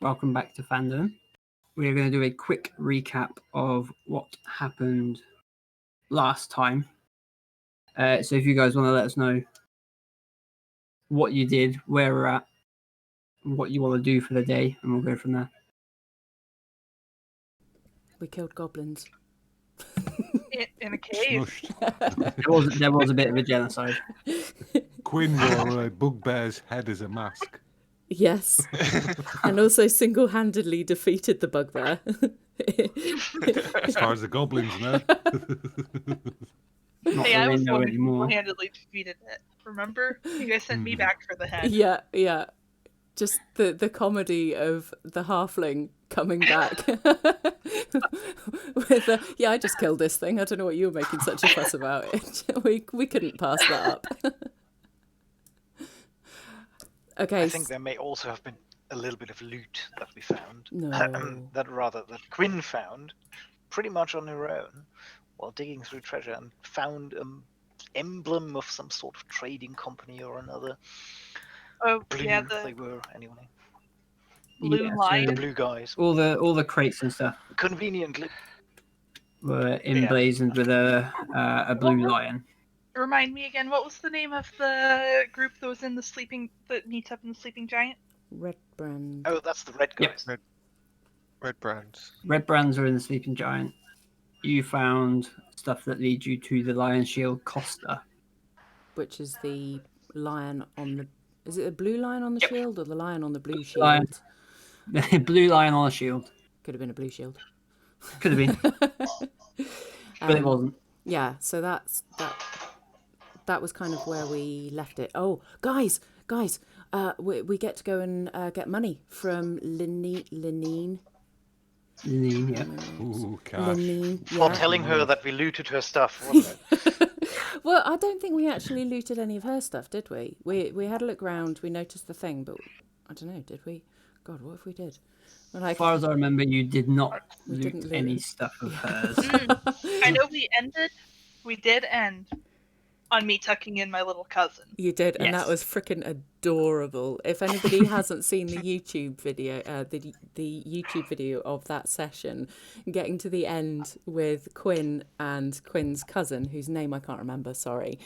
welcome back to Phandalin. We're going to do a quick recap of what happened last time. So if you guys want to let us know what you did, where we're at, what you want to do for the day, and we'll go from there. We killed goblins. In a cave. There was a bit of a genocide. Quinn wore a bugbear's head as a mask. Yes. And also single-handedly defeated the bugbear. As far as the goblins know. Not Hey, I really was the know one who anymore. single-handedly defeated it. Remember? You guys sent me back for the head. Yeah. Just the comedy of the halfling coming back with I just killed this thing. I don't know what you were making such a fuss about it. We couldn't pass that up. Okay. I think there may also have been a little bit of loot that we found. No. that Quinn found pretty much on her own while digging through treasure and found an emblem of some sort of trading company or another. Oh, Blue, yeah, they the were anyway. blue Yeah, lion. The blue guys. All the crates and stuff Conveniently. were emblazoned with a blue lion. Remind me again, what was the name of the group that was in that meets up in the Sleeping Giant? Redbrands. Oh, that's the red guys. Yep. Redbrands. Redbrands are in the Sleeping Giant. You found stuff that leads you to the Lion Shield Costa. Which is the lion on the... Is it a blue lion on the shield or the lion on the blue shield? Lion. The blue lion on a shield. Could have been a blue shield. Could have been. But it wasn't. Yeah, so that was kind of where we left it. Oh, guys, we get to go and get money from Linene. Yeah. Ooh, cash. Linene, For yeah. telling her that we looted her stuff, wasn't it? Well, I don't think we actually looted any of her stuff, did we? We had a look round, we noticed the thing, but I don't know, did we? God, what if we did? Well, As far as I remember, you did not didn't loot loot any it. stuff of hers. I know we did end on me tucking in my little cousin. You did, and Yes. that was freaking adorable. If anybody hasn't seen the YouTube video, the YouTube video of that session, getting to the end with Quinn and Quinn's cousin, whose name I can't remember, sorry,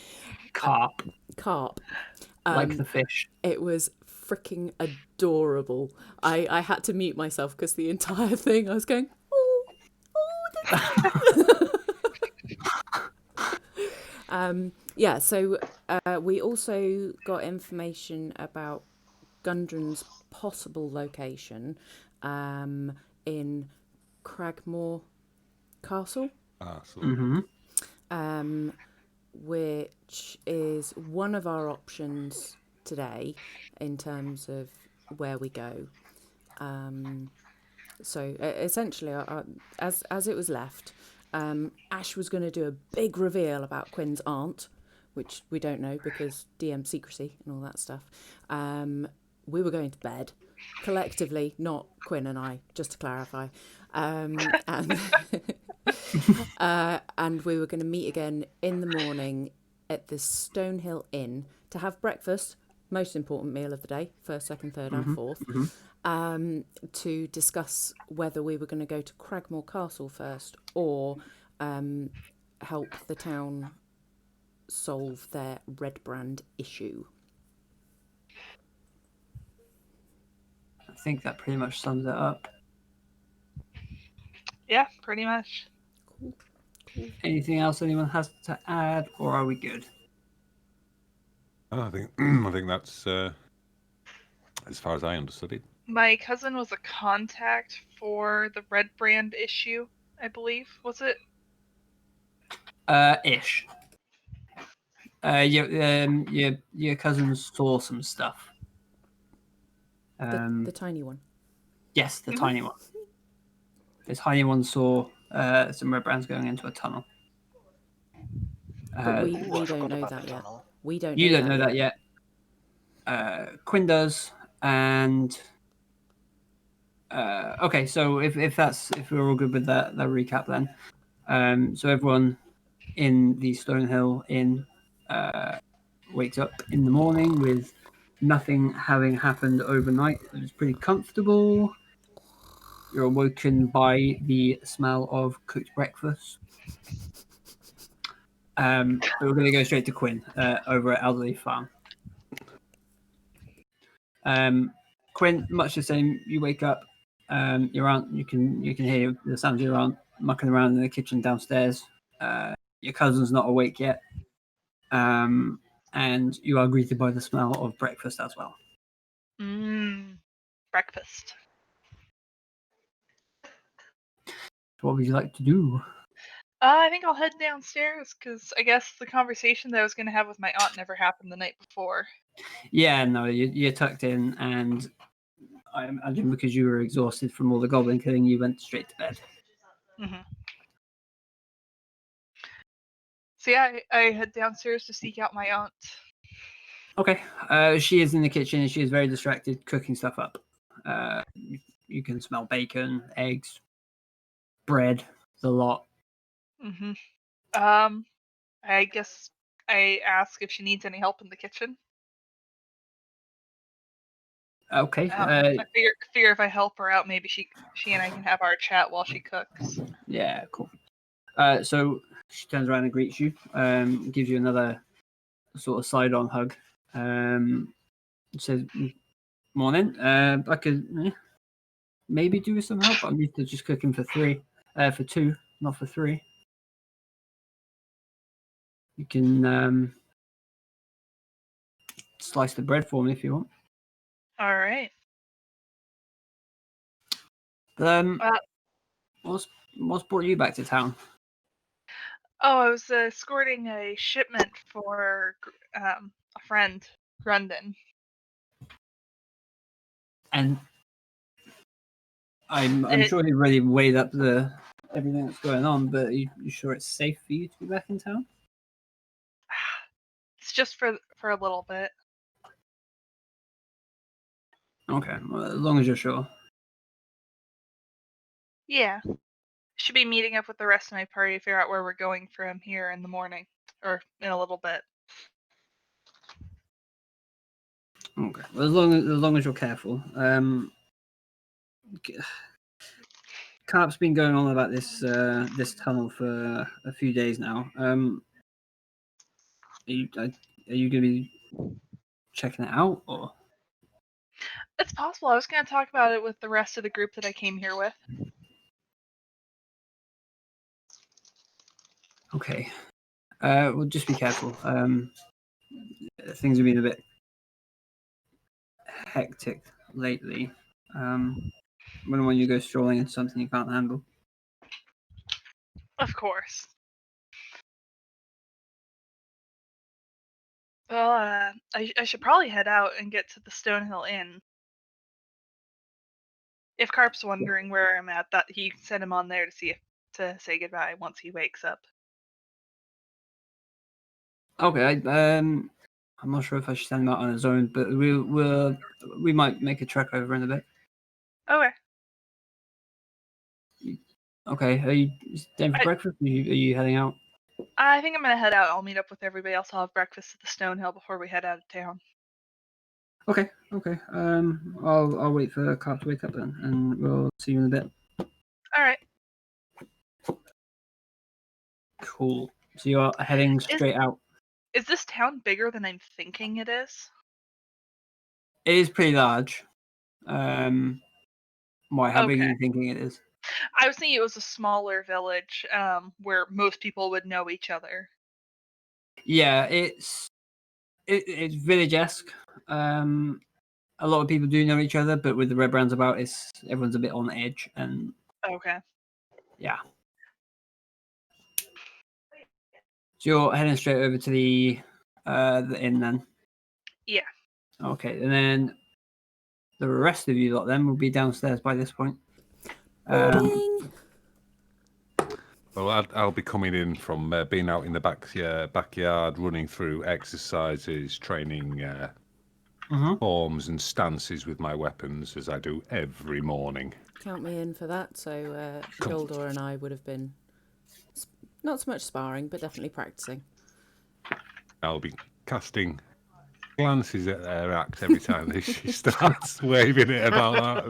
Carp, Carp. like the fish. It was freaking adorable. I had to mute myself because the entire thing I was going, yeah, so we also got information about Gundren's possible location in Cragmore Castle, which is one of our options today in terms of where we go. So essentially, as it was left, Ash was going to do a big reveal about Quinn's aunt, which we don't know because DM secrecy and all that stuff. We were going to bed collectively, not Quinn and I, just to clarify. And and we were going to meet again in the morning at the Stonehill Inn to have breakfast, most important meal of the day, first, second, third, and fourth, to discuss whether we were going to go to Cragmore Castle first or help the town solve their Redbrand issue. I think that pretty much sums it up. Yeah, pretty much. Cool. Anything else anyone has to add, or are we good? I think that's as far as I understood it. My cousin was a contact for the Redbrand issue, I believe. Was it? Ish. Your cousins saw some stuff. The tiny one. Yes, the tiny one. The tiny one saw some Redbrands going into a tunnel. But we I don't forgot know about that the yet. tunnel. We don't. You don't know that yet. Quinn does, and okay. So if we're all good with that recap, then so everyone in the Stonehill Inn wakes up in the morning with nothing having happened overnight. It was pretty comfortable. You're awoken by the smell of cooked breakfast. But we're going to go straight to Quinn over at Elderly Farm. Quinn, much the same. You wake up. Your aunt. You can hear the sounds of your aunt mucking around in the kitchen downstairs. Your cousin's not awake yet. And you are greeted by the smell of breakfast as well. Breakfast. What would you like to do? I think I'll head downstairs because I guess the conversation that I was going to have with my aunt never happened the night before. Yeah, no, you're tucked in, and I imagine because you were exhausted from all the goblin killing, you went straight to bed. Mm-hmm. So yeah, I head downstairs to seek out my aunt. Okay, she is in the kitchen, and she is very distracted cooking stuff up. You can smell bacon, eggs, bread, the lot. Mm-hmm. I guess I ask if she needs any help in the kitchen. Okay. I figure if I help her out, maybe she and I can have our chat while she cooks. Yeah, cool. So she turns around and greets you, gives you another sort of side-on hug. Says, "Morning. I could maybe do with some help. I'm used to just cooking for two, not for three. You can slice the bread for me if you want." All right. What's brought you back to town? Oh, I was escorting a shipment for a friend, Grundon. And I'm sure he really weighed up everything that's going on, but you sure it's safe for you to be back in town? It's just for a little bit. Okay, well, as long as you're sure. Yeah. Should be meeting up with the rest of my party to figure out where we're going from here in the morning, or in a little bit. Okay, well, as long as you're careful. Carp's been going on about this tunnel for a few days now. Are you going to be checking it out, or? It's possible. I was going to talk about it with the rest of the group that I came here with. Okay. Well, just be careful. Things have been a bit hectic lately. When you go strolling into something you can't handle. Of course. Well, I should probably head out and get to the Stonehill Inn. If Carp's wondering where I'm at, that he sent him on there to say goodbye once he wakes up. Okay, I'm not sure if I should send him out on his own, but we might make a trek over in a bit. Okay. Okay, are you staying for breakfast? Are you heading out? I think I'm gonna head out. I'll meet up with everybody else. I'll have breakfast at the Stonehill before we head out of town. Okay. I'll wait for Carp to wake up then, and we'll see you in a bit. All right. Cool. So you're heading straight out. Is this town bigger than I'm thinking it is? It is pretty large. Why? How big are Okay. you thinking it is? I was thinking it was a smaller village where most people would know each other. Yeah, it's village-esque. A lot of people do know each other, but with the Redbrands about, everyone's a bit on edge, and Okay. yeah. So you're heading straight over to the inn then? Yeah. Okay, and then the rest of you lot then will be downstairs by this point. Morning. Well, I'll be coming in from being out in the backyard, running through exercises, training forms and stances with my weapons, as I do every morning. Count me in for that. So Goldor and I would have been not so much sparring, but definitely practicing. I'll be casting glances at her axe every time she starts waving it about.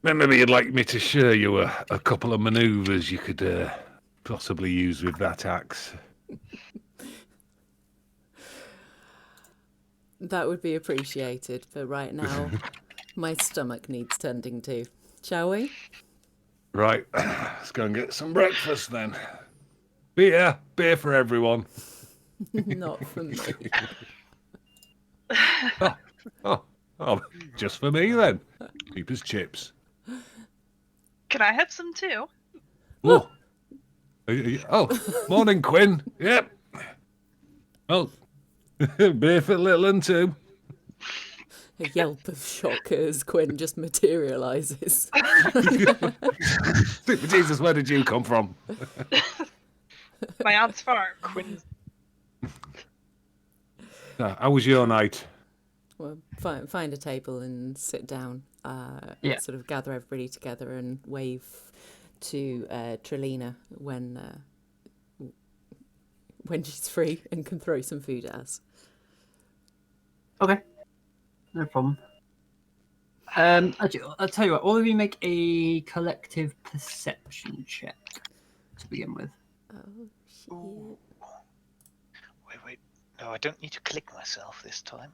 Maybe you'd like me to show you a couple of manoeuvres you could possibly use with that axe. That would be appreciated, but right now, my stomach needs tending to. Shall we? Right, let's go and get some breakfast then. Beer for everyone. Not for me. Oh, just for me then. Keeper's chips. Can I have some too? Oh, morning, Quinn. Yep. Well, beer for little one too. A yelp of shock as Quinn just materialises. Jesus, where did you come from? My aunt's farm. Quinn's How was your night? Well, find a table and sit down. Yeah. Sort of gather everybody together and wave to Trelina when she's free and can throw some food at us. Okay. No problem. Actually, I'll tell you what. All of you make a collective perception check to begin with. Oh, shit. Ooh. Wait. No, I don't need to click myself this time.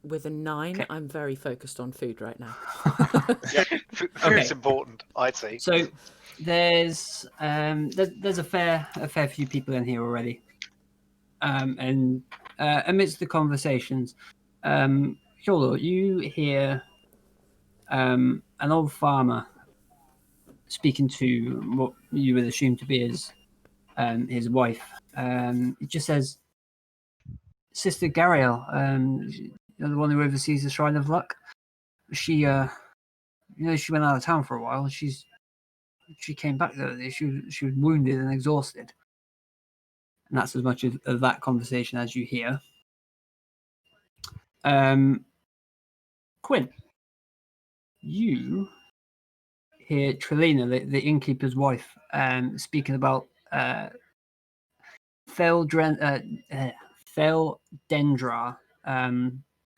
With a 9, Okay. I'm very focused on food right now. Yeah, food's important, I'd say. So there's a fair few people in here already, and amidst the conversations, Yolo, you hear an old farmer speaking to what you would assume to be his wife. It just says, "Sister Gariel, you're the one who oversees the Shrine of Luck. She, she went out of town for a while. She came back the other day. She was wounded and exhausted." And that's as much of that conversation as you hear. Quinn, you hear Trelina, the innkeeper's wife, speaking about Phandendra,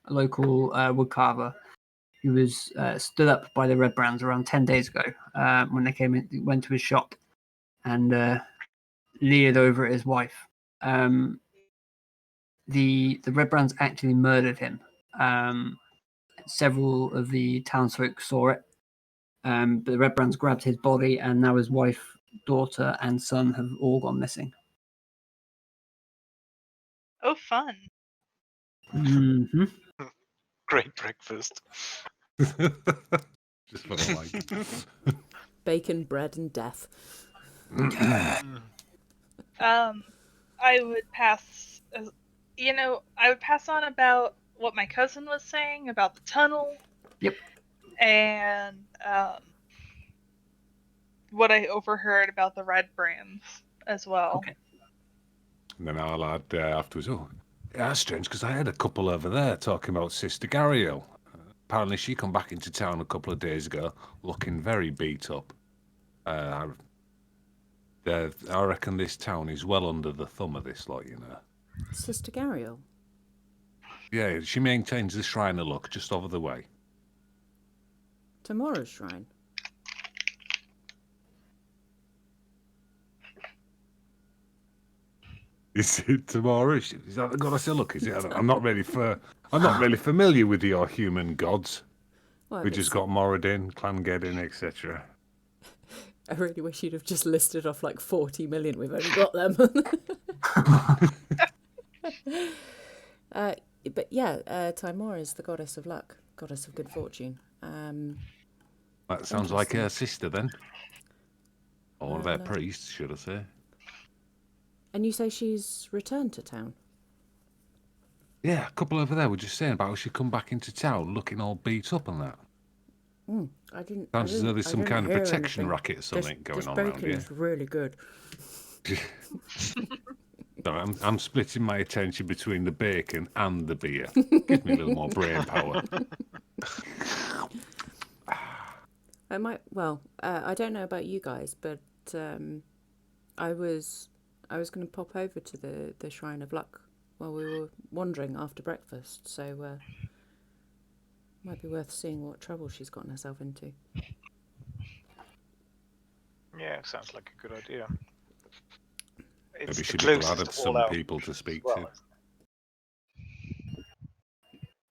a local woodcarver who was stood up by the Redbrands around 10 days ago when they went to his shop and leered over at his wife. The Redbrands actually murdered him. Several of the townsfolk saw it, but the Redbrands grabbed his body, and now his wife, daughter, and son have all gone missing. Oh, fun. Mm-hmm. Great breakfast. Just for the like. Bacon, bread, and death. I would pass. I would pass on about what my cousin was saying about the tunnel. Yep. And what I overheard about the Redbrands as well. Okay. And then I'll add afterwards, yeah, that's strange, because I had a couple over there talking about Sister Gariel. Apparently she come back into town a couple of days ago, looking very beat up. I reckon this town is well under the thumb of this lot, you know. Sister Gariel. Yeah, she maintains the Shrine of Luck just over the way. Tomorrow's shrine. Is it tomorrow? Is that the goddess of luck? Is it? I'm not really familiar with your human gods. Well, We just got Moradin, Clangeddin, etc. I really wish you'd have just listed off like 40 million. We've only got them. But yeah, Timora is the goddess of luck, goddess of good fortune. That sounds like her Interesting. sister then. Or their no. priest, should I say. And you say she's returned to town? Yeah, a couple over there were just saying about how she come back into town looking all beat up and that. I didn't. Sounds as though there's some kind of hear protection anything. racket or something going on this around bacon here. is really good. So I'm splitting my attention between the bacon and the beer. Gives me a little more brain power. I might. Well, I don't know about you guys, but I was going to pop over to the Shrine of Luck while we were wandering after breakfast, so might be worth seeing what trouble she's gotten herself into. Yeah, sounds like a good idea. It's Maybe the she'd be glad closest of of some all our people to options speak as well. to.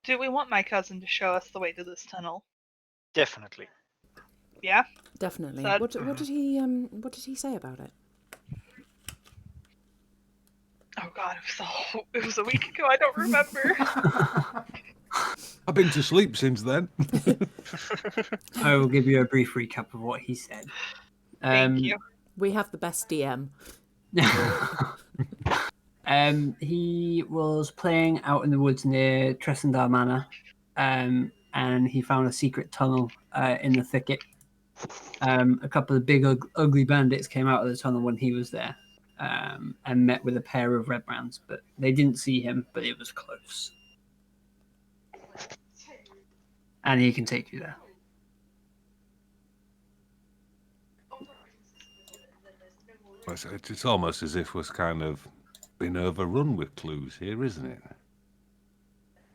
Do we want my cousin to show us the way to this tunnel? Definitely. Yeah? Definitely. So- What did he say about it? Oh god, it was a week ago, I don't remember. I've been to sleep since then. I will give you a brief recap of what he said. Thank you. We have the best DM. He was playing out in the woods near Tressendar Manor, and he found a secret tunnel in the thicket. A couple of big, ugly bandits came out of the tunnel when he was there, and met with a pair of Redbrands, but they didn't see him, but it was close. And he can take you there. It's almost as if we're kind of been overrun with clues here, isn't it?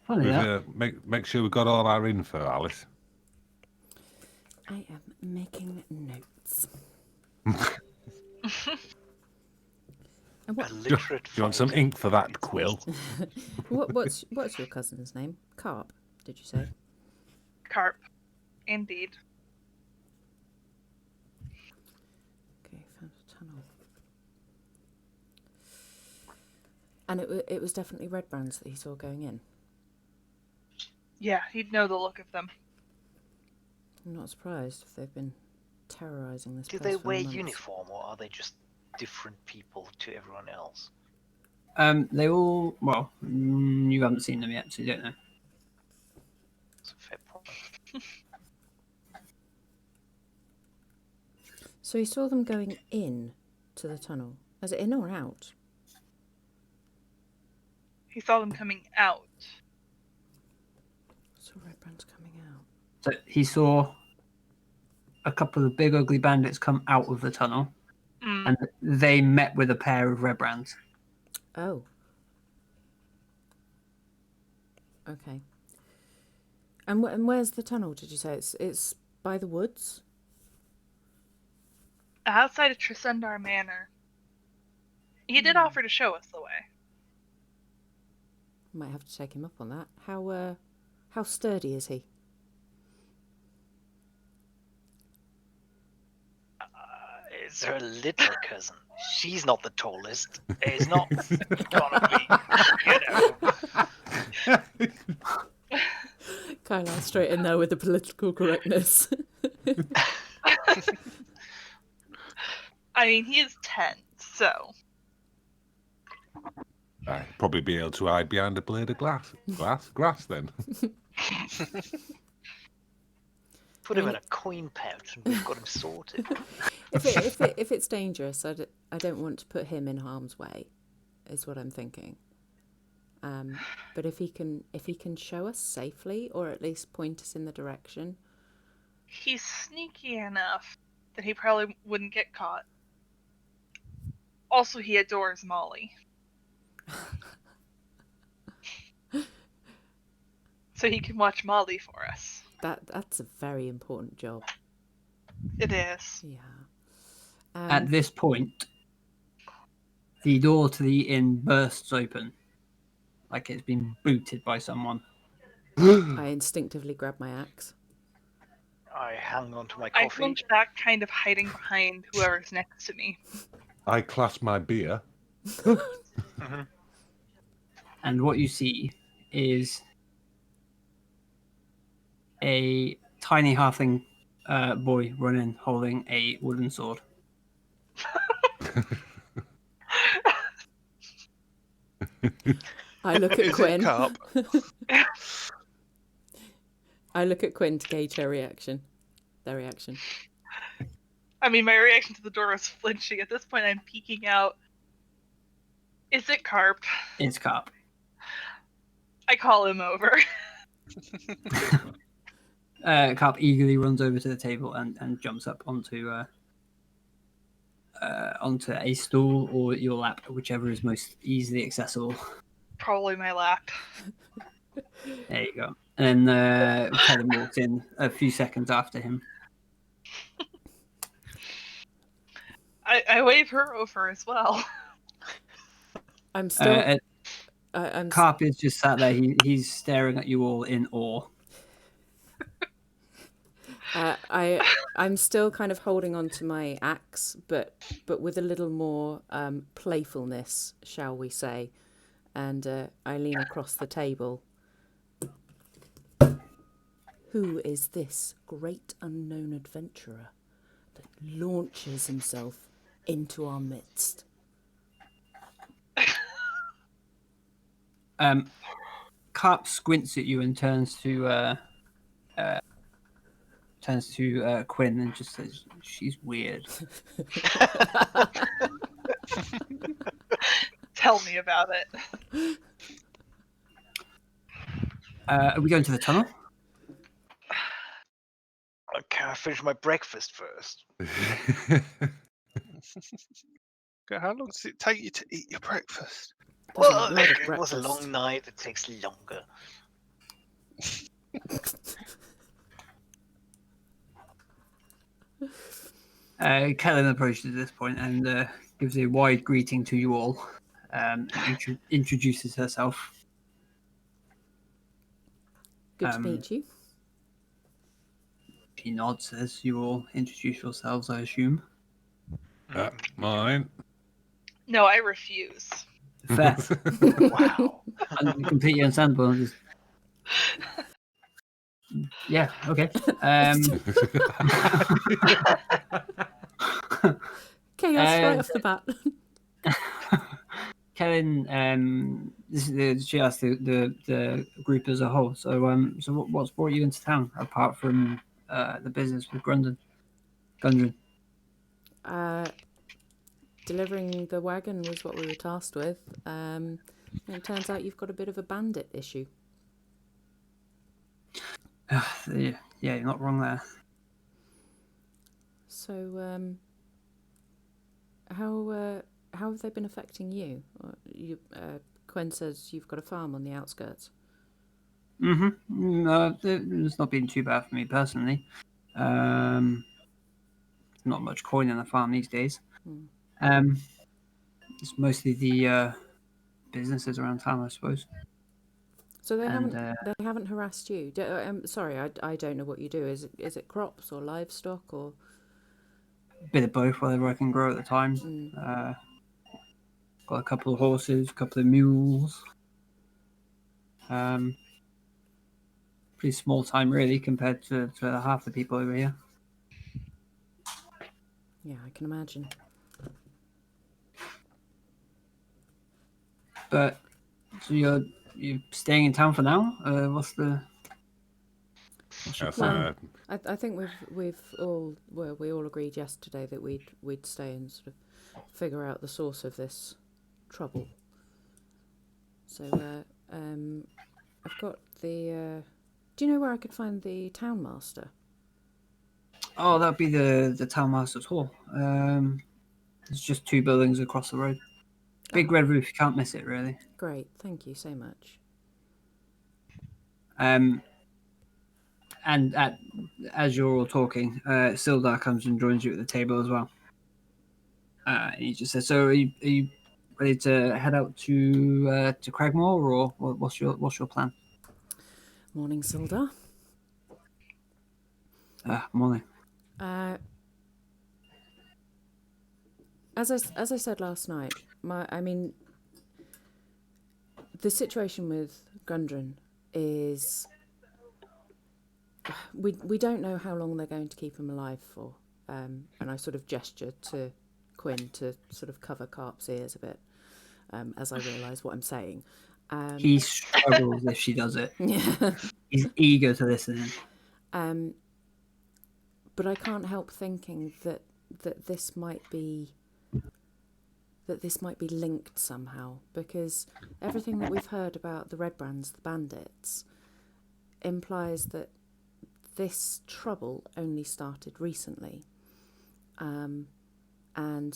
Funny that. Make sure we've got all our info, Alice. I am making notes. And A what, literate Do you want some fighter. ink for that, Quill? what's your cousin's name? Carp, did you say? Carp. Indeed. Okay, found a tunnel. And it was definitely Redbrands that he saw going in. Yeah, he'd know the look of them. I'm not surprised if they've been terrorising this Do place they for wear months. uniform, or are they just different people to everyone else? They all, well, you haven't seen them yet, so you don't know. That's a fair point. So he saw them going in to the tunnel. Was it in or out? He saw them coming out. Saw Redbrands coming out. So he saw a couple of big, ugly bandits come out of the tunnel, and they met with a pair of Redbrands. Oh. Okay. And where's the tunnel, did you say? It's by the woods? Outside of Tressendar Manor. He did offer to show us the way. Might have to take him up on that. How sturdy is he? It's her little cousin. She's not the tallest. It's not gonna be, Kyla straight in there with the political correctness. I mean, he is 10, so. I'd probably be able to hide behind a blade of grass then. Put him in a coin pouch and we've got him sorted. If it's dangerous, I don't want to put him in harm's way, is what I'm thinking. But if he can show us safely, or at least point us in the direction. He's sneaky enough that he probably wouldn't get caught. Also, he adores Molly. So he can watch Molly for us. That's a very important job. It is. Yeah. At this point, the door to the inn bursts open, like it's been booted by someone. I instinctively grab my axe. I hang on to my I coffee. flinch back, kind of hiding behind whoever's next to me. I clasp my beer. And what you see is a tiny halfling boy running, holding a wooden sword. I look at Quinn. Carp. I look at Quinn to gauge her reaction. Their reaction. I mean, my reaction to the door was flinching. At this point, I'm peeking out. Is it Carp? It's Carp. I call him over. Carp eagerly runs over to the table and jumps up onto onto a stool or your lap, whichever is most easily accessible. Probably my lap. There you go. And then Kevin walks in a few seconds after him. I wave her over as well. I'm still. Carp is just sat there. He's staring at you all in awe. I'm still kind of holding on to my axe, but with a little more playfulness, shall we say? And I lean across the table. Who is this great unknown adventurer that launches himself into our midst? Carp squints at you and turns to Quinn and just says, "She's weird." Tell me about it. Are we going to the tunnel? Okay, I finish my breakfast first. Okay, how long does it take you to eat your breakfast? Well, Not a it was a breakfast. long night. It takes longer. Kellen approaches at this point and gives a wide greeting to you all. Introduces herself. Good to meet you. She nods as you all introduce yourselves, I assume. Mine. No, I refuse. Fair. Wow. Completely understandable. Just... Yeah, okay. Chaos right off the bat. Kellen, she asked the group as a whole. So, what's brought you into town apart from the business with Gundren? Delivering the wagon was what we were tasked with. And it turns out you've got a bit of a bandit issue. Yeah, you're not wrong there. So, how have they been affecting you? Quinn says you've got a farm on the outskirts. No, it's not been too bad for me personally. Not much coin in the farm these days. It's mostly the businesses around town, I suppose. So they haven't harassed you. Sorry, I don't know what you do. Is it crops or livestock or? Bit of both, whatever I can grow at the time. Got a couple of horses, a couple of mules. Pretty small time, really, compared to half the people over here. Yeah, I can imagine. But so you're staying in town for now? What's your plan? I think we all agreed yesterday that we'd stay and sort of figure out the source of this trouble. So I've got the. Do you know where I could find the town master? Oh, that'd be the town master's hall. There's just 2 buildings across the road. Big red roof, you can't miss it, really. Great, thank you so much. And as you're all talking, Sildar comes and joins you at the table as well. He just says, "So, are you ready to head out to Cragmore, or what's your plan?" Morning, Sildar. Morning. As I said last night, the situation with Gundren is we don't know how long they're going to keep him alive for, and I sort of gesture to Quinn to sort of cover Carp's ears a bit as I realise what I'm saying. He struggles if she does it. Yeah. He's eager to listen. But I can't help thinking that this might be linked somehow, because everything that we've heard about the Redbrands, the bandits, implies that this trouble only started recently. And And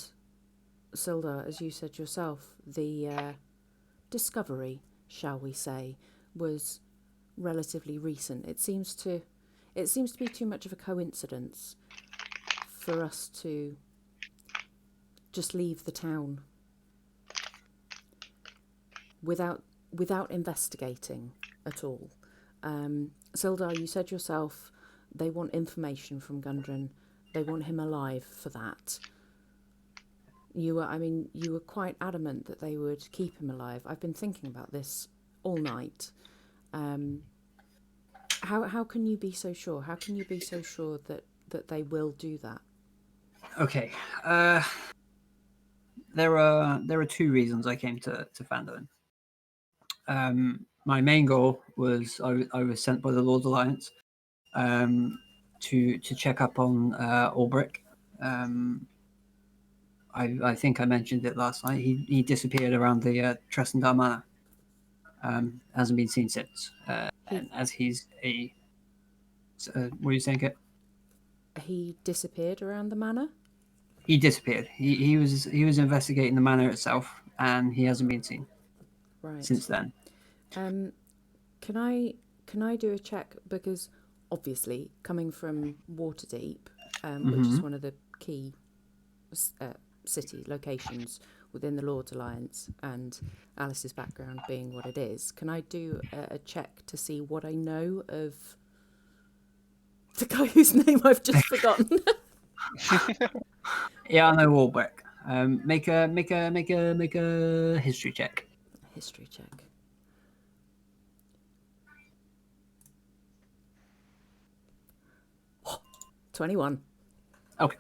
Sildar, as you said yourself, the discovery, shall we say, was relatively recent. It seems to be too much of a coincidence for us to just leave the town without investigating at all. Sildar, you said yourself they want information from Gundren. They want him alive for that. You were quite adamant that they would keep him alive. I've been thinking about this all night. How can you be so sure? How can you be so sure that they will do that? Okay. There are two reasons I came to Phandalin. My main goal was I was sent by the Lord's Alliance to check up on Ulbrich. I think I mentioned it last night. He disappeared around the Tressendar Manor. Hasn't been seen since. And as he's a what are you saying, Kit? He disappeared around the manor? He disappeared. He was investigating the manor itself, and he hasn't been seen since then. Can I do a check, because obviously coming from Waterdeep, which is one of the key city locations within the Lord's Alliance, and Alice's background being what it is, can I do a check to see what I know of the guy whose name I've just forgotten? Yeah, I know Ulbrich. Make a history check. History check. Oh, 21. Okay.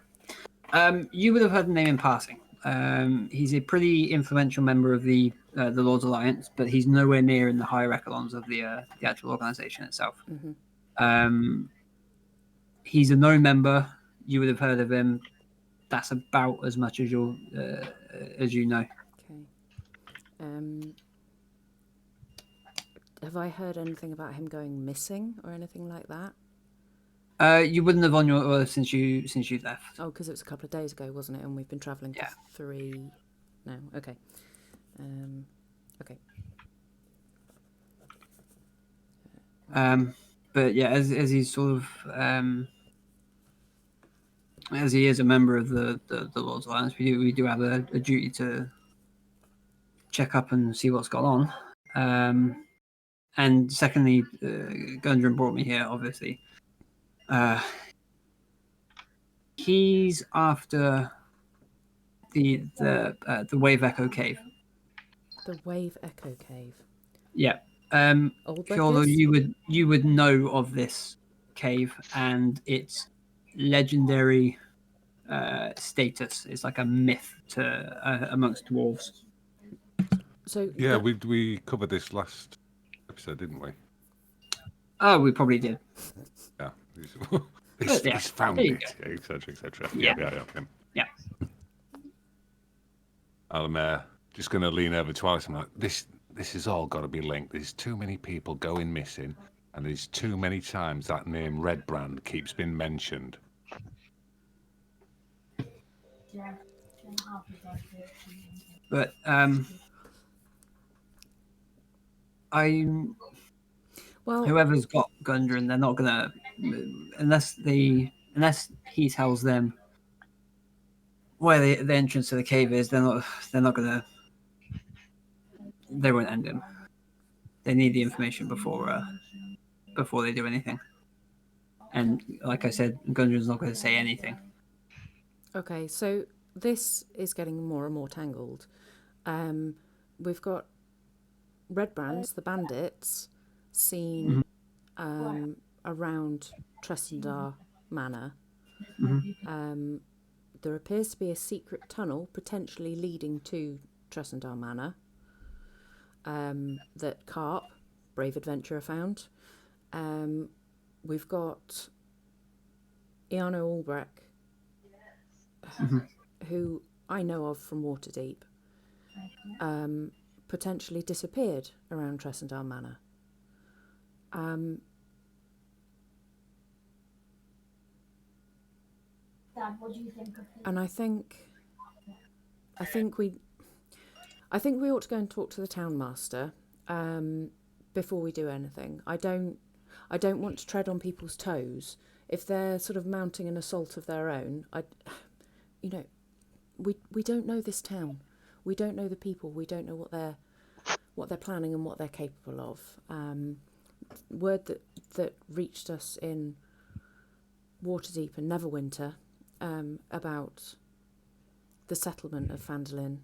You would have heard the name in passing. He's a pretty influential member of the Lord's Alliance, but he's nowhere near in the higher echelons of the actual organization itself. He's a known member. You would have heard of him. That's about as much as you know. Okay. Have I heard anything about him going missing or anything like that? You wouldn't have on your since you left. Oh, because it was a couple of days ago, wasn't it? And we've been travelling for 3 now. Okay. Okay. But yeah, as he's sort of as he is a member of the Lord's Alliance, we do have a duty to check up and see what's gone on. And secondly, Gundren brought me here. Obviously, he's after the Wave Echo Cave. The Wave Echo Cave. Yeah. Ulbrich Although is? you would know of this cave and its legendary status. It's like a myth to amongst dwarves. So yeah, we covered this last episode, didn't we? Oh, we probably did. Yeah. He's found it, etc., etc. Yeah. I'm just going to lean over to Alice. I'm like, this has all got to be linked. There's too many people going missing, and there's too many times that name Redbrand keeps being mentioned. But whoever's got Gundren, they're not gonna unless he tells them where the entrance to the cave is. They're not gonna. They won't end him. They need the information before they do anything. And like I said, Gundren's not going to say anything. Okay, so this is getting more and more tangled. We've got Redbrands, the bandits, seen around Tressendar Manor. There appears to be a secret tunnel potentially leading to Tressendar Manor that Carp, brave adventurer, found. We've got Iano Ulbrich, who I know of from Waterdeep, potentially disappeared around Tressendar Manor. Dad, what do you think of him? And I think I think we ought to go and talk to the town master before we do anything. I don't want to tread on people's toes if they're sort of mounting an assault of their own. We don't know this town. We don't know the people. We don't know what they're planning and what they're capable of. Word that reached us in Waterdeep and Neverwinter about the settlement of Phandalin.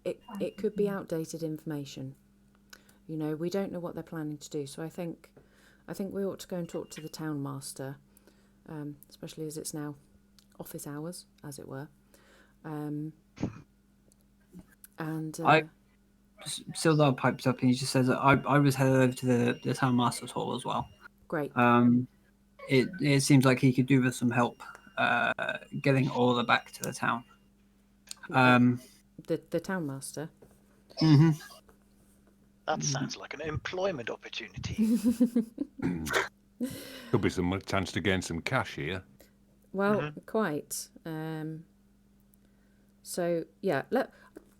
It could be outdated information. We don't know what they're planning to do. So I think we ought to go and talk to the town master, especially as it's now office hours, as it were. Sildar pipes up and he just says that I was headed over to the town master's hall as well. Great. It seems like he could do with some help getting Orla back to the town. The town master. Mm-hmm. That sounds like an employment opportunity. Could be some chance to gain some cash here. Well, quite. So yeah,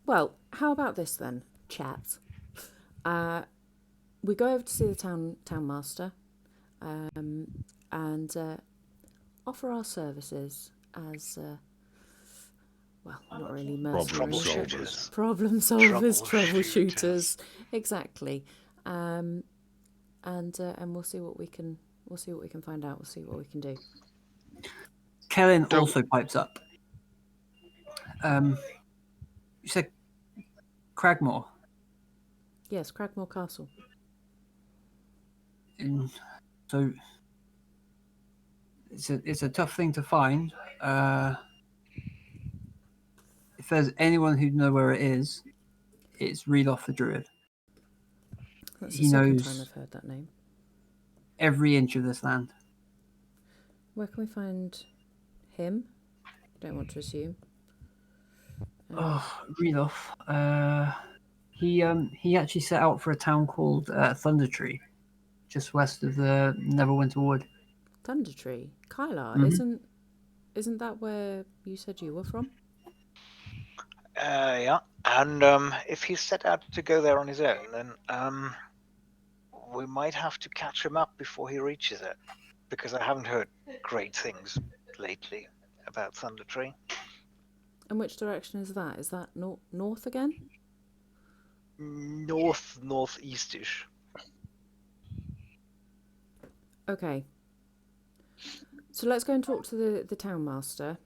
well, how about this then, chat? We go over to see the town master, and offer our services as well, not really mercenaries, problem solvers, troubleshooters, exactly. And we'll see what we can find out. We'll see what we can do. Kellen also pipes up. You said Cragmore. Yes, Cragmore Castle. So it's a tough thing to find. If there's anyone who'd know where it is, it's Reloth the Druid. That's He the second knows time I've heard that name. every inch of this land. Where can we find him? Don't want to assume. Reloth. He actually set out for a town called Thundertree, just west of the Neverwinter Wood. Thundertree, Kylar, isn't that where you said you were from? Yeah, and if he set out to go there on his own, then we might have to catch him up before he reaches it, because I haven't heard great things lately about Thundertree. And which direction is that? Is that north again? Northeastish. Okay. So let's go and talk to the town master,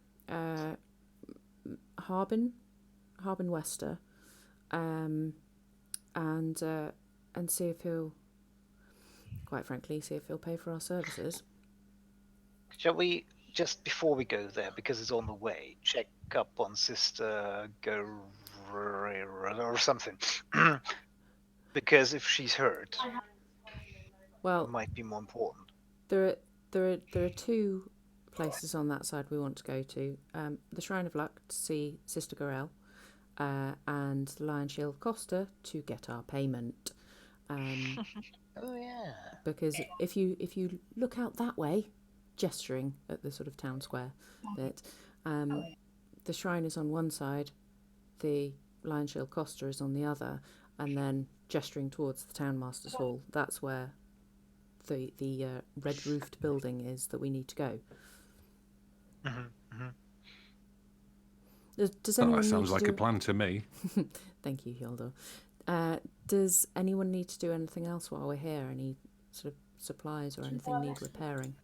Harbin Wester, and see if he'll, quite frankly, pay for our services. Shall we, just before we go there, because it's on the way, check up on Sister or something? Because if she's hurt, well, it might be more important. There are two places on that side we want to go to. The Shrine of Luck to see Sister Gorel, and the Lion Shield Costa to get our payment. Oh yeah. Because if you look out that way, gesturing at the sort of town square bit, the shrine is on one side, the Lion Shield Costa is on the other, and then gesturing towards the town master's hall. That's where the red roofed building is that we need to go. Does anyone that need sounds to like do... a plan to me. Thank you, Hildor. Does anyone need to do anything else while we're here? Any sort of supplies or anything need repairing?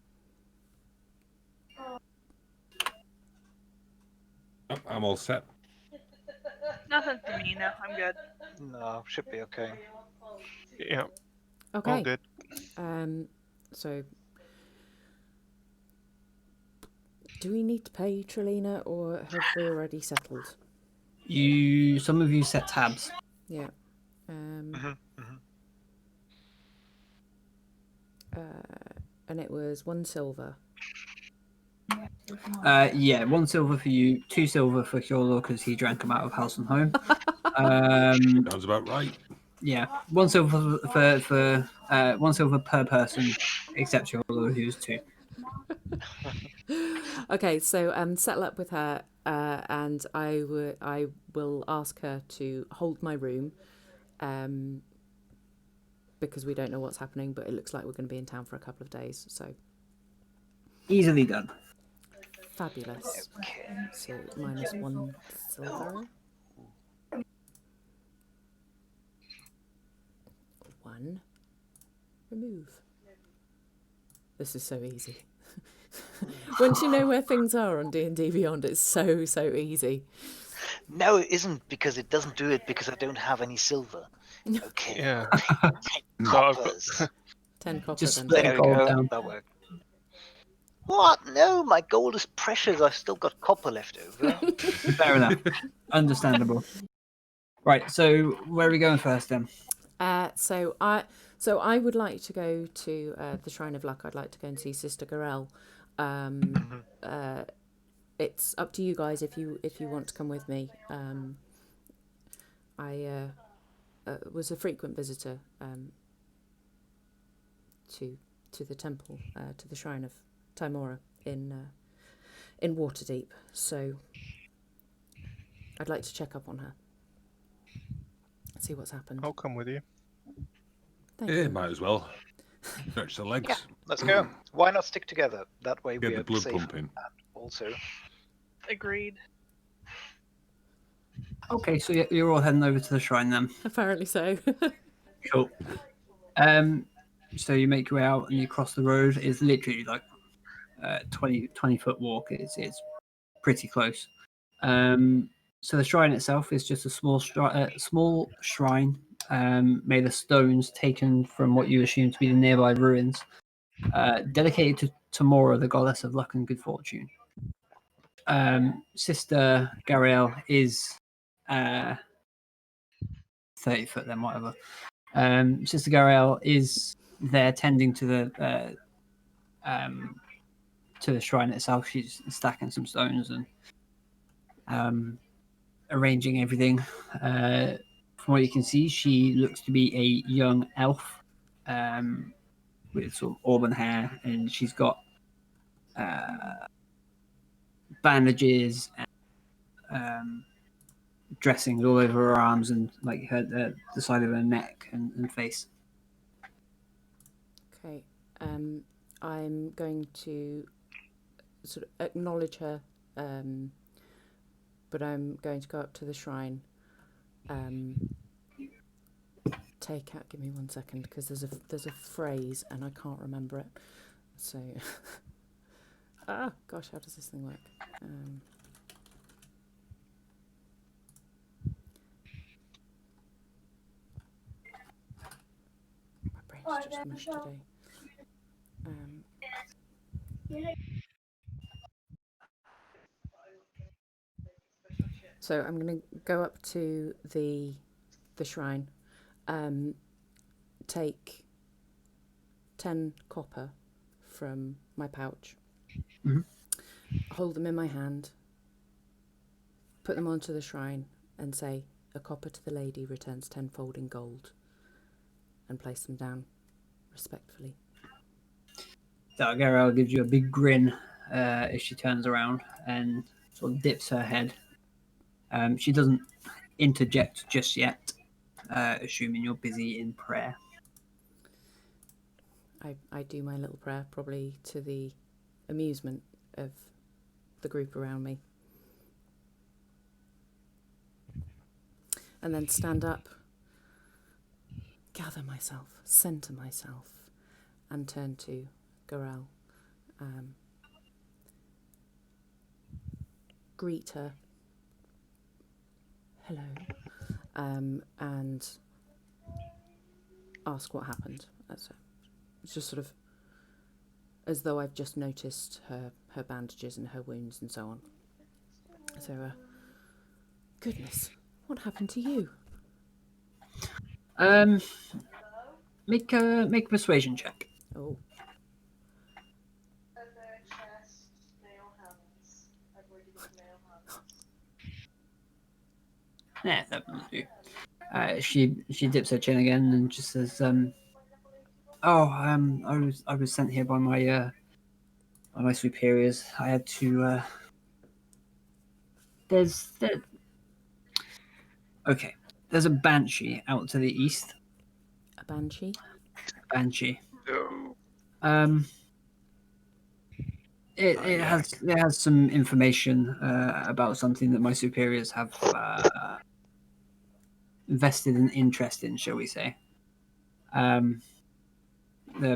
I'm all set. Nothing for me, no, I'm good. No, should be okay. Yeah. Okay. All good. So, do we need to pay Trelina, or have we already settled? Some of you set tabs. Yeah. And it was 1 silver. Yeah, 1 silver for you, 2 silver for Kjolor because he drank them out of house and home. Sounds about right. Yeah, 1 silver for 1 silver per person, except Kjolor, who's 2. Okay, so settle up with her, and I will ask her to hold my room, because we don't know what's happening, but it looks like we're going to be in town for a couple of days. So Easily done. fabulous. Okay. So -1 silver. 1. Remove. This is so easy. Once you know where things are on D&D Beyond, it's so easy. No, it isn't, because it doesn't do it because I don't have any silver. Okay. Yeah. Take So I've coppers. 10 copper Just then. split There a we gold go. down. That worked. What? No, my gold is precious. I've still got copper left over. Fair enough. Understandable. Right, so where are we going first then? So I would like to go to the Shrine of Luck. I'd like to go and see Sister Garel. It's up to you guys if you want to come with me. I was a frequent visitor to the temple, to the Shrine of Timora in Waterdeep. So I'd like to check up on her, see what's happened. I'll come with you. Thank Yeah, you. might as well. Stretch the legs. Yeah, let's go. Why not stick together? That way Get we the are blood safe. pumping. And also, Agreed. Okay, so you're all heading over to the shrine then. Apparently so. Cool. So you make your way out and you cross the road. It's literally like 20 foot walk. It's pretty close. So the shrine itself is just a small shrine made of stones taken from what you assume to be the nearby ruins, dedicated to Tamora, the goddess of luck and good fortune. Sister Gariel is 30 foot then, whatever. Sister Gariel is there tending to the shrine itself. She's stacking some stones and arranging everything. From what you can see, she looks to be a young elf with sort of auburn hair, and she's got bandages and dressings all over her arms and like the side of her neck and face. Okay. I'm going to sort of acknowledge her, but I'm going to go up to the shrine. Take out. Give me 1 second, because there's a phrase and I can't remember it. So, gosh, how does this thing work? My brain's just mush today. So I'm going to go up to the shrine, take 10 copper from my pouch, hold them in my hand, put them onto the shrine, and say, "A copper to the lady returns tenfold in gold," and place them down respectfully. Gariel gives you a big grin as she turns around and sort of dips her head. She doesn't interject just yet, assuming you're busy in prayer. I do my little prayer, probably to the amusement of the group around me. And then stand up, gather myself, centre myself, and turn to Garel. Greet her. Hello. And ask what happened. It's just sort of as though I've just noticed her bandages and her wounds and so on. So, goodness, what happened to you? Make a persuasion check. Oh. Yeah, that will do. She dips her chin again and just says, I was sent here by by my superiors. I had to. Okay. There's a banshee out to the east. A banshee? Banshee. No. It has some information about something that my superiors have invested an interest in, shall we say. The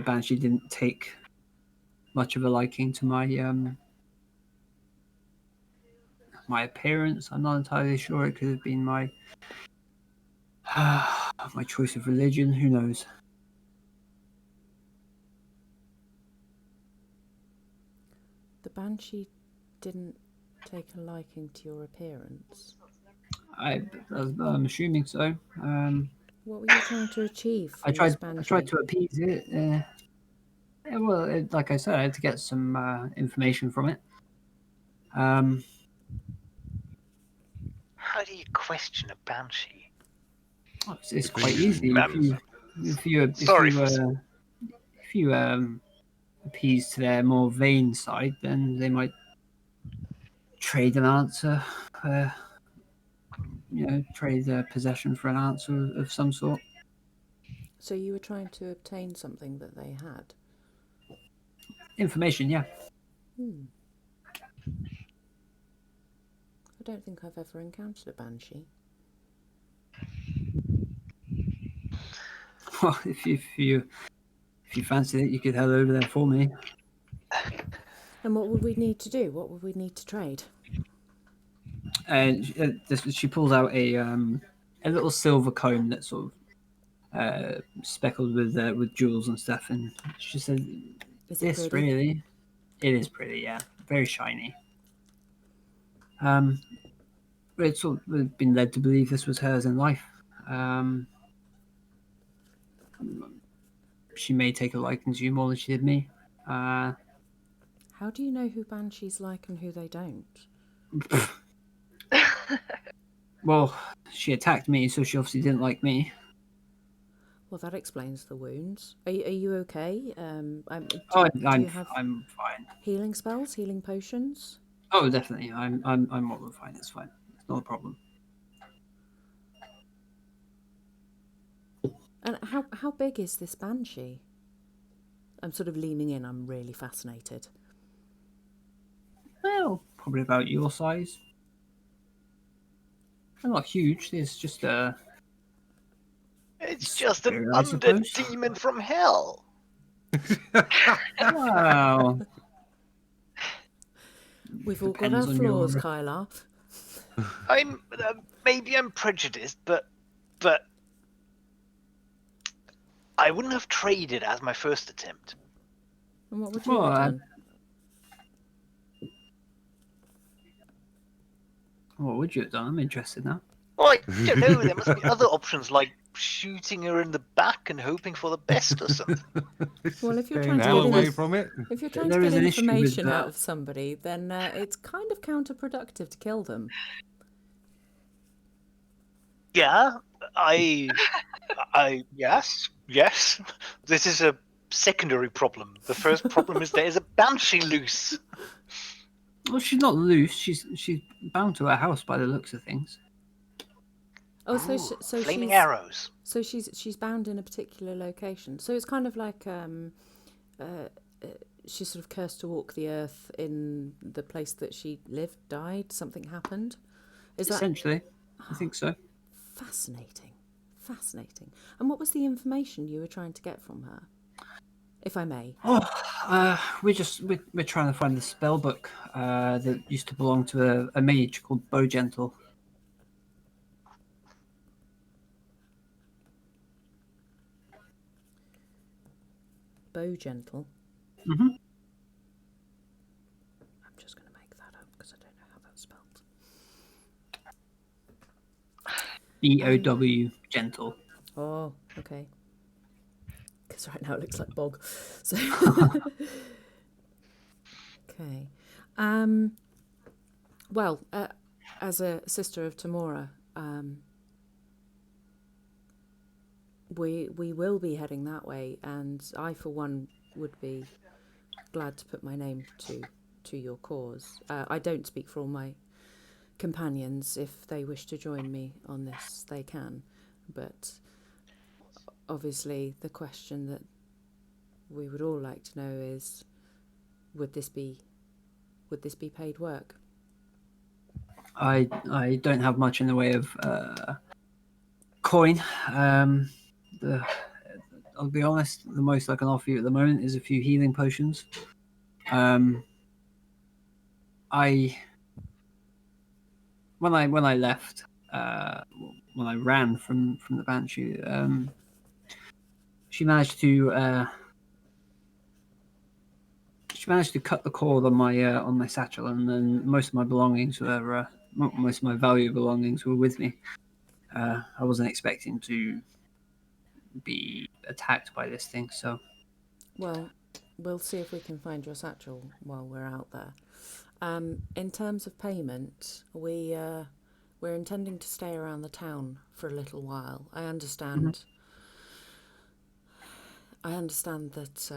banshee didn't take much of a liking to my appearance. I'm not entirely sure. It could have been my my choice of religion. Who knows? The banshee didn't take a liking to your appearance. I'm assuming so. What were you trying to achieve from this I banshee? tried to appease it. Like I said, I had to get some information from it. How do you question a banshee? It's quite easy if you appease to their more vain side, then they might trade an answer. Trade their possession for an answer of some sort. So you were trying to obtain something that they had? Information, yeah. I don't think I've ever encountered a banshee. Well, if you fancy it, you could head over there for me. And what would we need to do? What would we need to trade? And she pulls out a little silver comb that's sort of speckled with jewels and stuff, and she said, Is it "This pretty? really, it is pretty, yeah, very shiny." It's sort of been led to believe this was hers in life. She may take a liking to you more than she did me. How do you know who banshees like and who they don't? Well, she attacked me, so she obviously didn't like me. Well, that explains the wounds. Are you okay? I'm fine. Healing spells, healing potions? Oh, definitely. I'm more than fine. It's fine. It's not a problem. And how big is this banshee? I'm sort of leaning in. I'm really fascinated. Well, probably about your size. They're not huge. It's just It's just an I undead suppose. demon from hell. Wow. We've all got Depends our on flaws, your- Kylar. Maybe I'm prejudiced, but I wouldn't have traded as my first attempt. And what would you have done? What would you have done? I'm interested now. Well, I don't know. There must be other options like shooting her in the back and hoping for the best or something. Well, if you're Staying trying to hell get away from it. if you're trying There to is get an issue with information out that. of somebody, then it's kind of counterproductive to kill them. Yeah, yes. This is a secondary problem. The first problem is there is a banshee loose. Well, she's not loose. She's bound to her house by the looks of things. Oh, Ooh, so flaming she's arrows. so she's bound in a particular location. So it's kind of like she's sort of cursed to walk the earth in the place that she lived, died. Something happened. Is that Essentially, I think so. fascinating? Fascinating. And what was the information you were trying to get from her, if I may? We're trying to find the spell book that used to belong to a mage called Bowgentle. Bowgentle. Mm-hmm. I'm just going to make that up because I don't know how that's spelled. BOW gentle. Oh, okay. Because right now it looks like bog. So, okay. Well, as a sister of Tamora, we will be heading that way, and I, for one, would be glad to put my name to your cause. I don't speak for all my companions. If they wish to join me on this, they can. But obviously, the question that we would all like to know is, would this be paid work? I don't have much in the way of coin. I'll be honest. The most I can offer you at the moment is a few healing potions. When I left, when I ran from the Banshee, she managed to cut the cord on my satchel, and then most of my belongings were most of my valuable belongings were with me. I wasn't expecting to be attacked by this thing, so. Well, we'll see if we can find your satchel while we're out there. In terms of payment, we're intending to stay around the town for a little while. I understand. I understand that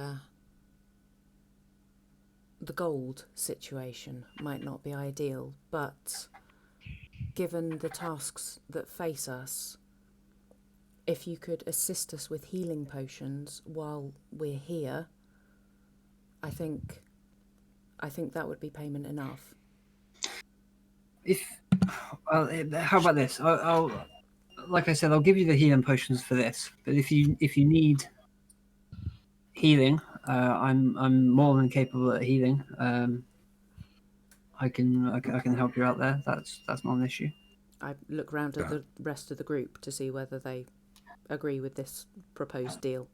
the gold situation might not be ideal, but given the tasks that face us, if you could assist us with healing potions while we're here, I think that would be payment enough. How about this? I'll like I said, I'll give you the healing potions for this. But if you need healing, I'm more than capable at healing. I can help you out there. That's not an issue. I look round at the rest of the group to see whether they agree with this proposed deal.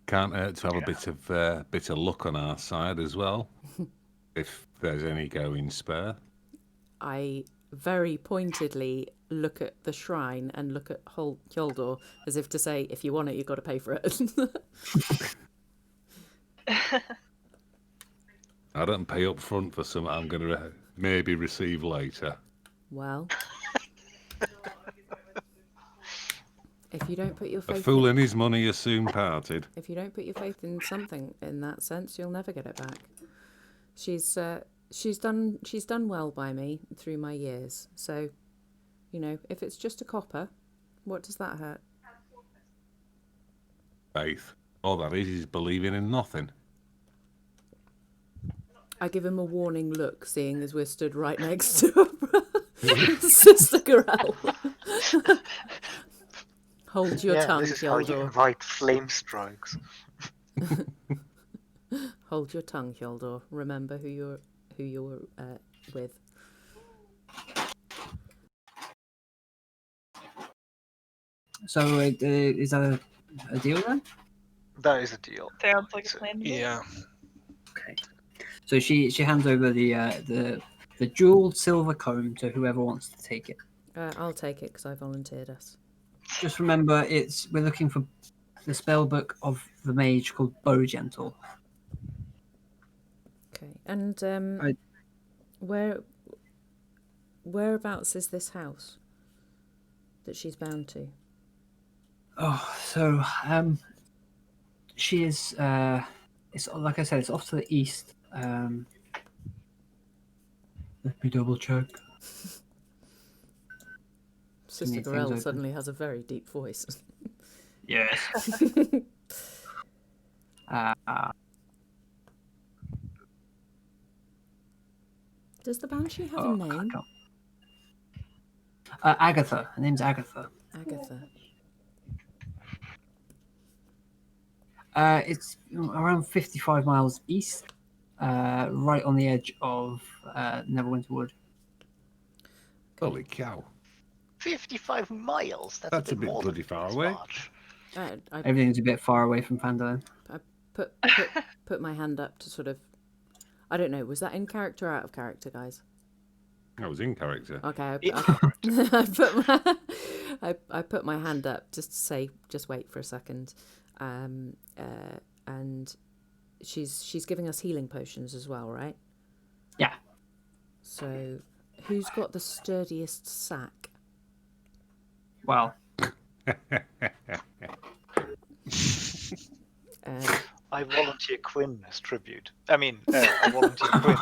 Can't hurt to have a bit of luck on our side as well, if there's any going spare. I very pointedly look at the shrine and look at Hyoldor as if to say, if you want it, you've got to pay for it. I don't pay up front for something I'm going to maybe receive later. Well, if you don't put your faith A fool and his money are soon parted. If you don't put your faith in something in that sense, you'll never get it back. She's done well by me through my years. So, if it's just a copper, what does that hurt? Faith. All that is believing in nothing. I give him a warning look, seeing as we're stood right next to Sister Gorel. Hold your tongue, this is how you Hyoldor. invite flame strikes. Hold your tongue, Hyoldor. Remember who you're with. So is that a deal then? That is a deal. Sounds like a plan to me. Yeah. Okay. So she hands over the jeweled silver comb to whoever wants to take it. I'll take it because I volunteered us. Just remember, we're looking for the spell book of the mage called Bow Gentle. Okay, and whereabouts is this house that she's bound to? Oh, so she is. It's like I said, it's off to the east. Let me double check. Sister Gorel suddenly has a very deep voice. Yes. Does the Banshee have a name? Agatha. Her name's Agatha. Agatha. It's around 55 miles east, right on the edge of Neverwinter Wood. Holy cow. 55 miles? That's a bit more bloody than far away. Everything's a bit far away from Phandalin. I put my hand up to sort of... I don't know, was that in character or out of character, guys? I was in character. Okay, I put my hand up just to say, just wait for a second. And she's giving us healing potions as well, right? Yeah. So, who's got the sturdiest sack? Well, I I volunteer Quinn as tribute. I volunteer Quinn.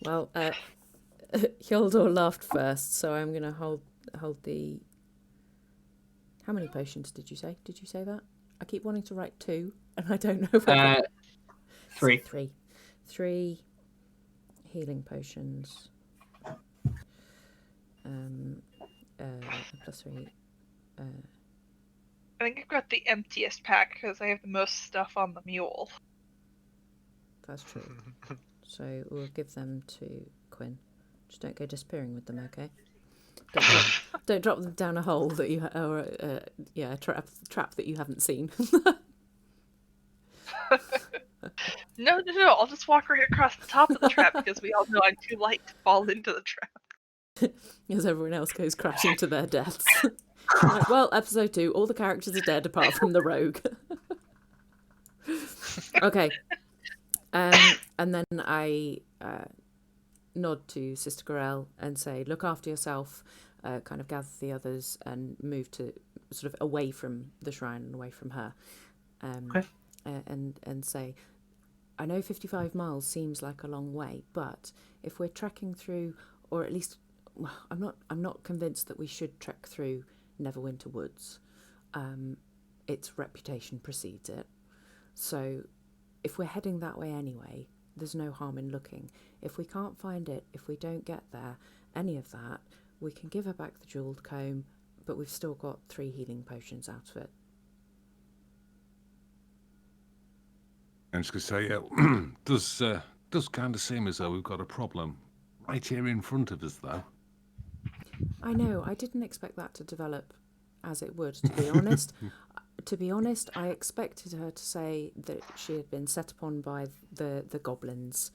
Well, Hildor laughed first, so I'm going to hold the... How many potions did you say? Did you say that? I keep wanting to write 2, and I don't know whether... 3. So 3 healing potions. Plus 3. I think I've got the emptiest pack because I have the most stuff on the mule. That's true. So we'll give them to Quinn. Just don't go disappearing with them, okay? Don't drop them down a hole that you or a trap that you haven't seen. No, I'll just walk right across the top of the trap because we all know I'm too light to fall into the trap. As everyone else goes crashing to their deaths. Like, well, episode 2, all the characters are dead apart from the rogue. Okay. And then I nod to Sister Gorel and say, look after yourself, kind of gather the others and move to sort of away from the shrine and away from her. Okay. And say, I know 55 miles seems like a long way, but if we're trekking through, or at least, well, I'm not convinced that we should trek through Neverwinter Woods. Its reputation precedes it. So if we're heading that way anyway, there's no harm in looking. If we can't find it, if we don't get there, any of that, we can give her back the jewelled comb, but we've still got 3 healing potions out of it. I'm just going to say, does kind of seem as though we've got a problem right here in front of us, though. I know, I didn't expect that to develop as it would, to be honest. To be honest, I expected her to say that she had been set upon by the goblins,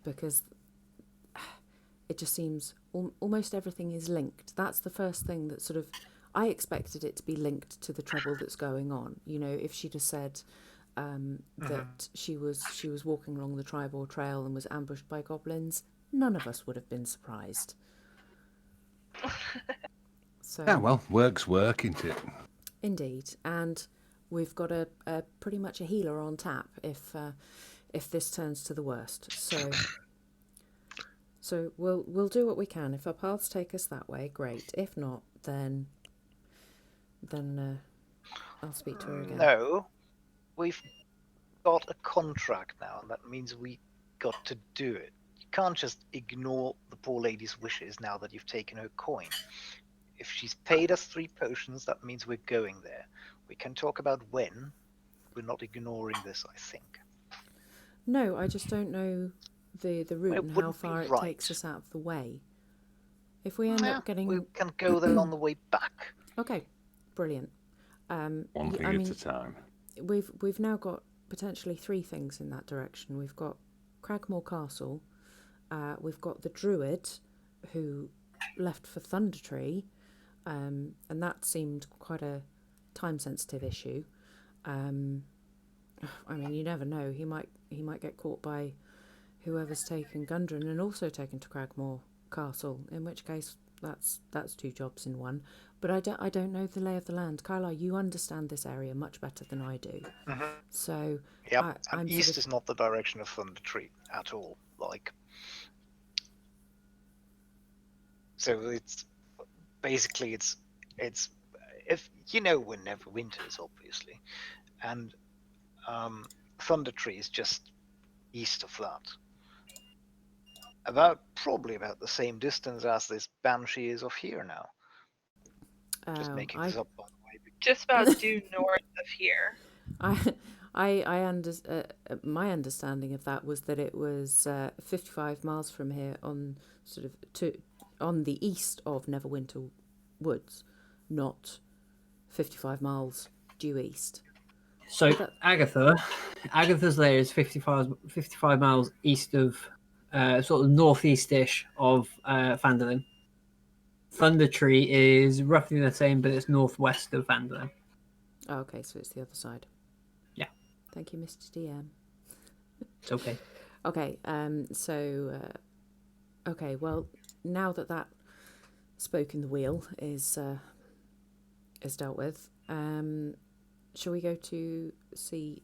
because it just seems almost everything is linked. That's the first thing that sort of... I expected it to be linked to the trouble that's going on. You know, if she'd have said that she was walking along the tribal trail and was ambushed by goblins, none of us would have been surprised. So, Yeah, well, work's work, isn't it? Indeed, and we've got a pretty much a healer on tap if this turns to the worst. So we'll do what we can. If our paths take us that way, great. If not, then I'll speak to her again. No, we've got a contract now, and that means we got to do it. You can't just ignore the poor lady's wishes now that you've taken her coin. If she's paid us 3 potions, that means we're going there. We can talk about when. We're not ignoring this, I think. No, I just don't know the route and how far it right. takes us out of the way. If we end up getting... We can go there on the way back. Okay, brilliant. One thing at a time. We've now got potentially 3 things in that direction. We've got Cragmore Castle. We've got the Druid, who left for Thundertree, and that seemed quite a time-sensitive issue. I mean, you never know. He might get caught by whoever's taken Gundren and also taken to Cragmore Castle. In which case, that's 2 jobs in one. But I don't know the lay of the land. Kyla, you understand this area much better than I do. Mm-hmm. So yeah, I'm east is not the direction of Thundertree at all. So it's basically it's if you know we're Neverwinters, obviously, and Thundertree is just east of that. Probably about the same distance as this Banshee is off here now. Just making this up, by the way. Just about due north of here. My understanding of that was that it was 55 miles from here on on the east of Neverwinter Woods, not 55 miles due east. So Agatha's lair is 55 miles east of, sort of northeast-ish of Phandalin. Thundertree is roughly the same, but it's northwest of Phandalin. Oh, okay, so it's the other side. Yeah. Thank you, Mr. DM. It's okay. Okay, okay, well, now that spoke in the wheel is dealt with, Shall we go to see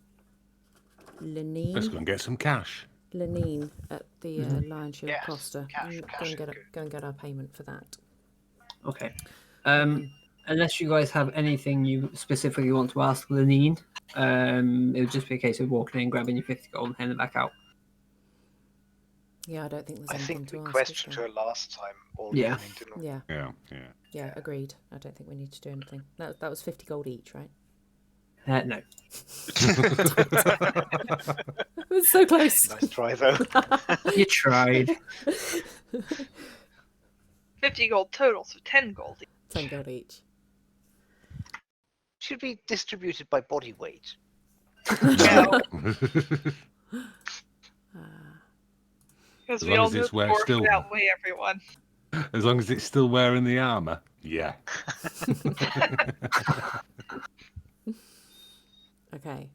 Let's go and get some cash. Lenine at the Lion Shield Yes, Costa. cash is good. Go and get our payment for that. Okay. Unless you guys have anything you specifically want to ask Lenine, it would just be a case of walking in, grabbing your 50 gold, and handing it back out. Yeah, I don't think there's I anything think to we ask. questioned her last time all Yeah. evening, didn't we? Yeah, Yeah. agreed. I don't think we need to do anything. That was 50 gold each, right? No. It was so close. Nice try, though. You tried. 50 gold total, so 10 gold. 10 gold each. Should be distributed by body weight. No, because As we long all as know it's the where dwarf still- would outweigh everyone. As long as it's still wearing the armour. Yeah. Okay.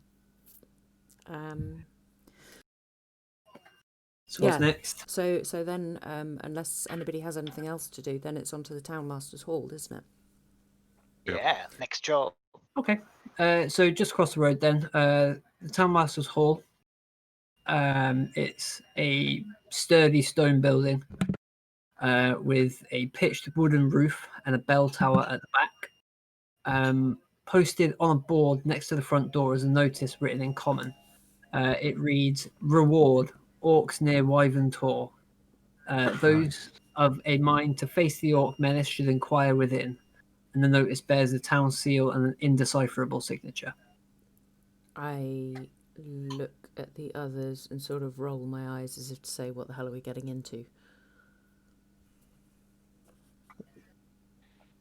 So what's Yeah. next? So then, unless anybody has anything else to do, then it's on to the Townmaster's Hall, isn't it? Yep. Yeah, next job. Okay. So just across the road then, the Townmaster's Hall. It's a sturdy stone building with a pitched wooden roof and a bell tower at the back. Posted on a board next to the front door is a notice written in common. It reads, "Reward, orcs near Wyvern Tor. Those of a mind to face the orc menace should inquire within." And the notice bears the town seal and an indecipherable signature. I look at the others and sort of roll my eyes as if to say, what the hell are we getting into?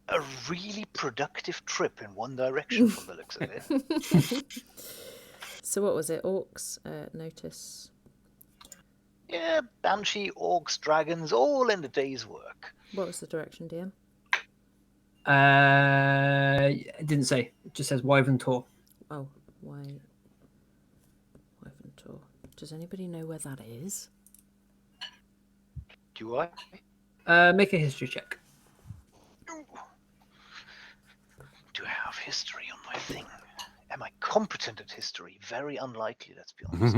A really productive trip in one direction from the looks of it. So what was it? Orcs, notice. Yeah, Banshee, orcs, dragons, all in the day's work. What was the direction, DM? It didn't say. It just says Wyvern Tor. Oh, Wyvern Tor. Does anybody know where that is? Do I? Make a history check. Do I have history on my thing? Am I competent at history? Very unlikely, let's be honest.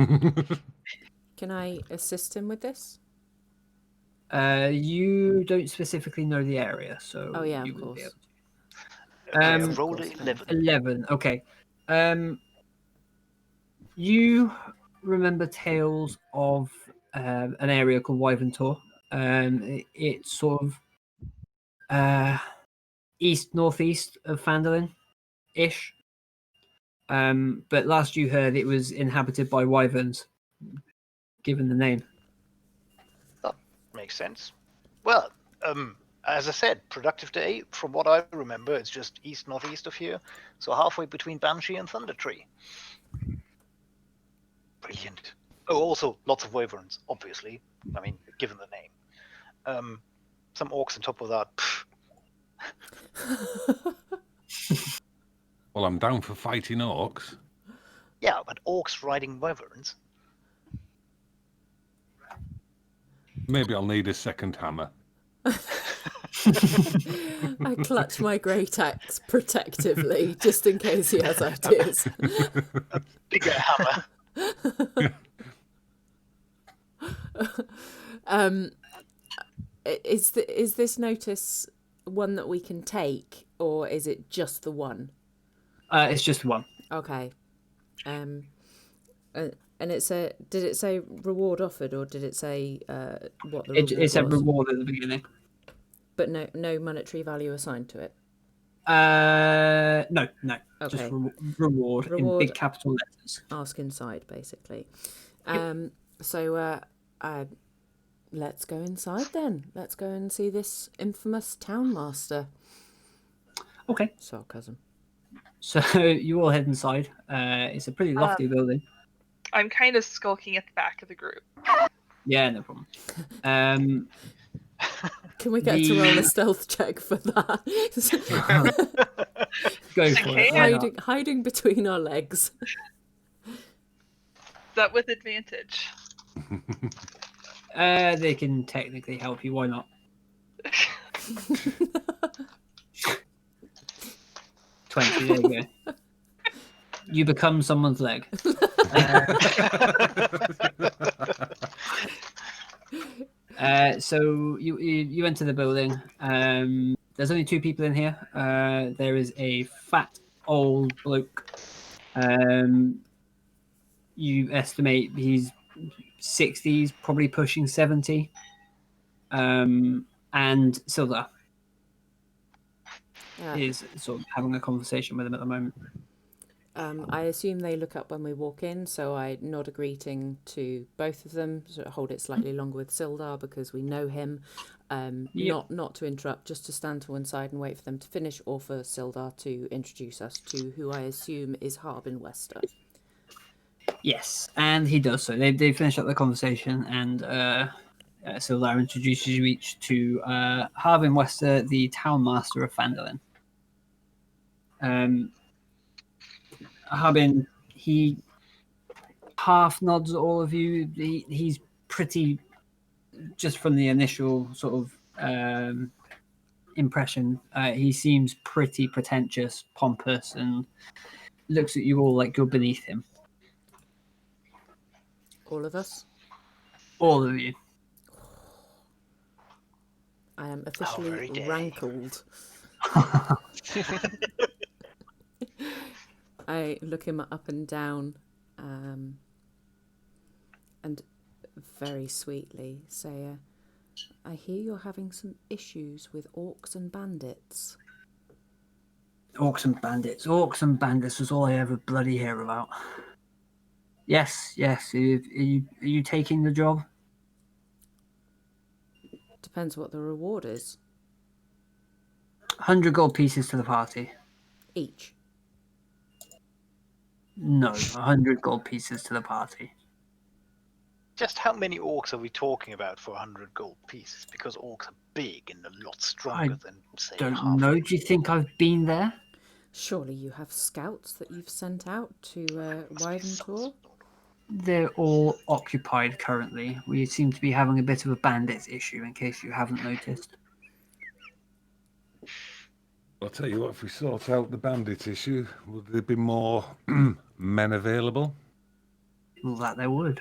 Can I assist him with this? You don't specifically know the area, so Oh, yeah, you of wouldn't be course. able to. Okay, of roll course, 11. 11. Okay. You remember tales of an area called Wyvern Tor. It's sort of east northeast of Phandalin ish. But last you heard, it was inhabited by wyverns, given the name. That makes sense. Well, as I said, productive day. From what I remember, it's just east-northeast of here. So halfway between Banshee and Thunder Tree. Brilliant. Oh, also, lots of wyverns, obviously. I mean, given the name. Some orcs on top of that. Well, I'm down for fighting orcs. Yeah, but orcs riding wyverns. Maybe I'll need a second hammer. I clutch my great axe protectively, just in case he has ideas. Bigger hammer. Is this notice one that we can take, or is it just the one? It's just one. Okay. And did it say reward offered, or did it say what the reward It said was? reward at the beginning. But no monetary value assigned to it. No. Okay. Just reward in big capital letters. Ask inside, basically. Let's go inside then. Let's go and see this infamous townmaster. Okay. Sarcasm. So you all head inside. It's a pretty lofty building. I'm kind of skulking at the back of the group. Yeah, no problem. Can we get to roll a stealth check for that? Go for it. Why not? Hiding between our legs. That with advantage. They can technically help you. Why not? 20. There you go. You become someone's leg. So you enter the building. There's only 2 people in here. There is a fat old bloke. You estimate he's 60s, probably pushing 70. And Silda is sort of having a conversation with him at the moment. I assume they look up when we walk in, so I nod a greeting to both of them, sort of hold it slightly longer with Sildar because we know him. Not to interrupt, just to stand to one side and wait for them to finish, or for Sildar to introduce us to who I assume is Harbin Wester. Yes, and he does so. They finish up the conversation, and Sildar introduces you each to Harbin Wester, the town master of Phandalin. Harbin, he half nods at all of you. He's pretty, just from the initial sort of impression, he seems pretty pretentious, pompous, and looks at you all like you're beneath him. All of us? All of you. I am officially rankled. I look him up and down and very sweetly say, I hear you're having some issues with orcs and bandits. Orcs and bandits. Orcs and bandits was all I ever bloody hear about. Yes. Are you taking the job? Depends what the reward is. 100 gold pieces to the party. Each. No, 100 gold pieces to the party. Just how many orcs are we talking about for 100 gold pieces? Because orcs are big and a lot stronger than, say, don't know. Do you think I've been there? Surely you have scouts that you've sent out to Wyvern. They're all occupied currently. We seem to be having a bit of a bandits issue, in case you haven't noticed. I'll tell you what, if we sort out the bandit issue, would there be more men available? Well, that there would.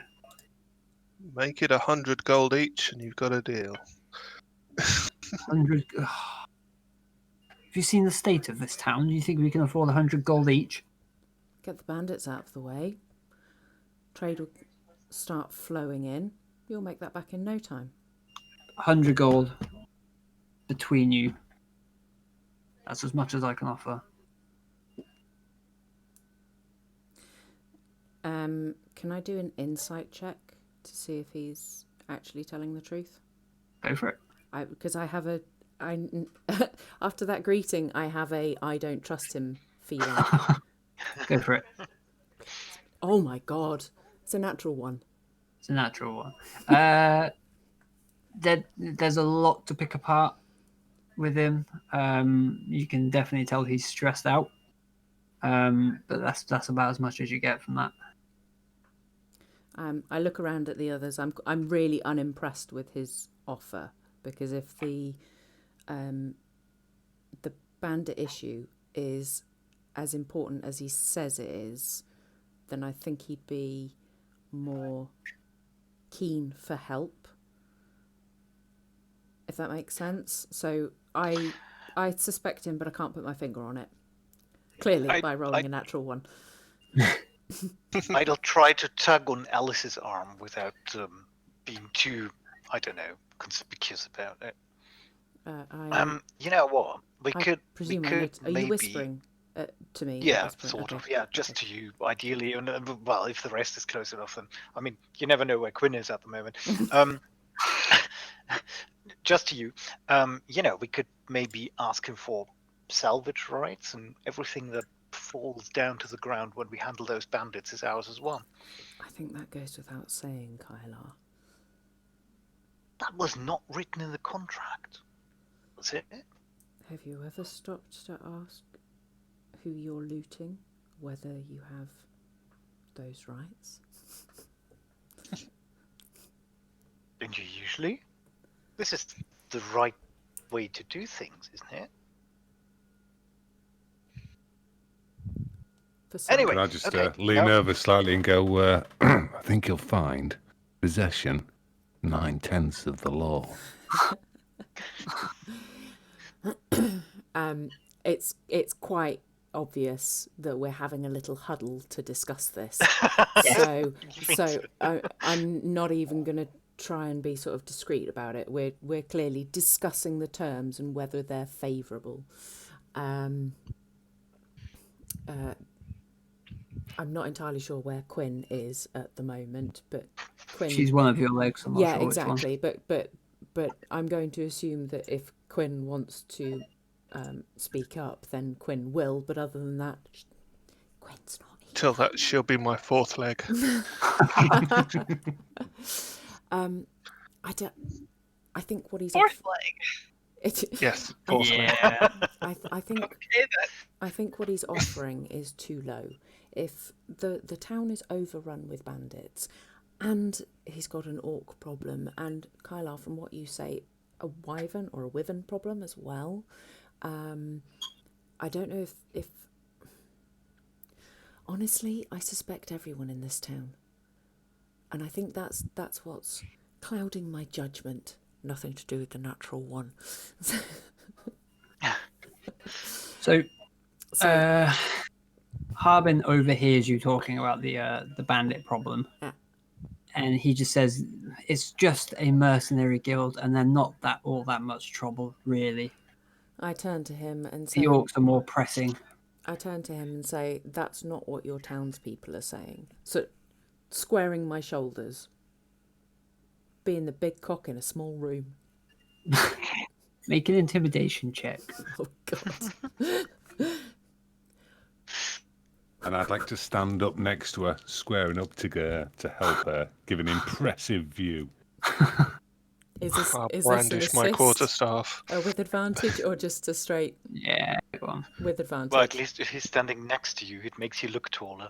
Make it 100 gold each, and you've got a deal. 100. Have you seen the state of this town? Do you think we can afford 100 gold each? Get the bandits out of the way. Trade will start flowing in. You'll make that back in no time. 100 gold between you. That's as much as I can offer. Can I do an insight check to see if he's actually telling the truth? Go for it. Because I have after that greeting, I have I don't trust him feeling. Go for it. Oh my god. It's a natural one. It's a natural one. There's a lot to pick apart with him. You can definitely tell he's stressed out. But that's about as much as you get from that. I look around at the others. I'm really unimpressed with his offer, because if the bandit issue is as important as he says it is, then I think he'd be more keen for help, if that makes sense. So I suspect him, but I can't put my finger on it. Clearly, by rolling a natural one. I'll try to tug on Alice's arm without being too, I don't know, conspicuous about it. You know what? We could Are maybe... you whispering to me? Yeah, sort of. Yeah, just to you, ideally. And well, if the rest is close enough, then I mean, you never know where Quinn is at the moment. Just to you, we could maybe ask him for salvage rights, and everything that falls down to the ground when we handle those bandits is ours as well. I think that goes without saying, Kylar. That was not written in the contract, was it? Have you ever stopped to ask who you're looting, whether you have those rights? Don't you usually? This is the right way to do things, isn't it? For some. Anyway, Can I just okay, lean no. over slightly and go, I think you'll find possession 9/10 of the law. It's quite obvious that we're having a little huddle to discuss this. So I'm not even going to try and be sort of discreet about it. We're clearly discussing the terms and whether they're favourable. I'm not entirely sure where Quinn is at the moment, but Quinn. She's one of your legs. I'm not Yeah, sure exactly. which one. But I'm going to assume that if Quinn wants to speak up, then Quinn will. But other than that, Quinn's not here. Till that, she'll be my fourth leg. I think what he's Fourth leg. Yes, fourth leg. Yeah. I think Okay then. I think what he's offering is too low. If the town is overrun with bandits, and he's got an orc problem, and Kylar, from what you say, a wyvern or a wyvern problem as well. I don't know if honestly, I suspect everyone in this town, and I think that's what's clouding my judgment. Nothing to do with the natural one. So, Harbin overhears you talking about the bandit problem, and he just says it's just a mercenary guild, and they're not all that much trouble, really. I turn to him and say, The orcs are more pressing. I turn to him and say, that's not what your townspeople are saying. So, squaring my shoulders, being the big cock in a small room. Make an intimidation check. Oh God. And I'd like to stand up next to her, squaring up to help her give an impressive view. Is this I'll an brandish my assist? quarterstaff. With advantage or just a straight Yeah, go on. with advantage? Well, at least if he's standing next to you, it makes you look taller.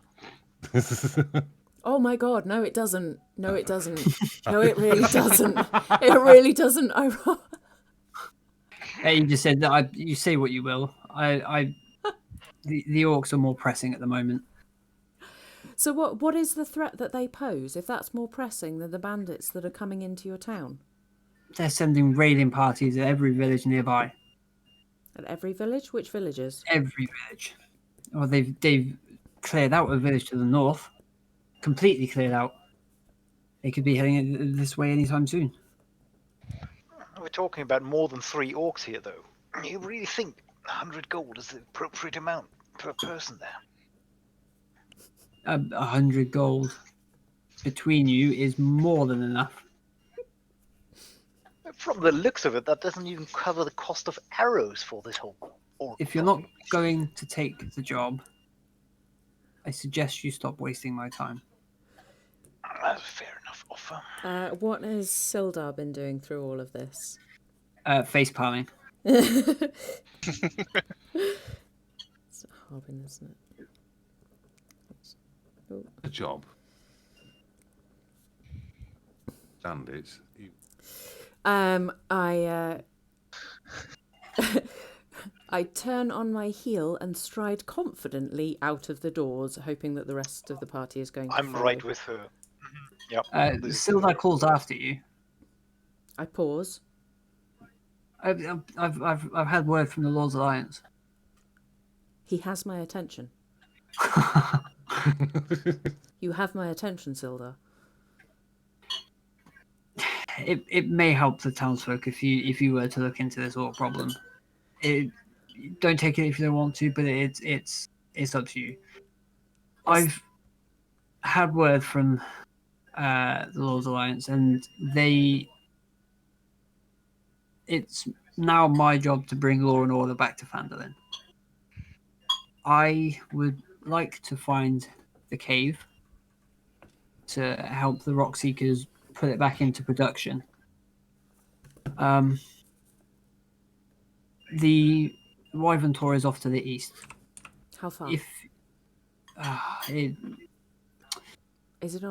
Oh my God, no it doesn't. No it doesn't. No it really doesn't. It really doesn't. Hey, you just said that you say what you will. The orcs are more pressing at the moment. So what is the threat that they pose if that's more pressing than the bandits that are coming into your town? They're sending raiding parties at every village nearby. At every village? Which villages? Every village. Well, they've cleared out a village to the north. Completely cleared out. They could be heading this way anytime soon. We're talking about more than 3 orcs here, though. You really think 100 gold is the appropriate amount per person there? 100 gold between you is more than enough. From the looks of it, that doesn't even cover the cost of arrows for this whole orc. If you're not going to take the job, I suggest you stop wasting my time. That's a fair enough offer. What has Sildar been doing through all of this? Face palming. It's Harbin, isn't it? Oh. A job. Bandits. I turn on my heel and stride confidently out of the doors, hoping that the rest of the party is going to I'm follow. right with her. Yep. Sildar calls after you. I pause. I've had word from the Lord's Alliance. He has my attention. You have my attention, Sildar. It may help the townsfolk if you were to look into this orc problem. Don't take it if you don't want to, but it's up to you. I've had word from the Lord's Alliance, and it's now my job to bring law and order back to Phandalin. I would like to find the cave to help the rock seekers put it back into production. The Wyvern Tour is off to the east. How far? Is it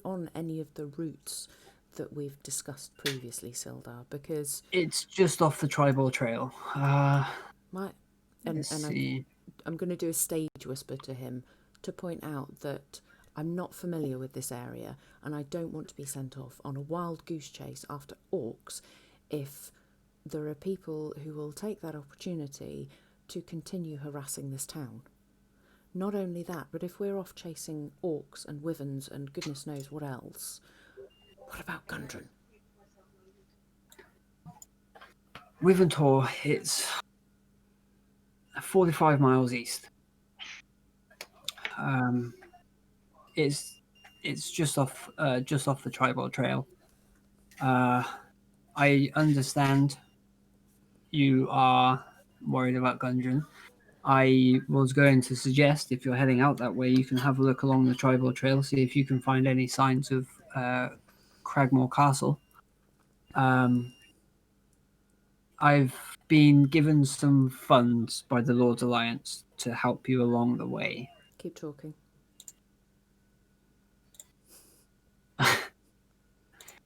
on any of the routes that we've discussed previously, Sildar? Because it's just off the tribal trail. let's see. to do a stage whisper to him to point out that I'm not familiar with this area and I don't want to be sent off on a wild goose chase after orcs if there are people who will take that opportunity to continue harassing this town. Not only that, but if we're off chasing orcs and wyverns and goodness knows what else, what about Gundren? Wyverntor, it's 45 miles east. It's just off the tribal trail. I understand you are worried about Gundren. I was going to suggest if you're heading out that way, you can have a look along the tribal trail, see if you can find any signs of Cragmore Castle. I've been given some funds by the Lord's Alliance to help you along the way. Keep talking.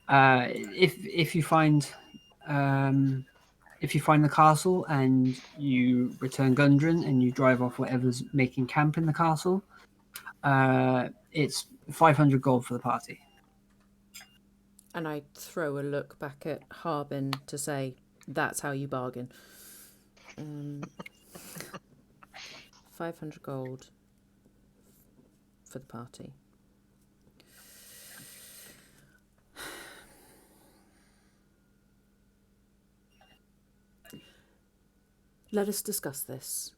If you find the castle and you return Gundren and you drive off whatever's making camp in the castle, it's 500 gold for the party. And I throw a look back at Harbin to say, that's how you bargain. 500 gold for the party. Let us discuss this.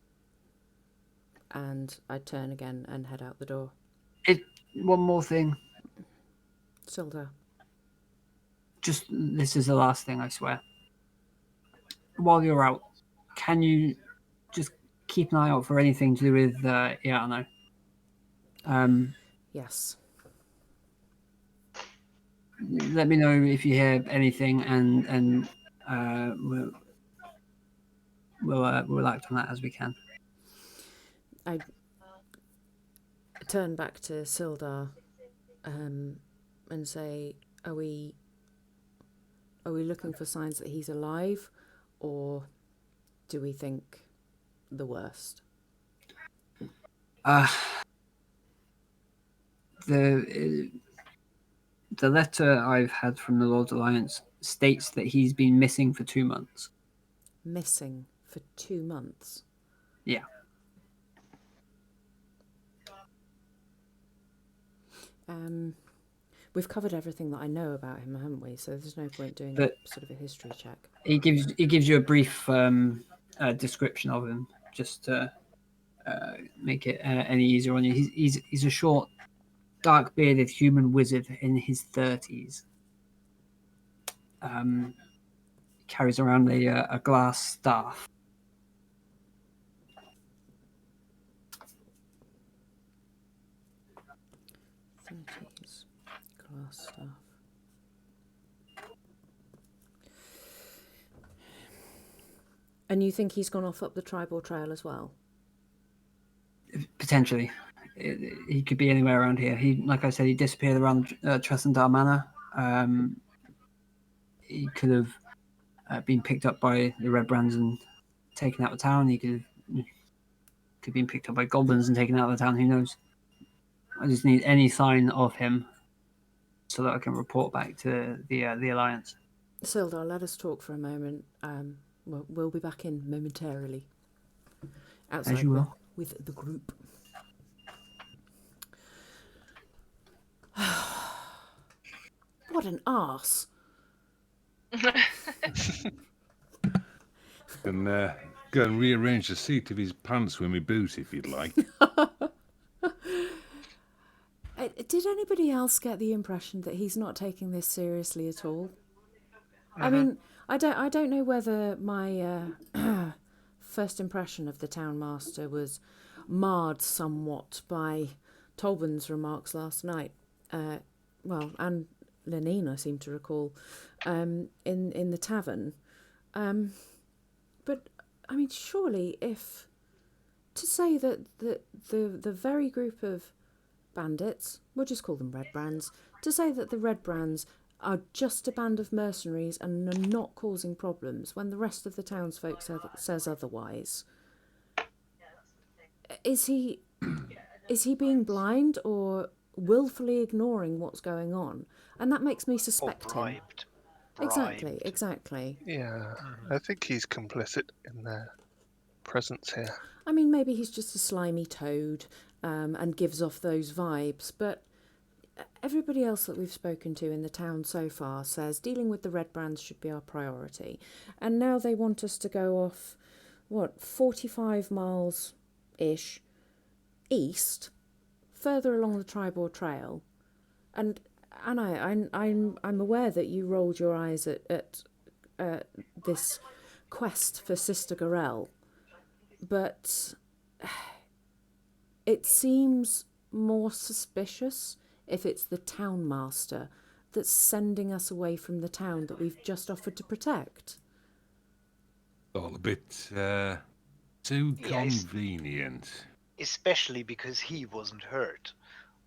And I turn again and head out the door. One more thing. Sildar. Just, this is the last thing, I swear. While you're out, can you just keep an eye out for anything to do with Iarno? Yes. Let me know if you hear anything, and we'll act on that as we can. I turn back to Sildar and say, are we looking for signs that he's alive, or do we think the worst? The letter I've had from the Lord's Alliance states that he's been missing for 2 months. Missing for 2 months? Yeah. We've covered everything that I know about him, haven't we? So there's no point doing sort of a history check. He gives you a brief description of him, just to make it any easier on you. He's a short, dark bearded human wizard in his 30s. Carries around a glass staff. Glass staff. And you think he's gone off up the tribal trail as well? Potentially. He could be anywhere around here. Like I said, he disappeared around Tresendar Manor. He could have been picked up by the Redbrands and taken out of town. He could have been picked up by goblins and taken out of the town. Who knows? I just need any sign of him so that I can report back to the Alliance. Sildar, let us talk for a moment. We'll be back in momentarily. Outside As you will. With the group. What an arse. Can go and rearrange the seat of his pants with my boot if you'd like. Did anybody else get the impression that he's not taking this seriously at all? I mean, I don't know whether my first impression of the town master was marred somewhat by Tolban's remarks last night. And Lenine, I seem to recall, in the tavern. But I mean, surely, if to say that the very group of bandits, we'll just call them Redbrands, to say that the Redbrands are just a band of mercenaries and are not causing problems when the rest of the townsfolk says otherwise. is he being blind or willfully ignoring what's going on? And that makes me Or suspect him. bribed. Exactly. Yeah, I think he's complicit in their presence here. I mean, maybe he's just a slimy toad and gives off those vibes, but everybody else that we've spoken to in the town so far says dealing with the Redbrands should be our priority. And now they want us to go off, 45 miles-ish east, further along the Tribor Trail. And Anna, I'm aware that you rolled your eyes at this quest for Sister Gorell, but it seems more suspicious if it's the town master that's sending us away from the town that we've just offered to protect. All a bit too convenient. Especially because he wasn't hurt.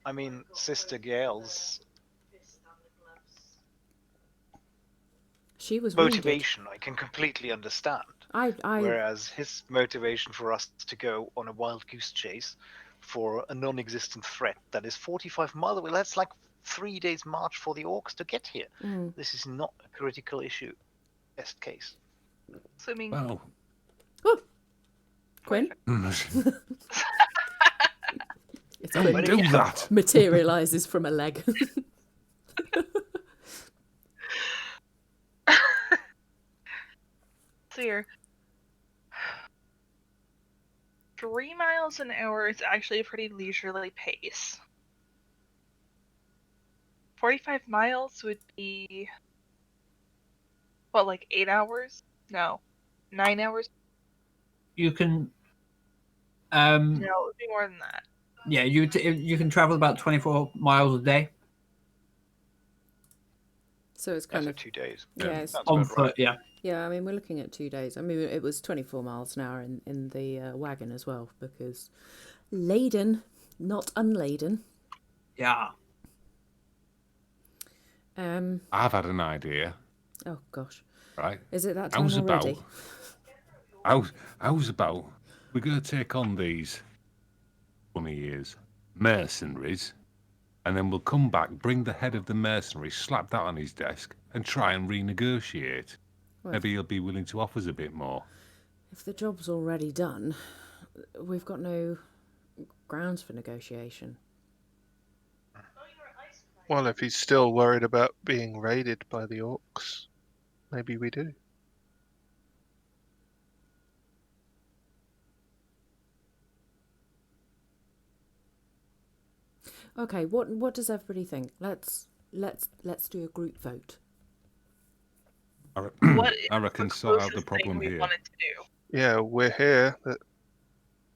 I mean, Sister Gail's She was motivation I can completely understand. wounded. Whereas his motivation for us to go on a wild goose chase for a non-existent threat that is 45 miles away, that's like 3 days march for the orcs to get here. This is not a critical issue. Best case. Swimming. Well, Quinn? It's don't Quinn. do that. Materialises from a leg. So here, 3 miles an hour is actually a pretty leisurely pace. 45 miles would be, what, like 8 hours? No, 9 hours? You can. No, it would be more than that. Yeah, you can travel about 24 miles a day So it's kind of 2 days. it's, That's on about foot. right. Yeah. yeah. I mean, we're looking at 2 days. I mean, it was 24 miles an hour in the wagon as well because laden, not unladen. Yeah. I've had an idea. Oh gosh, Right. is it that time already? How's about we're going to take on these funny years mercenaries, and then we'll come back, bring the head of the mercenary, slap that on his desk, and try and renegotiate. Well, Maybe he'll be willing to offer us a bit more. if the job's already done, we've got no grounds for negotiation. Well, if he's still worried about being raided by the orcs, maybe we do. Okay, what does everybody think? Let's do a group vote. What I is reckon the sort out the closest problem thing we here. wanted to do? Yeah, we're here.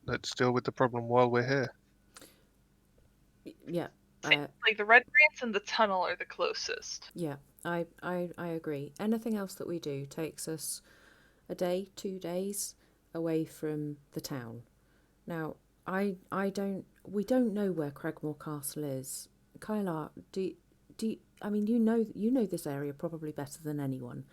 Let's deal with the problem while we're here. Yeah, Like the Redbrands and the tunnel are the closest. yeah, I agree. Anything else that we do takes us a day, 2 days away from the town. Now, we don't know where Cragmore Castle is. Kylar, I mean, you know this area probably better than anyone.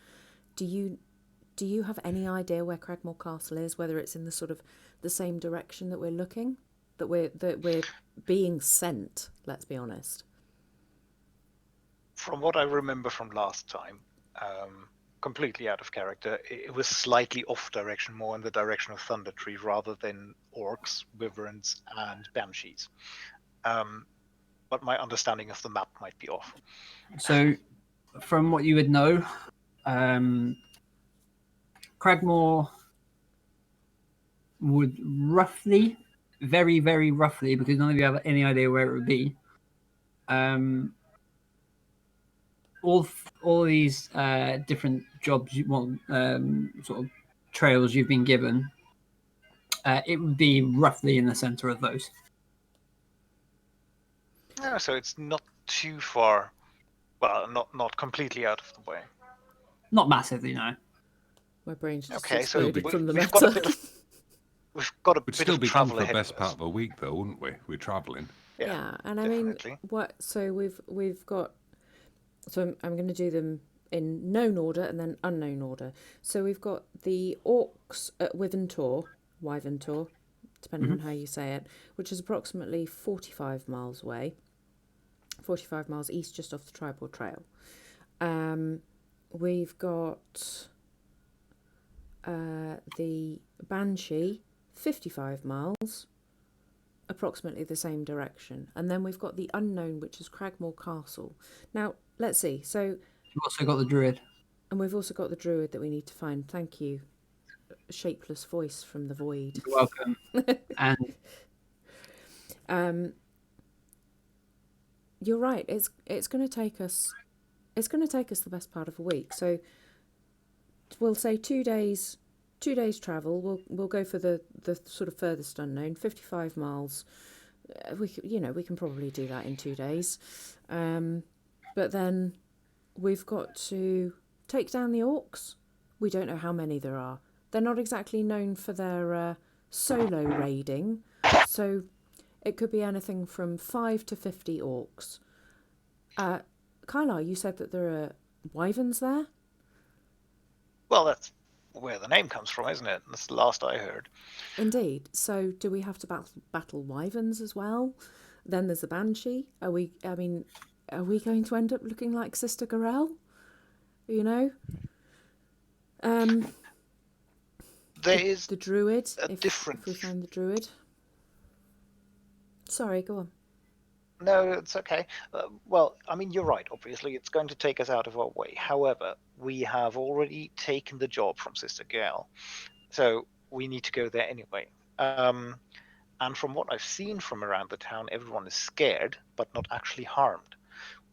Do you have any idea where Cragmore Castle is? Whether it's in the sort of the same direction that we're looking, that we're being sent? Let's be honest. From what I remember from last time, completely out of character, it was slightly off direction, more in the direction of Thunder Tree rather than orcs, wyverns, and banshees. But my understanding of the map might be off. So, from what you would know, Cragmore would roughly, very, very roughly, because none of you have any idea where it would be, all these different jobs you want, sort of trails you've been given, it would be roughly in the center of those. Yeah, so it's not too far. Well, not completely out of the way. Not massively, no. My brain's just Okay, so exploded from the we've meta. got a bit of we've got a We'd bit still of be gone travel for the ahead best of part us. of a week, though, wouldn't we? We're travelling. Yeah, and I mean, so we've got. So I'm going to do them in known order and then unknown order. So we've got the orcs at Wyventor, depending on how you say it, which is approximately 45 miles away, 45 miles east, just off the Tribal Trail. We've got the Banshee, 55 miles, approximately the same direction. And then we've got the unknown, which is Cragmore Castle. Now, let's see. So You've also got the Druid. And we've also got the Druid that we need to find. Thank you, shapeless voice from the void. You're welcome. And you're right. It's going to take us. It's going to take us the best part of a week. So we'll say 2 days. 2 days travel. We'll go for the sort of furthest unknown, 55 miles. We can probably do that in 2 days. But then we've got to take down the orcs. We don't know how many there are. They're not exactly known for their solo raiding, so it could be anything from 5 to 50 orcs. Kylar, you said that there are wyverns there? Well, that's where the name comes from, isn't it? That's the last I heard. Indeed. So do we have to battle wyverns as well? Then there's the Banshee. Are we going to end up looking like Sister Gorel? You know? There is the Druid. difference. If we find the Druid. Sorry, go on. No, it's okay. Well, I mean, you're right. Obviously, it's going to take us out of our way. However, we have already taken the job from Sister Gael, so we need to go there anyway. And from what I've seen from around the town, everyone is scared, but not actually harmed.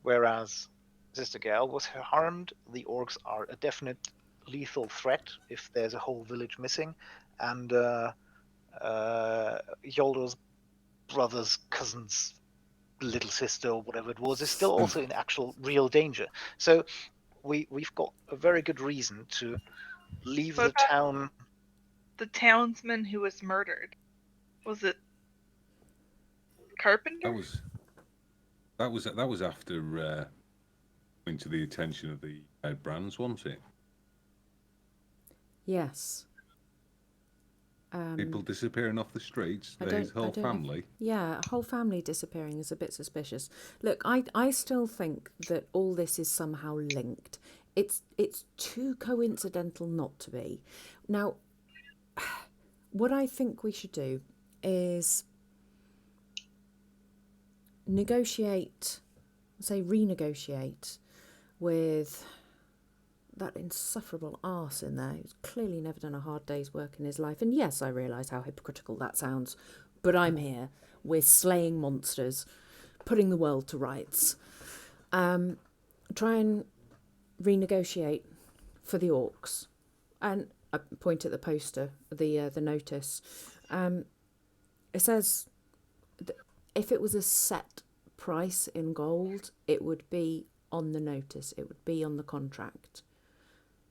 Whereas Sister Gael was harmed, the orcs are a definite lethal threat if there's a whole village missing, and Yoldo's brother's cousin's little sister or whatever it was is still also in actual real danger. So we've got a very good reason to leave the town. The townsman who was murdered, was it Carpenter? That was after coming to the attention of the Redbrands, wasn't it? Yes. People disappearing off the streets, his whole family. Yeah, a whole family disappearing is a bit suspicious. Look, I still think that all this is somehow linked. It's too coincidental not to be. Now, what I think we should do is renegotiate with that insufferable arse in there who's clearly never done a hard day's work in his life. And yes, I realise how hypocritical that sounds, but I'm here. We're slaying monsters, putting the world to rights. Try and renegotiate for the orcs. And I point at the poster, the notice. It says if it was a set price in gold, it would be on the notice. It would be on the contract.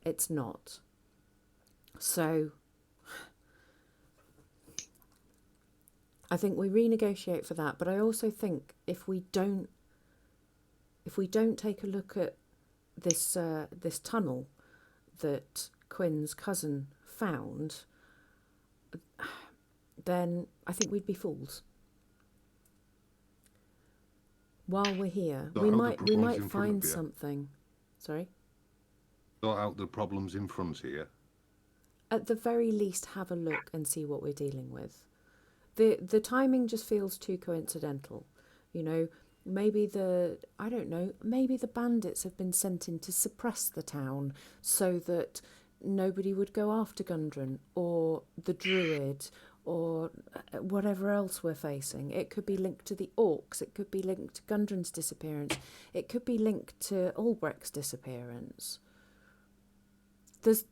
It's not. So I think we renegotiate for that. But I also think if we don't take a look at this tunnel that Quinn's cousin found, then I think we'd be fools. While we're here, we might find something. Sorry? Sort out the problems in front here. At the very least, have a look and see what we're dealing with. The timing just feels too coincidental. You know, maybe the bandits have been sent in to suppress the town so that nobody would go after Gundren or the Druid or whatever else we're facing. It could be linked to the orcs. It could be linked to Gundren's disappearance. It could be linked to Albrecht's disappearance. There's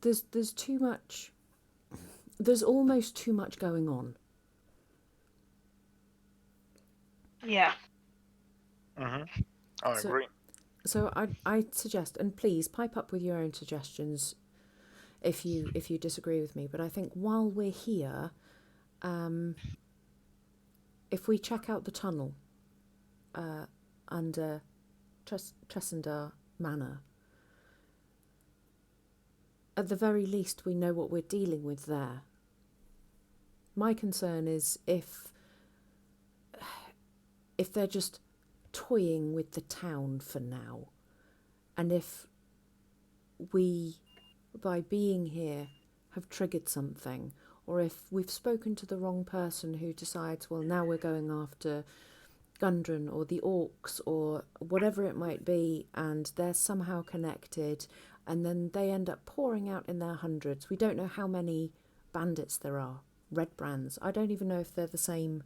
too much. There's almost too much going on. Yeah. I agree. So I suggest, and please pipe up with your own suggestions if you disagree with me. But I think while we're here, if we check out the tunnel under Tressendar Manor, at the very least we know what we're dealing with there. my concern is if they're just toying with the town for now, and if we, by being here, have triggered something, or if we've spoken to the wrong person who decides, well, now we're going after Gundren or the Orcs or whatever it might be, and they're somehow connected, and then they end up pouring out in their hundreds. We don't know how many bandits there are. Redbrands. I don't even know if they're the same.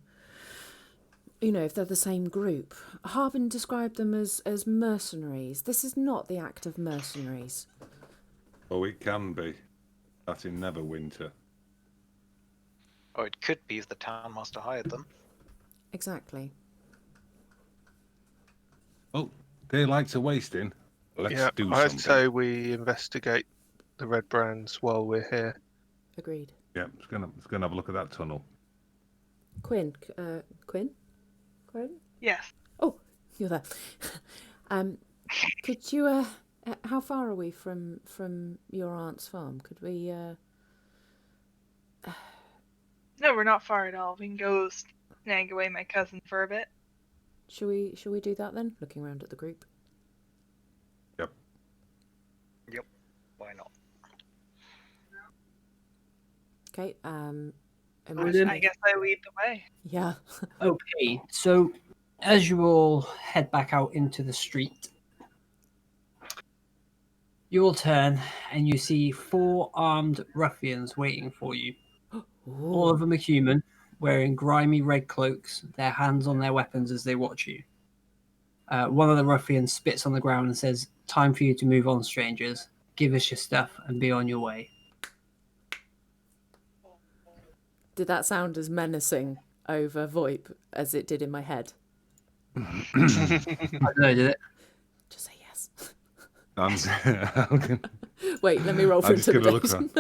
If they're the same group. Harbin described them as mercenaries. This is not the act of mercenaries. Oh, it can be. That's in Neverwinter. Or it could be if the townmaster hired them. Exactly. Oh, daylight's a wasting. Let's do something. I'd say we investigate the Redbrands while we're here. Agreed. Yeah, it's gonna have a look at that tunnel. Quinn? Quinn? Yes. Oh, you're there. Could you, how far are we from your aunt's farm? Could we, No, we're not far at all. We can go snag away my cousin for a bit. Shall we do that then? Looking around at the group. Yep. Why not? Okay, I guess I lead the way. Yeah. Okay, so as you all head back out into the street, you all turn and you see 4 armed ruffians waiting for you. All of them are human, wearing grimy red cloaks, their hands on their weapons as they watch you. One of the ruffians spits on the ground and says, "Time for you to move on, strangers. Give us your stuff and be on your way." Did that sound as menacing over VoIP as it did in my head? I don't know, did it? Just say yes. Wait, let me roll for intimidation.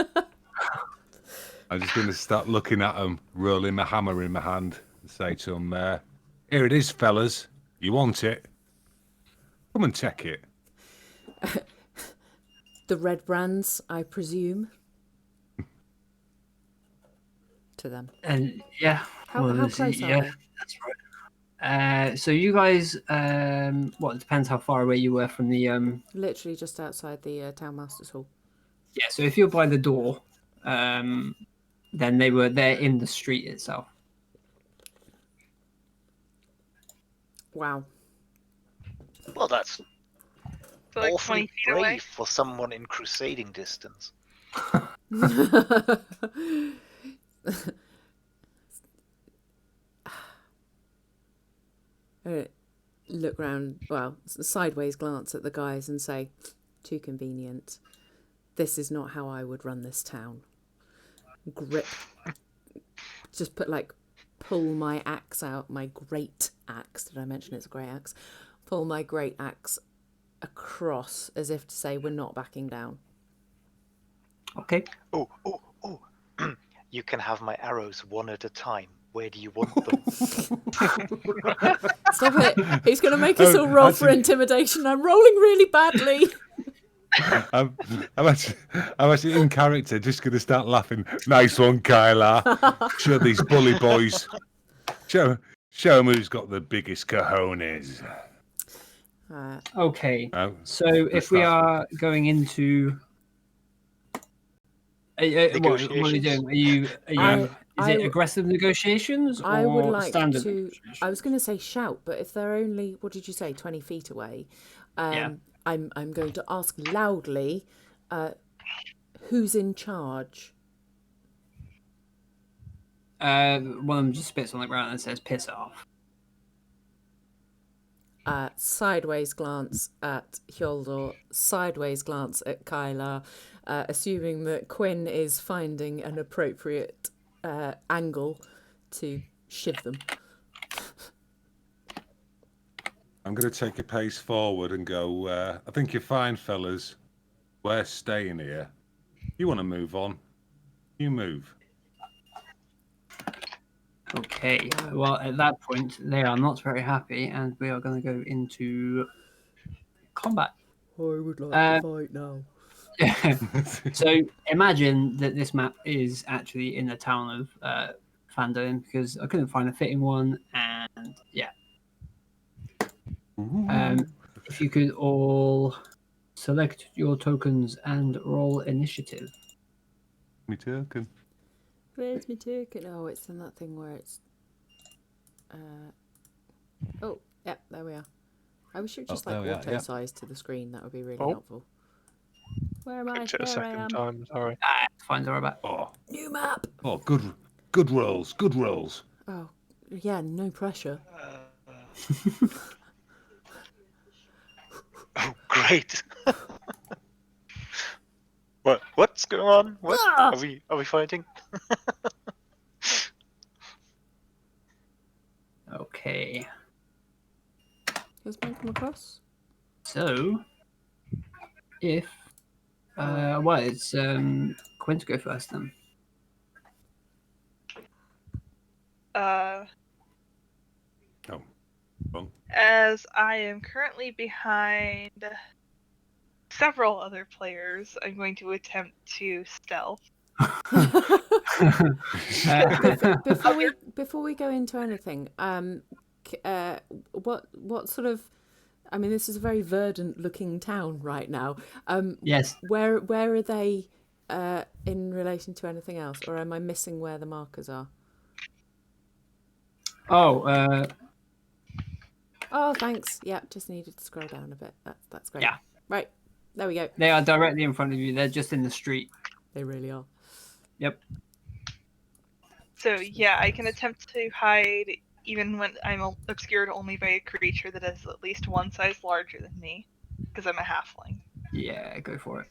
I'm just going to start looking at them, rolling my hammer in my hand, and say to them, "Here it is, fellas. You want it? Come and check it." The Redbrands, I presume. To them. And yeah. How close are they? That's right. So you guys, it depends how far away you were from the... Literally just outside the Townmaster's Hall. Yeah, so if you're by the door, then they're in the street itself. Wow. Well, that's So like 20 awfully feet away. brave for someone in crusading distance. Look round, sideways glance at the guys and say, "Too convenient. This is not how I would run this town." Grip. Just pull my axe out, my great axe. Did I mention it's a great axe? Pull my great axe across as if to say, we're not backing down. Okay. Oh. You can have my arrows one at a time. Where do you want them? Stop it. He's going to make us all roll for intimidation. I'm rolling really badly. I'm actually in character, just going to start laughing. Nice one, Kyla. Show these bully boys. Show them who's got the biggest cojones. Okay. So if we are going into... what are you doing? Is it aggressive negotiations or I would like standard to... I was going to say shout, but if they're only, what did you say, 20 feet away? I'm going to ask loudly, who's in charge? One of them just spits on the ground and says, "Piss off." Sideways glance at Hjoldor, sideways glance at Kyla, assuming that Quinn is finding an appropriate angle to shiv them. I'm going to take a pace forward and go, I think you're fine, fellas. We're staying here. You want to move on? You move. Okay, well, at that point, they are not very happy, and we are going to go into combat. I would like to fight now. So imagine that this map is actually in the town of Phandalin because I couldn't find a fitting one, and yeah. If you could all select your tokens and roll initiative. Me token. Where's my token? Oh, it's in that thing where it's. Oh, yeah, there we are. I wish it would just auto-size to the screen. That would be really helpful. Where am I? Clicked it a There I second am. time. Sorry. It's fine, sorry about. New map. Oh, good rolls. Good rolls. Oh, yeah, no pressure. Oh, great. What's going on? What are we fighting? Okay. Has mine come across? So, if well, it's Quinn to go first then. As I am currently behind several other players, I'm going to attempt to stealth. Before we go into anything, what sort of? I mean, this is a very verdant looking town right now. Yes. Where are they in relation to anything else, or am I missing where the markers are? Oh, thanks. Yeah, just needed to scroll down a bit. That's great. Yeah. Right. There we go. They are directly in front of you. They're just in the street. They really are. Yep. So yeah, I can attempt to hide even when I'm obscured only by a creature that is at least one size larger than me, because I'm a halfling. Yeah, go for it.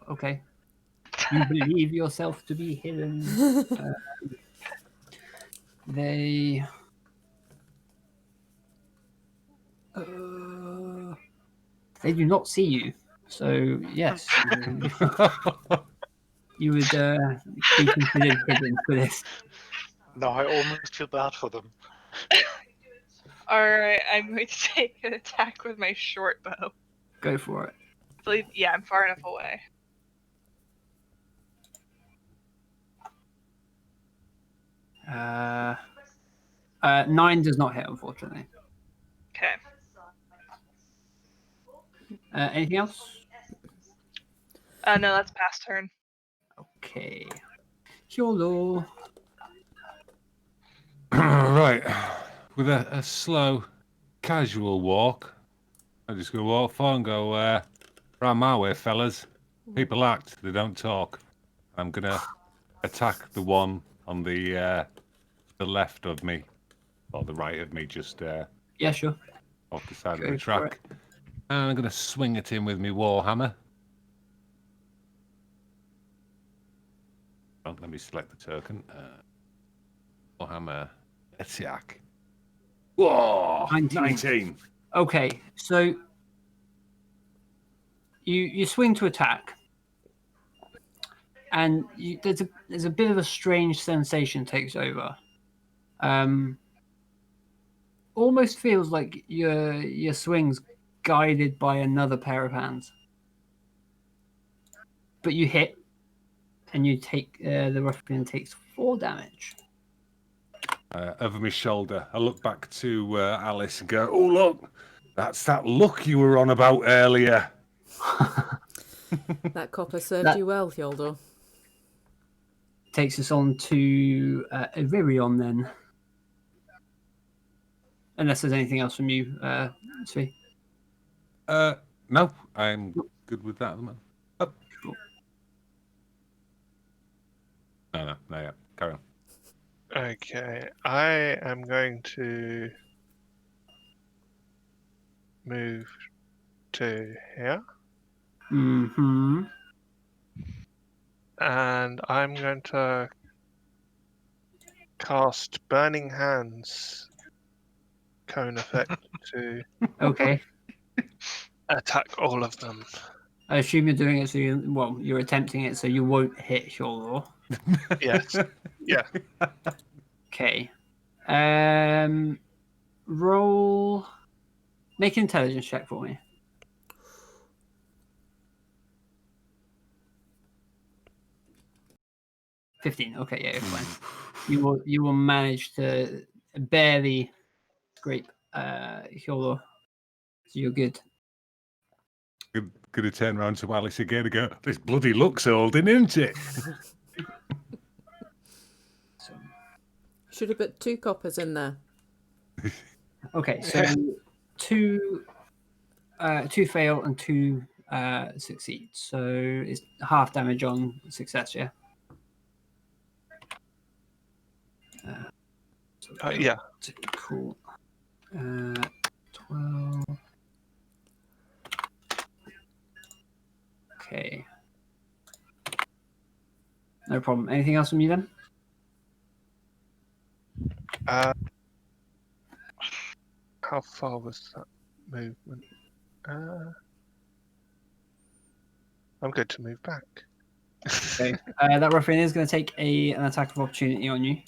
Okay. You believe yourself to be hidden. They do not see you. So yes, you would be considered hidden for this. No, I almost feel bad for them. Alright, I'm going to take an attack with my short bow. Go for it. So, yeah, I'm far enough away. Uh, 9 does not hit, unfortunately. Okay. Anything else? No, that's past turn. Okay. YOLO. Right. With a slow, casual walk, I'm just going to walk forward and go, round my way, fellas. People act, they don't talk. I'm going to attack the one on the left of me, or the right of me, just Yeah, sure. off the side Go of the for track. And I'm going to swing at him with my warhammer. Oh, let me select the token. Warhammer attack. Whoa! 19. Okay, so you swing to attack, and there's a bit of a strange sensation takes over. Almost feels like your swing's guided by another pair of hands, but you hit, and you take the ruffian takes 4 damage. Over my shoulder, I look back to Alice and go, "Oh look, that's that look you were on about earlier." That copper served you well, Theodore. Takes us on to Virion then. Unless there's anything else from you, Svi. No, I'm good with that at the moment. Oh. Cool. No, yeah, carry on. Okay, I am going to move to here. Mm-hmm. And I'm going to cast Burning Hands cone effect to Okay. attack all of them. I assume you're doing it so you're attempting it so you won't hit Shorlaw. Yes. Yeah. Okay. Roll. Make an intelligence check for me. 15. Okay, yeah, you're fine. You will manage to barely scrape Hyolor. So you're good. Gonna turn around to Alice again and go, "This bloody looks holding, isn't it?" So, Should have put 2 coppers in there. okay, so two fail and 2 succeed. So it's half damage on success, yeah. Yeah. Cool. 12. Okay. No problem. Anything else from you then? How far was that movement? I'm good to move back. Okay. That ruffian is going to take an attack of opportunity on you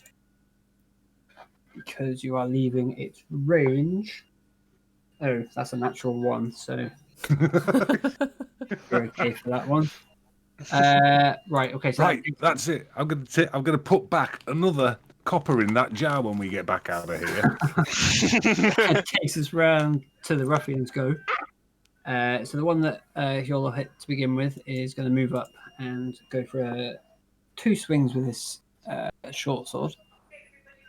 because you are leaving its range. Oh, that's a natural 1, so you're okay for that one. Right. Okay. So Right, that's it. I'm gonna put back another copper in that jar when we get back out of here. that takes us round to the ruffian's go. So the one that Hyolor hit to begin with is going to move up and go for 2 swings with this short sword.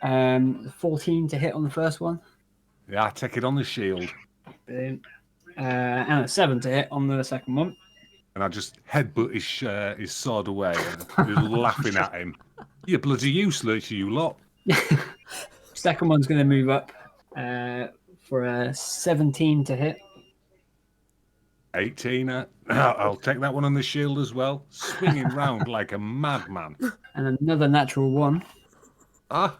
14 to hit on the first one. Yeah, take it on the shield. Brilliant. And a 7 to hit on the second one. And I just headbutt his sword away, and he's laughing at him. You're bloody useless, you lot. Second one's going to move up for a 17 to hit. 18. I'll take that one on the shield as well. Swinging round like a madman. And another natural 1. I'm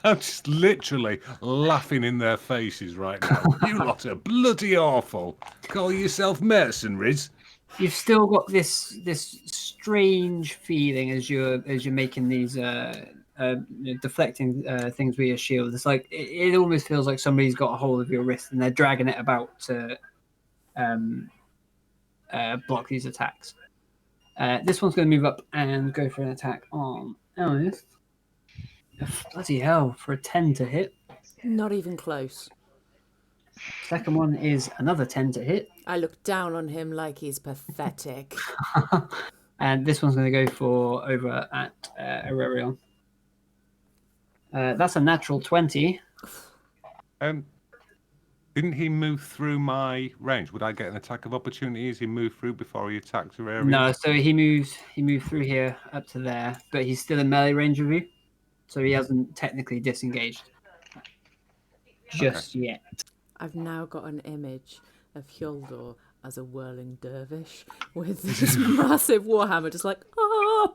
just literally laughing in their faces right now. You lot are bloody awful. Call yourself mercenaries. You've still got this strange feeling as you're making these deflecting things with your shield. It's like it almost feels like somebody's got a hold of your wrist and they're dragging it about to block these attacks. This one's going to move up and go for an attack on Alice. Bloody hell, for a 10 to hit. Not even close. Second one is another 10 to hit. I look down on him like he's pathetic. And this one's going to go for over at Aurelion. That's a natural 20. Didn't he move through my range? Would I get an attack of opportunity as he moved through before he attacked Aurelion? No, so he moved through here up to there, but he's still in melee range of you. So he hasn't technically disengaged just yet. I've now got an image of Hyolor as a whirling dervish with this massive warhammer, just like, ah!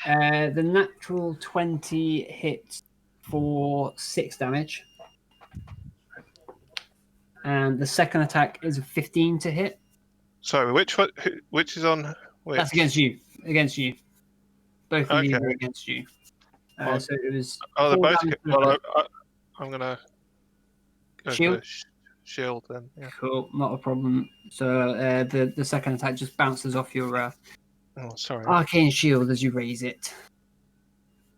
The natural 20 hits for 6 damage. And the second attack is a 15 to hit. Sorry, which is on which? That's against you. Against you. Both of these Okay. are against you. So it was. Oh, they're 4 both. damage Well, I'm gonna go Shield? for shield then. Yeah. Cool, not a problem. So the second attack just bounces off your Oh, sorry. arcane shield as you raise it.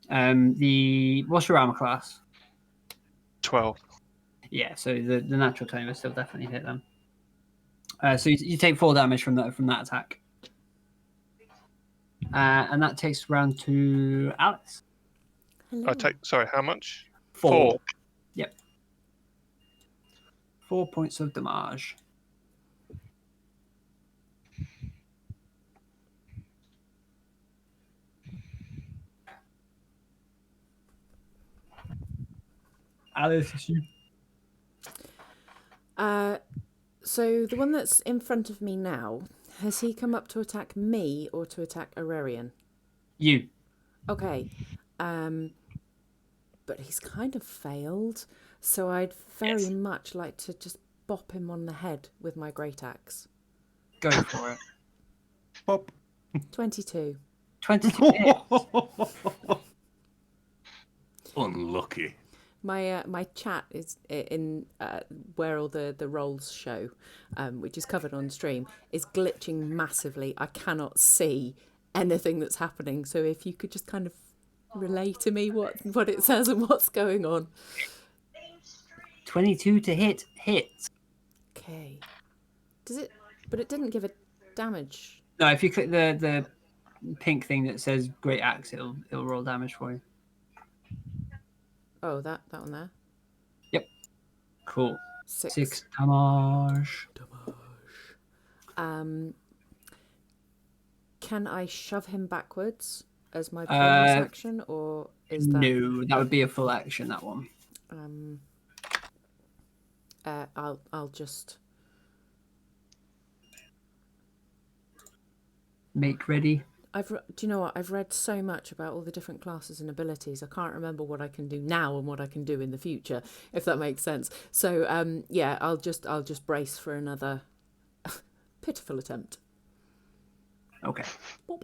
What's your armor class? 12. Yeah, so the natural 20 will still definitely hit them. So you take 4 damage from that attack. And that takes round to Alice. Hello. Sorry, how much? 4. Yep. 4 points of damage. Alice, it's you. So the one that's in front of me now, has he come up to attack me or to attack Aurelion? You. Okay. But he's kind of failed, so I'd very much like to just bop him on the head with my great axe. Go for it. Pop. 22. 22 hits. Unlucky. My chat is in where all the rolls show, which is covered on stream, is glitching massively. I cannot see anything that's happening. So if you could just kind of relay to me what it says and what's going on. 22 to hit. Okay. Does it? But it didn't give a damage. No, if you click the pink thing that says Great Axe, it'll roll damage for you. Oh, that one there. Yep. Cool. 6 damage. Can I shove him backwards as my bonus action, or is that? No, that would be a full action. That one. I'll just make ready. Do you know what? I've read so much about all the different classes and abilities. I can't remember what I can do now and what I can do in the future, if that makes sense. So yeah, I'll just brace for another pitiful attempt. Okay. Boop.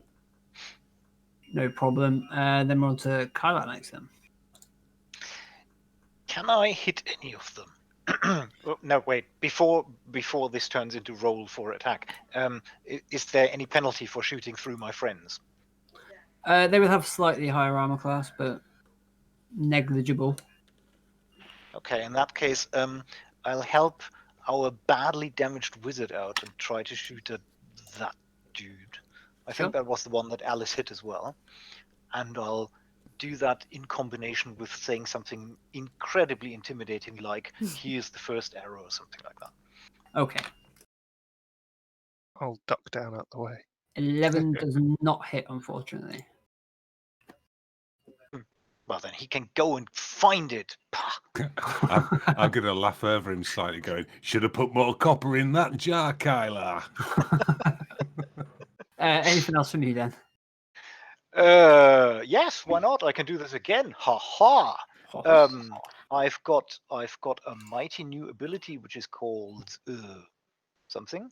No problem. Then we're on to Kyla next then. Can I hit any of them? Oh, no, wait. Before this turns into roll for attack, is there any penalty for shooting through my friends? They will have slightly higher armor class, but negligible. Okay, in that case, I'll help our badly damaged wizard out and try to shoot at that dude. I think that was the one that Alice hit as well. And I'll do that in combination with saying something incredibly intimidating like, here's the first arrow, or something like that. Okay. I'll duck down out the way. 11 does not hit, unfortunately. Well, then he can go and find it. I'm going to laugh over him slightly, going, should have put more copper in that jar, Kyla. Anything else from you then? Yes, why not? I can do this again. Ha ha. I've got a mighty new ability which is called something.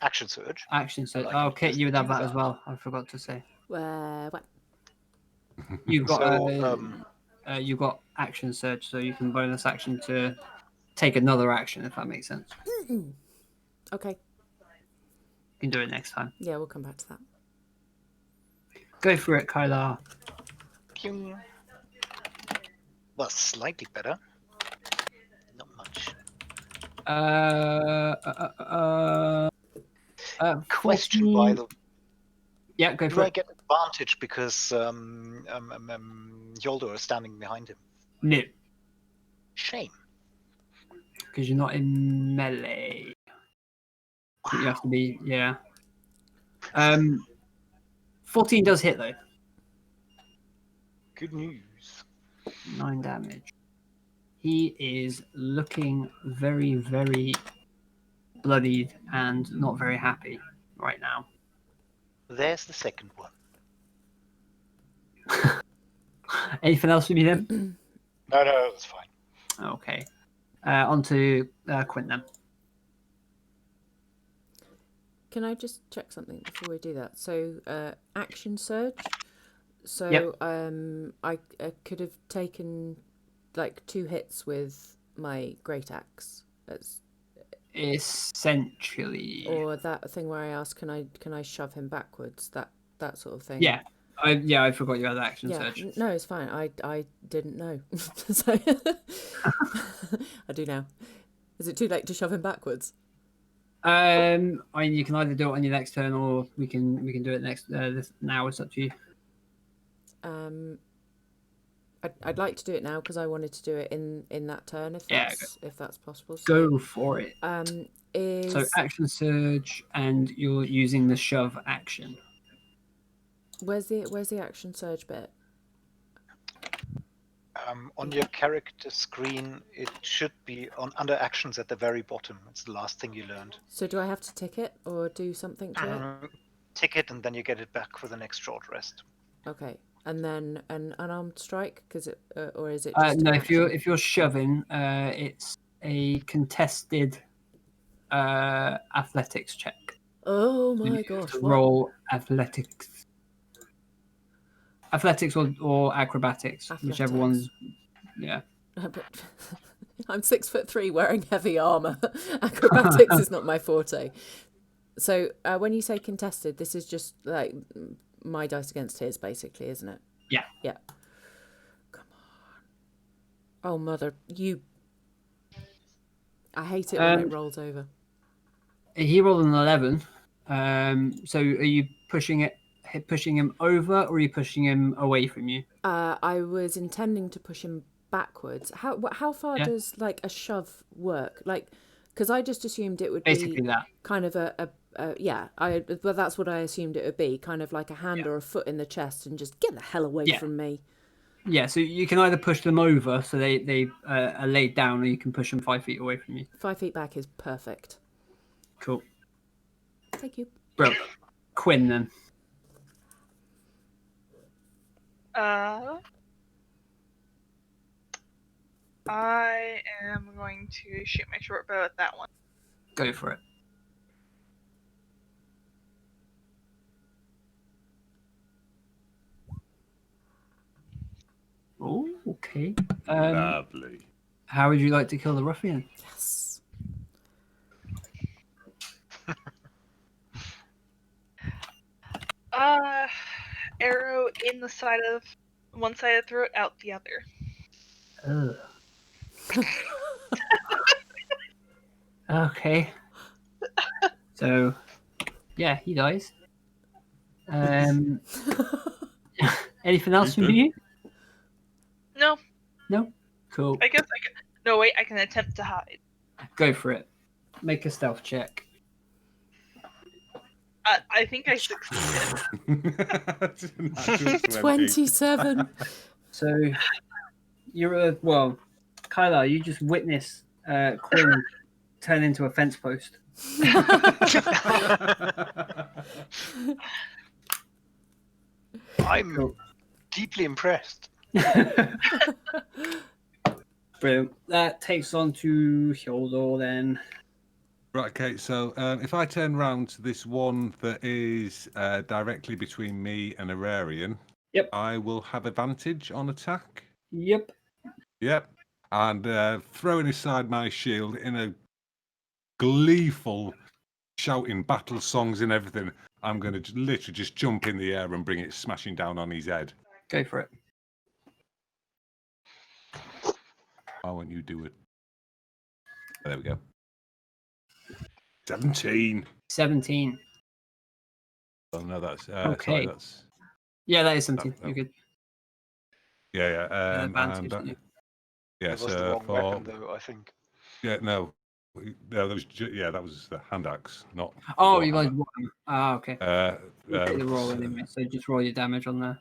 Action Surge. Action Surge. Oh, Kit, you would have that as well. I forgot to say. What? You've got you've got Action Surge, so you can bonus action to take another action, if that makes sense. Okay. You can do it next time. Yeah, we'll come back to that. Go for it, Kyla. Well, slightly better. Not much. Question 14... by the. Yeah, go do for I it. get advantage because Yoldo is standing behind him? No, Shame. because you're not in melee. You have to be, yeah. 14 does hit though. Good news. 9 damage. He is looking very, very bloodied and not very happy right now. There's the second one. Anything else from you then? No, that's fine. Okay. On to Quint then. Can I just check something before we do that? So, action surge. So, Yep. I could have taken like 2 hits with my great axe. Essentially. Or that thing where I asked, can I shove him backwards? That sort of thing. Yeah. I forgot you had action surge. No, it's fine. I didn't know. So I do now. Is it too late to shove him backwards? I mean, you can either do it on your next turn, or we can do it next. Now it's up to you. I'd like to do it now because I wanted to do it in that turn if that's possible. So, Go for it. So action surge, and you're using the shove action. Where's the action surge bit? On your character screen, it should be under actions at the very bottom. It's the last thing you learned. So do I have to tick it or do something to it? Tick it, and then you get it back for the next short rest. Okay, and then an unarmed strike, or is it? No, if you're shoving, it's a contested athletics check. Oh my gosh! Roll athletics. Athletics or acrobatics, whichever one's. Yeah. I'm 6'3", wearing heavy armor. Acrobatics is not my forte. So when you say contested, this is just like my dice against his, basically, isn't it? Yeah. Yeah. Come on. Oh, mother, you. I hate it when it rolls over. He rolled an 11. So are you pushing him over, or are you pushing him away from you? I was intending to push him backwards. How far does like a shove work? Like, because I just assumed it would Basically be that. kind of but that's what I assumed it would be, kind of like a hand or a foot in the chest, and just get the hell away from me. Yeah, so you can either push them over, so they are laid down, or you can push them 5 feet away from you. 5 feet back is perfect. Cool. Thank you. Bro, Quinn then. I am going to shoot my short bow at that one. Go for it. Oh, okay. Lovely. How would you like to kill the ruffian? Yes. Arrow in the side of one side of the throat, out the other. Ugh. Okay. So, yeah, he dies. Anything else from you? No. No? Cool. I guess I can. No, wait. I can attempt to hide. Go for it. Make a stealth check. I think I succeeded. 27. So, Kyla, you just witness Quinn turn into a fence post. I'm deeply impressed. Brilliant. That takes on to Hildor then. Right, okay, so if I turn round to this one that is directly between me and Ararian, Yep. I will have advantage on attack. Yep. Yep. And throwing aside my shield in a gleeful shouting battle songs and everything, I'm going to literally just jump in the air and bring it smashing down on his head. Go for it. Why won't you do it? There we go. 17. 17. Oh no, that's Okay. Sorry, that's that is 17. You're good. yeah. Advantage, And, yeah. Yeah, It was the wrong weapon, though, I think. Yeah, no, that was that was the hand axe, not. Oh, you guys. Okay. We'll take the roll so, anyway. So just roll your damage on there.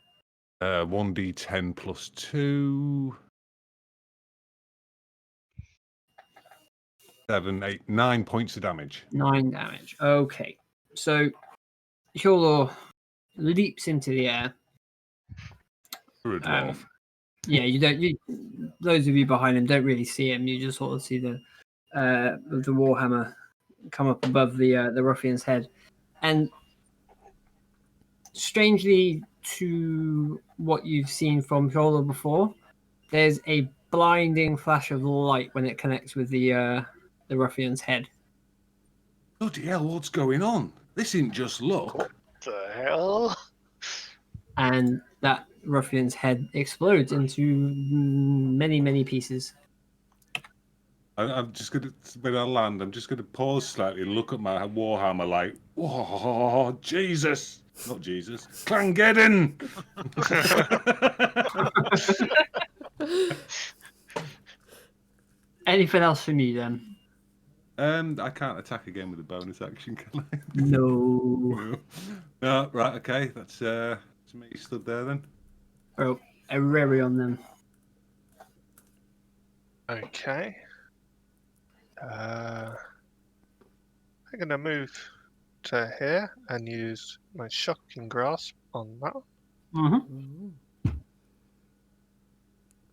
1d10 plus 2. 7, 8, 9 points of damage. 9 damage. Okay. So Hildor leaps into the air. For a dwarf. Yeah, those of you behind him don't really see him. You just sort of see the warhammer come up above the ruffian's head, and strangely to what you've seen from Hildor before, there's a blinding flash of light when it connects with the ruffian's head. Bloody hell, what's going on? This isn't just luck. What the hell? And that ruffian's head explodes into many, many pieces. I'm just going to, when I land, I'm just going to pause slightly and look at my warhammer like, whoa, Jesus. Not Jesus. Clangeddon! Anything else for me then? I can't attack again with a bonus action, can I? No. No, right, okay. That's me stood there then. Oh, a rary on them. Okay. I'm going to move to here and use my shocking grasp on that. Mm-hmm.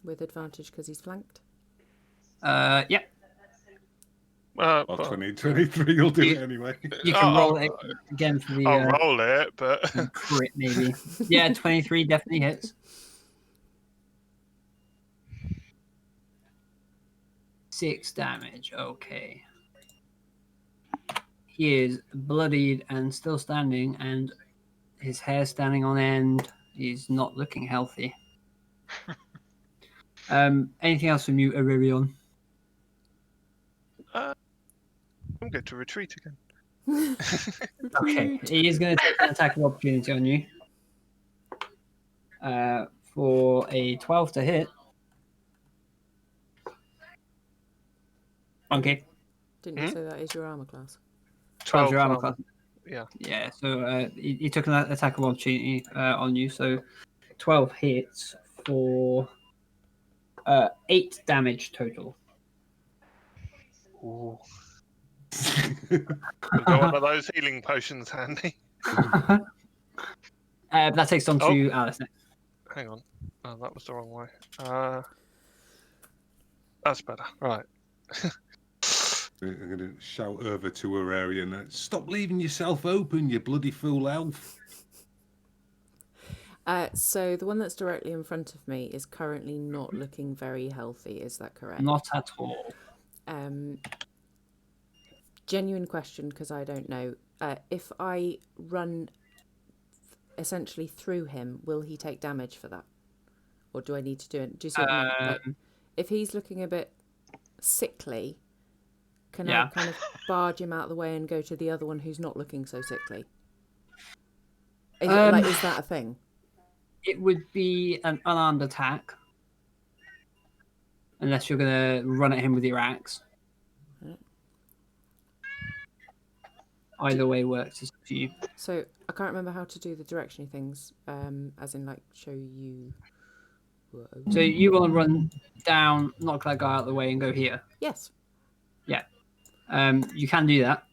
With advantage because he's flanked. Yeah. Well, 23, you'll do it anyway. You can roll it again for the. I'll roll it, but crit maybe. Yeah, 23 definitely hits. 6 damage. Okay. He is bloodied and still standing, and His hair's standing on end. He's not looking healthy. Anything else from you, Aurelion? I'm going to retreat again. Okay, he is going to take an attack of opportunity on you. For a 12 to hit. Okay. Didn't you say that is your armor class? 12 your armor class. Yeah. Yeah, so he took an attack of opportunity on you, so 12 hits for 8 damage total. Ooh. We've got one of those healing potions handy. That takes on to Alice next. Hang on. Oh, that was the wrong way. That's better. Right. I'm going to shout over to Aurelion, stop leaving yourself open, you bloody fool elf. So the one that's directly in front of me is currently not looking very healthy. Is that correct? Not at all. Genuine question, because I don't know. If I run essentially through him, will he take damage for that? Or do I need to do it? Do you see what I mean? Like, if he's looking a bit sickly, can I kind of barge him out of the way and go to the other one who's not looking so sickly? Is that a thing? It would be an unarmed attack. Unless you're going to run at him with your axe. Either way works for you. So I can't remember how to do the direction things, as in like show you. Whoa. So you want to run down, knock that guy out of the way, and go here. Yes. Yeah. You can do that.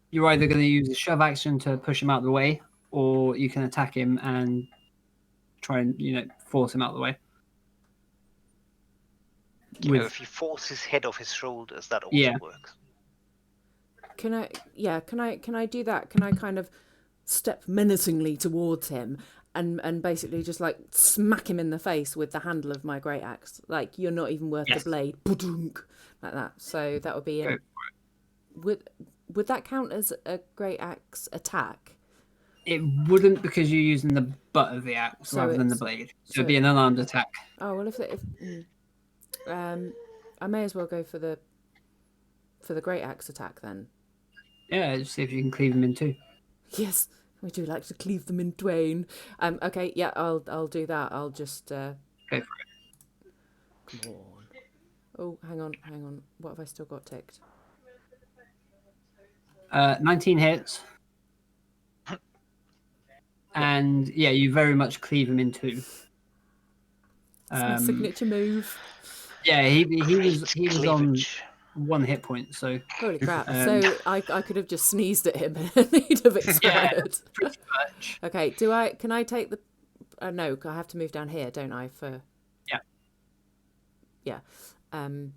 You're either going to use a shove action to push him out of the way, or you can attack him and try and force him out of the way. If you force his head off his shoulders, that also works. Can I do that? Can I kind of step menacingly towards him and basically just like smack him in the face with the handle of my great axe? Like, you're not even worth the blade. Like that. So that would be would that count as a great axe attack? It wouldn't, because you're using the butt of the axe rather than the blade. So it'd be an unarmed attack. Oh well, I may as well go for the great axe attack then. Yeah, just see if you can cleave them in two. Yes, we do like to cleave them in twain. Okay, yeah, I'll do that. I'll just go for it. Come on. Oh, hang on. What have I still got ticked? 19 hits. And yeah, you very much cleave him in two. Signature move. Yeah, he was on 1 hit point, so holy crap. So I could have just sneezed at him and he'd have expired. Yeah, pretty much. Okay, can I take the no, I have to move down here, don't I, for yeah. And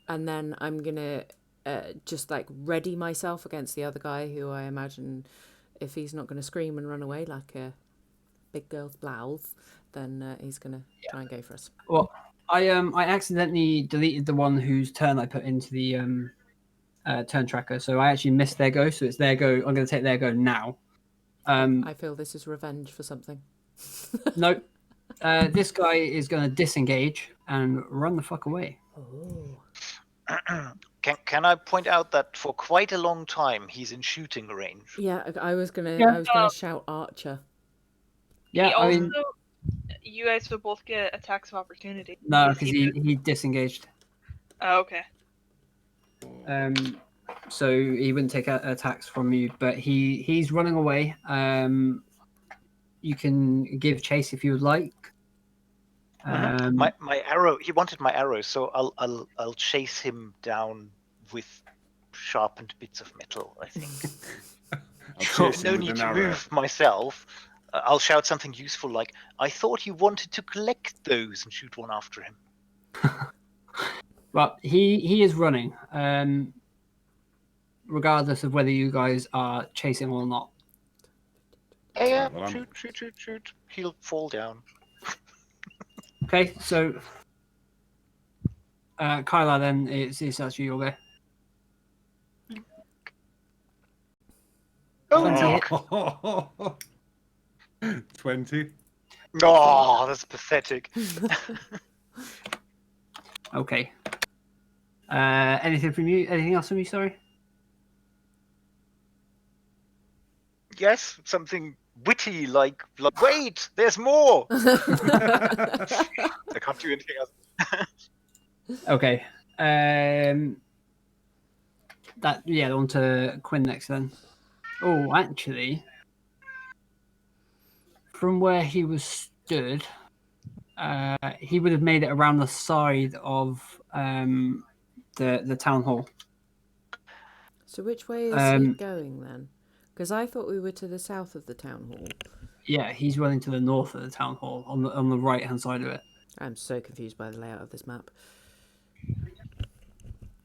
then I'm gonna just like ready myself against the other guy, who I imagine, if he's not gonna scream and run away like a big girl's blouse, then he's gonna try and go for us. Well, I accidentally deleted the one whose turn I put into the turn tracker, so I actually missed their go. So it's their go. I'm going to take their go now. I feel this is revenge for something. No, this guy is going to disengage and run the fuck away. Oh. Can I point out that for quite a long time he's in shooting range? Yeah, I was gonna shout Archer. Yeah, I mean, you guys will both get attacks of opportunity. No, because he disengaged. Oh, okay. So he wouldn't take attacks from you, but he's running away. You can give chase if you would like. My arrow. He wanted my arrow, so I'll chase him down with sharpened bits of metal, I think. No need to move myself. I'll shout something useful like, "I thought you wanted to collect those," and shoot one after him. Well, he is running, regardless of whether you guys are chasing or not. Yeah, shoot. He'll fall down. Okay, so Kyla, then it's actually your go. Oh, 20. oh, that's pathetic. Okay. Anything from you? Anything else from you? Sorry. Yes, something witty like wait, there's more. I can't do anything else. Okay. On to Quinn next then. Oh, actually, from where he was stood, he would have made it around the side of the town hall. So which way is he going then? Because I thought we were to the south of the town hall. Yeah, he's running to the north of the town hall on the right hand side of it. I'm so confused by the layout of this map.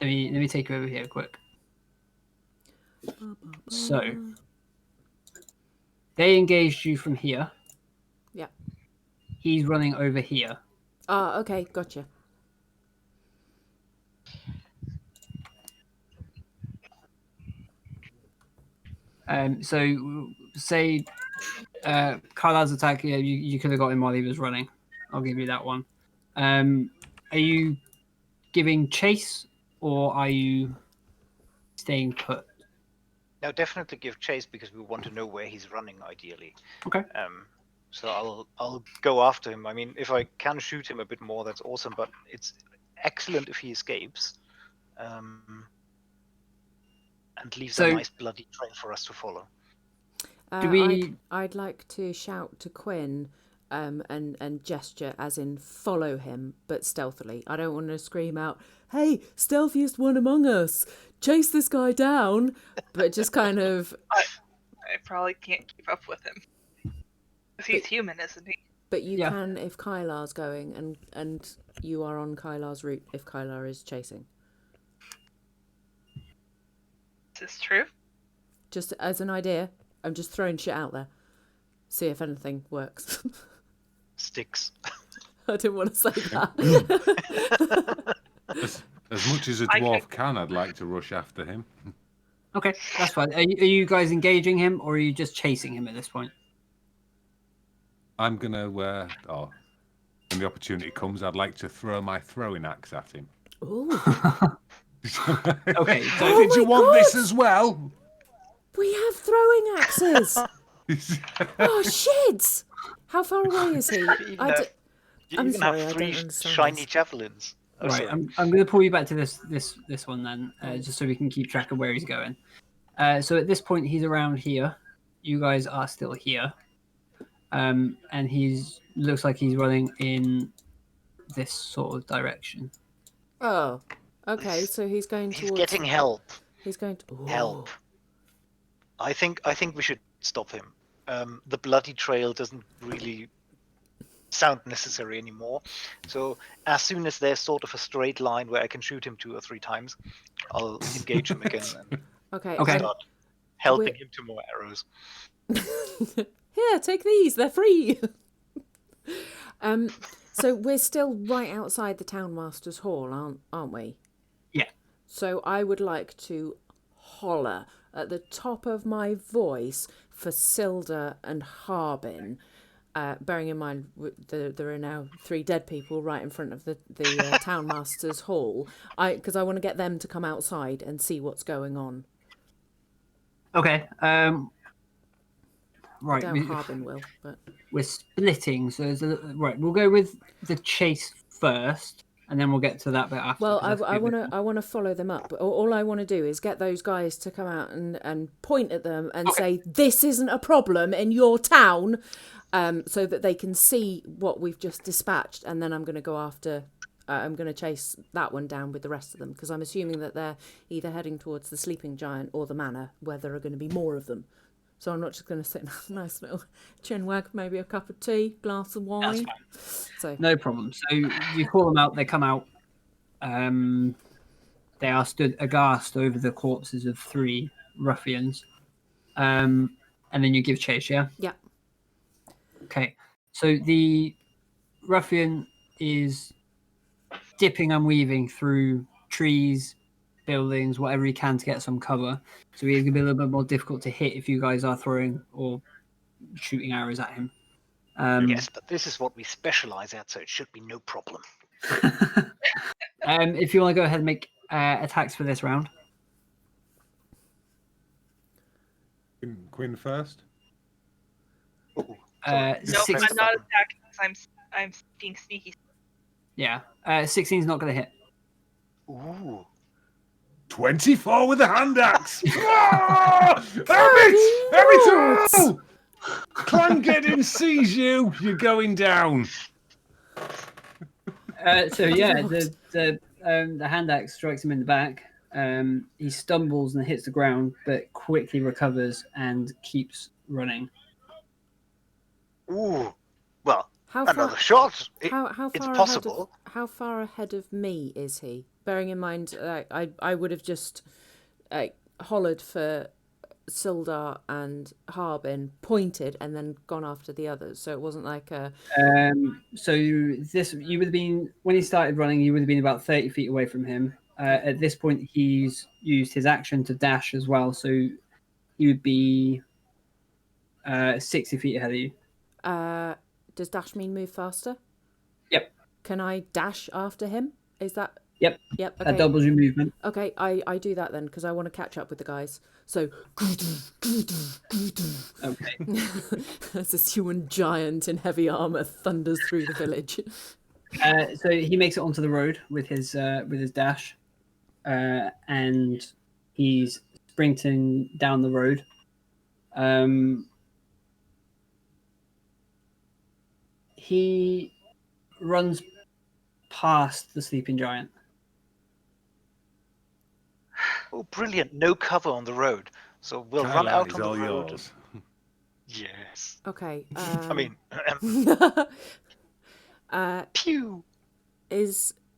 Let me take you over here quick. So they engaged you from here. Yeah. He's running over here. Ah, okay, gotcha. So say Carlisle's attack, yeah, you could have got him while he was running. I'll give you that one. Are you giving chase or are you staying put? No, definitely give chase because we want to know where he's running, ideally. Okay. So I'll go after him. I mean, if I can shoot him a bit more, that's awesome. But it's excellent if he escapes, and leaves a nice bloody trail for us to follow. I'd like to shout to Quinn, and gesture as in follow him, but stealthily. I don't want to scream out, "Hey, stealthiest one among us, chase this guy down!" But just kind of. I probably can't keep up with him. Because he's human, isn't he? But you can if Kylar's going, and you are on Kylar's route if Kylar is chasing. Is this true? Just as an idea, I'm just throwing shit out there. See if anything works. Sticks. I didn't want to say that. As much as a dwarf can, I'd like to rush after him. Okay, that's fine. Are you guys engaging him or are you just chasing him at this point? I'm going to, when the opportunity comes, I'd like to throw my throwing axe at him. Ooh. Okay. So did you want this as well? We have throwing axes. Oh, shit. How far away is he? I'm sorry, have 3 shiny javelins. Oh, right, I'm going to pull you back to this one then, just so we can keep track of where he's going. So at this point, he's around here. You guys are still here. And looks like he's running in this sort of direction. Oh, okay. So he's going towards. He's getting help. He's going to help. I think we should stop him. The bloody trail doesn't really sound necessary anymore. So as soon as there's sort of a straight line where I can shoot him 2 or 3 times, I'll engage him again and start helping him to more arrows. Here, take these. They're free. So we're still right outside the Townmaster's Hall, aren't we? Yeah. So I would like to holler at the top of my voice for Silda and Harbin. Bearing in mind there are now 3 dead people right in front of the Townmaster's Hall, because I want to get them to come outside and see what's going on. Okay. Right. I doubt Harbin will, but we're splitting. So right, we'll go with the chase first, and then we'll get to that bit after. Well, I want to follow them up. All I want to do is get those guys to come out and point at them and say, "This isn't a problem in your town," so that they can see what we've just dispatched. And then I'm going to go after. I'm going to chase that one down with the rest of them, because I'm assuming that they're either heading towards the Sleeping Giant or the Manor, where there are going to be more of them. So I'm not just going to sit in a nice little chin wag, maybe a cup of tea, glass of wine. So no problem. So you call them out, they come out. They are stood aghast over the corpses of 3 ruffians. And then you give chase, yeah? Yeah. Okay. So the ruffian is dipping and weaving through trees, buildings, whatever he can to get some cover. So he's going to be a little bit more difficult to hit if you guys are throwing or shooting arrows at him. Yes, but this is what we specialize at, so it should be no problem. If you want to go ahead and make attacks for this round. Quinn first. Ooh, No, Six- I'm not attacking because I'm being sneaky. Yeah, 16 is not going to hit. Ooh. 24 with a hand axe. Emmett! Clangeddon sees you. You're going down. So yeah, the hand axe strikes him in the back. He stumbles and hits the ground, but quickly recovers and keeps running. Ooh. Well, How another far? shot. How it's far possible. How far ahead of me is he? Bearing in mind, I would have just hollered for Sildar and Harbin, pointed, and then gone after the others. So it wasn't like a. So you would have been when he started running. You would have been about 30 feet away from him. At this point, he's used his action to dash as well. So he would be 60 feet ahead of you. Does dash mean move faster? Yep. Can I dash after him? Is that? Yep. Yep. Okay. That doubles your movement. Okay, I do that then because I want to catch up with the guys. So, Okay. as this human giant in heavy armor thunders through the village. So he makes it onto the road with his dash, and he's sprinting down the road. He runs past the sleeping giant. Oh, brilliant. No cover on the road. So we'll run Kyla, out it's on the all road. yours. Yes. Okay. I mean, pew.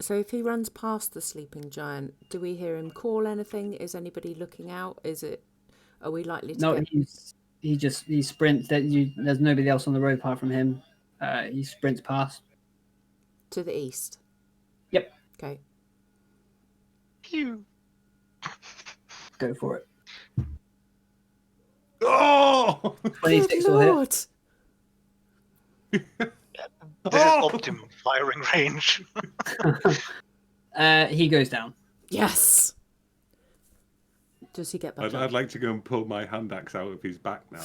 So if he runs past the sleeping giant, do we hear him call anything? Is anybody looking out? Are we likely to No, get... he sprints. There's nobody else on the road apart from him. He sprints past. To the east? Yep. Okay. Pew. Go for it. Oh! 26 will hit. This is optimum firing range. He goes down. Yes! Does he get back up? I'd like to go and pull my hand axe out of his back now.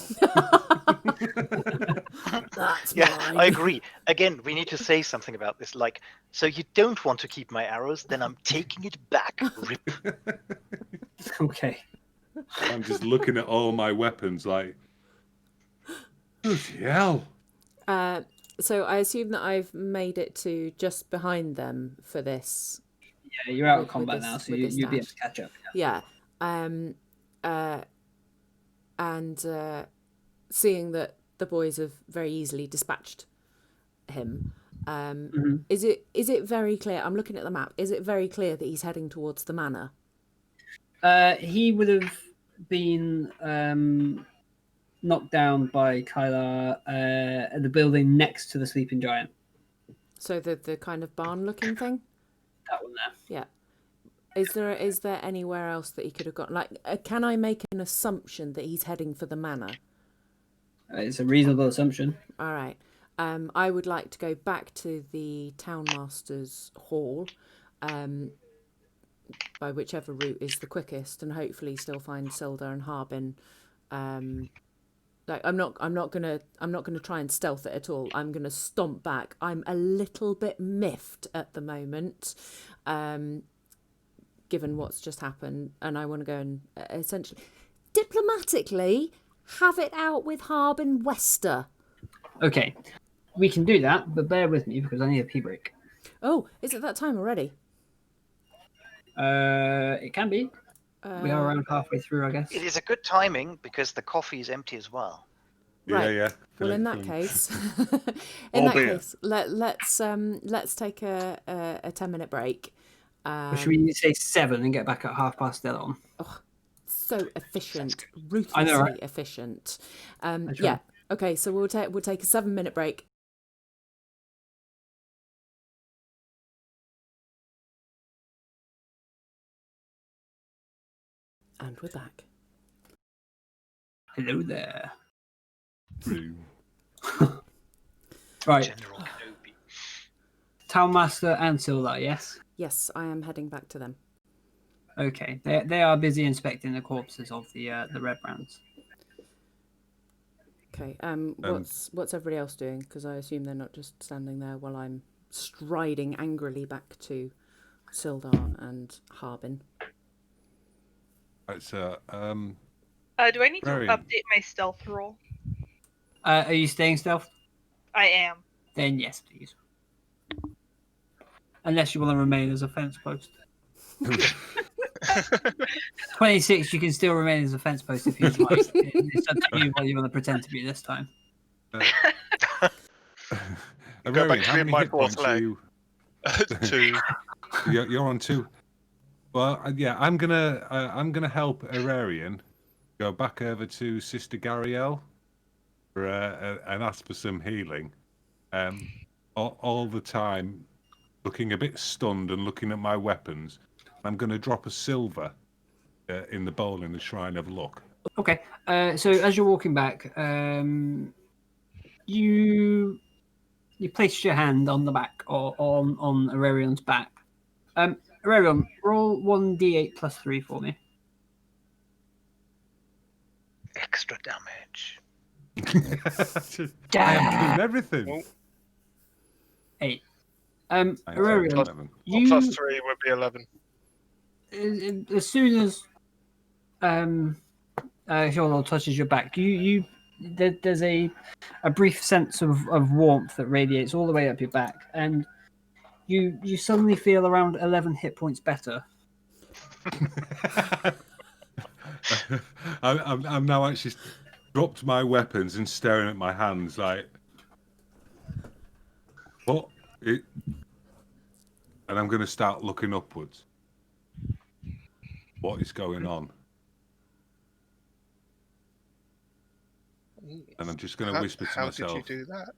That's Yeah, mine. I agree. Again, we need to say something about this. Like, so you don't want to keep my arrows, then I'm taking it back. Rip. Okay. I'm just looking at all my weapons like, bloody hell. So I assume that I've made it to just behind them for this. Yeah, you're out of With combat this- now, so with this you'll be able dash. to catch up. Yeah. Seeing that the boys have very easily dispatched him, is it very clear? I'm looking at the map. Is it very clear that he's heading towards the manor? He would have been knocked down by Kyla at the building next to the sleeping giant. So the kind of barn-looking thing. That one there. Yeah. Is there anywhere else that he could have gone? Like, can I make an assumption that he's heading for the manor? It's a reasonable assumption. All right. I would like to go back to the townmaster's hall, by whichever route is the quickest, and hopefully still find Sildar and Harbin. Like I'm not gonna try and stealth it at all. I'm gonna stomp back. I'm a little bit miffed at the moment, given what's just happened, and I want to go and essentially, diplomatically, have it out with Harbin Wester. Okay, we can do that, but bear with me because I need a pee break. Oh, is it that time already? It can be. We are around halfway through, I guess. It is a good timing because the coffee is empty as well. Right. Yeah. Well, in that case, let's take a 10-minute break. Or should we say 7 and get back at 11:30? So efficient, I ruthlessly know, right? efficient. try. Yeah. Okay. So we'll take a 7-minute break. And we're back. Hello there. Hello. Right, General Kenobi. Townmaster and Sildar, yes? Yes, I am heading back to them. Okay, they are busy inspecting the corpses of the Redbrands. Okay. What's everybody else doing? Because I assume they're not just standing there while I'm striding angrily back to Sildar and Harbin. Right, do I need to Very- update my stealth roll? Are you staying stealth? I am. Then yes, please. Unless you want to remain as a fence post. 26, you can still remain as a fence post if you'd like. It's up to you what you want to pretend to be this time. Go back Irarian, to how being many my hit fourth points are leg. you? 2. You're on 2. Well, yeah, I'm gonna help Irarian go back over to Sister Gariel for and ask for some healing. All the time, looking a bit stunned and looking at my weapons. I'm going to drop a silver in the bowl in the Shrine of Luck. Okay, so as you're walking back, you placed your hand on the back or on Aurelian's back. Aurelian, roll 1d8 plus 3 for me. Extra damage. I am doing everything. 8. Plus Aurelian, 11. Plus 3 would be 11. as soon as Hyolol touches your back, there's a brief sense of warmth that radiates all the way up your back, and you suddenly feel around 11 hit points better. I'm now actually dropped my weapons and staring at my hands like, what? And I'm going to start looking upwards. What is going on? And I'm just going to whisper to myself. How did you do that?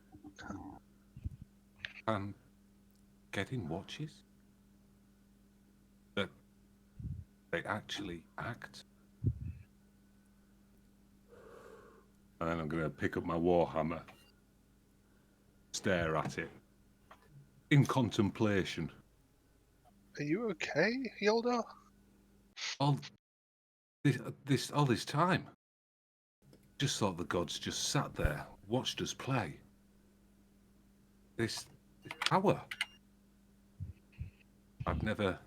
I'm getting watches that they actually act. And then I'm going to pick up my warhammer, stare at it in contemplation. Are you okay, Yolda? All this time, just thought the gods just sat there, watched us play. This power. I've never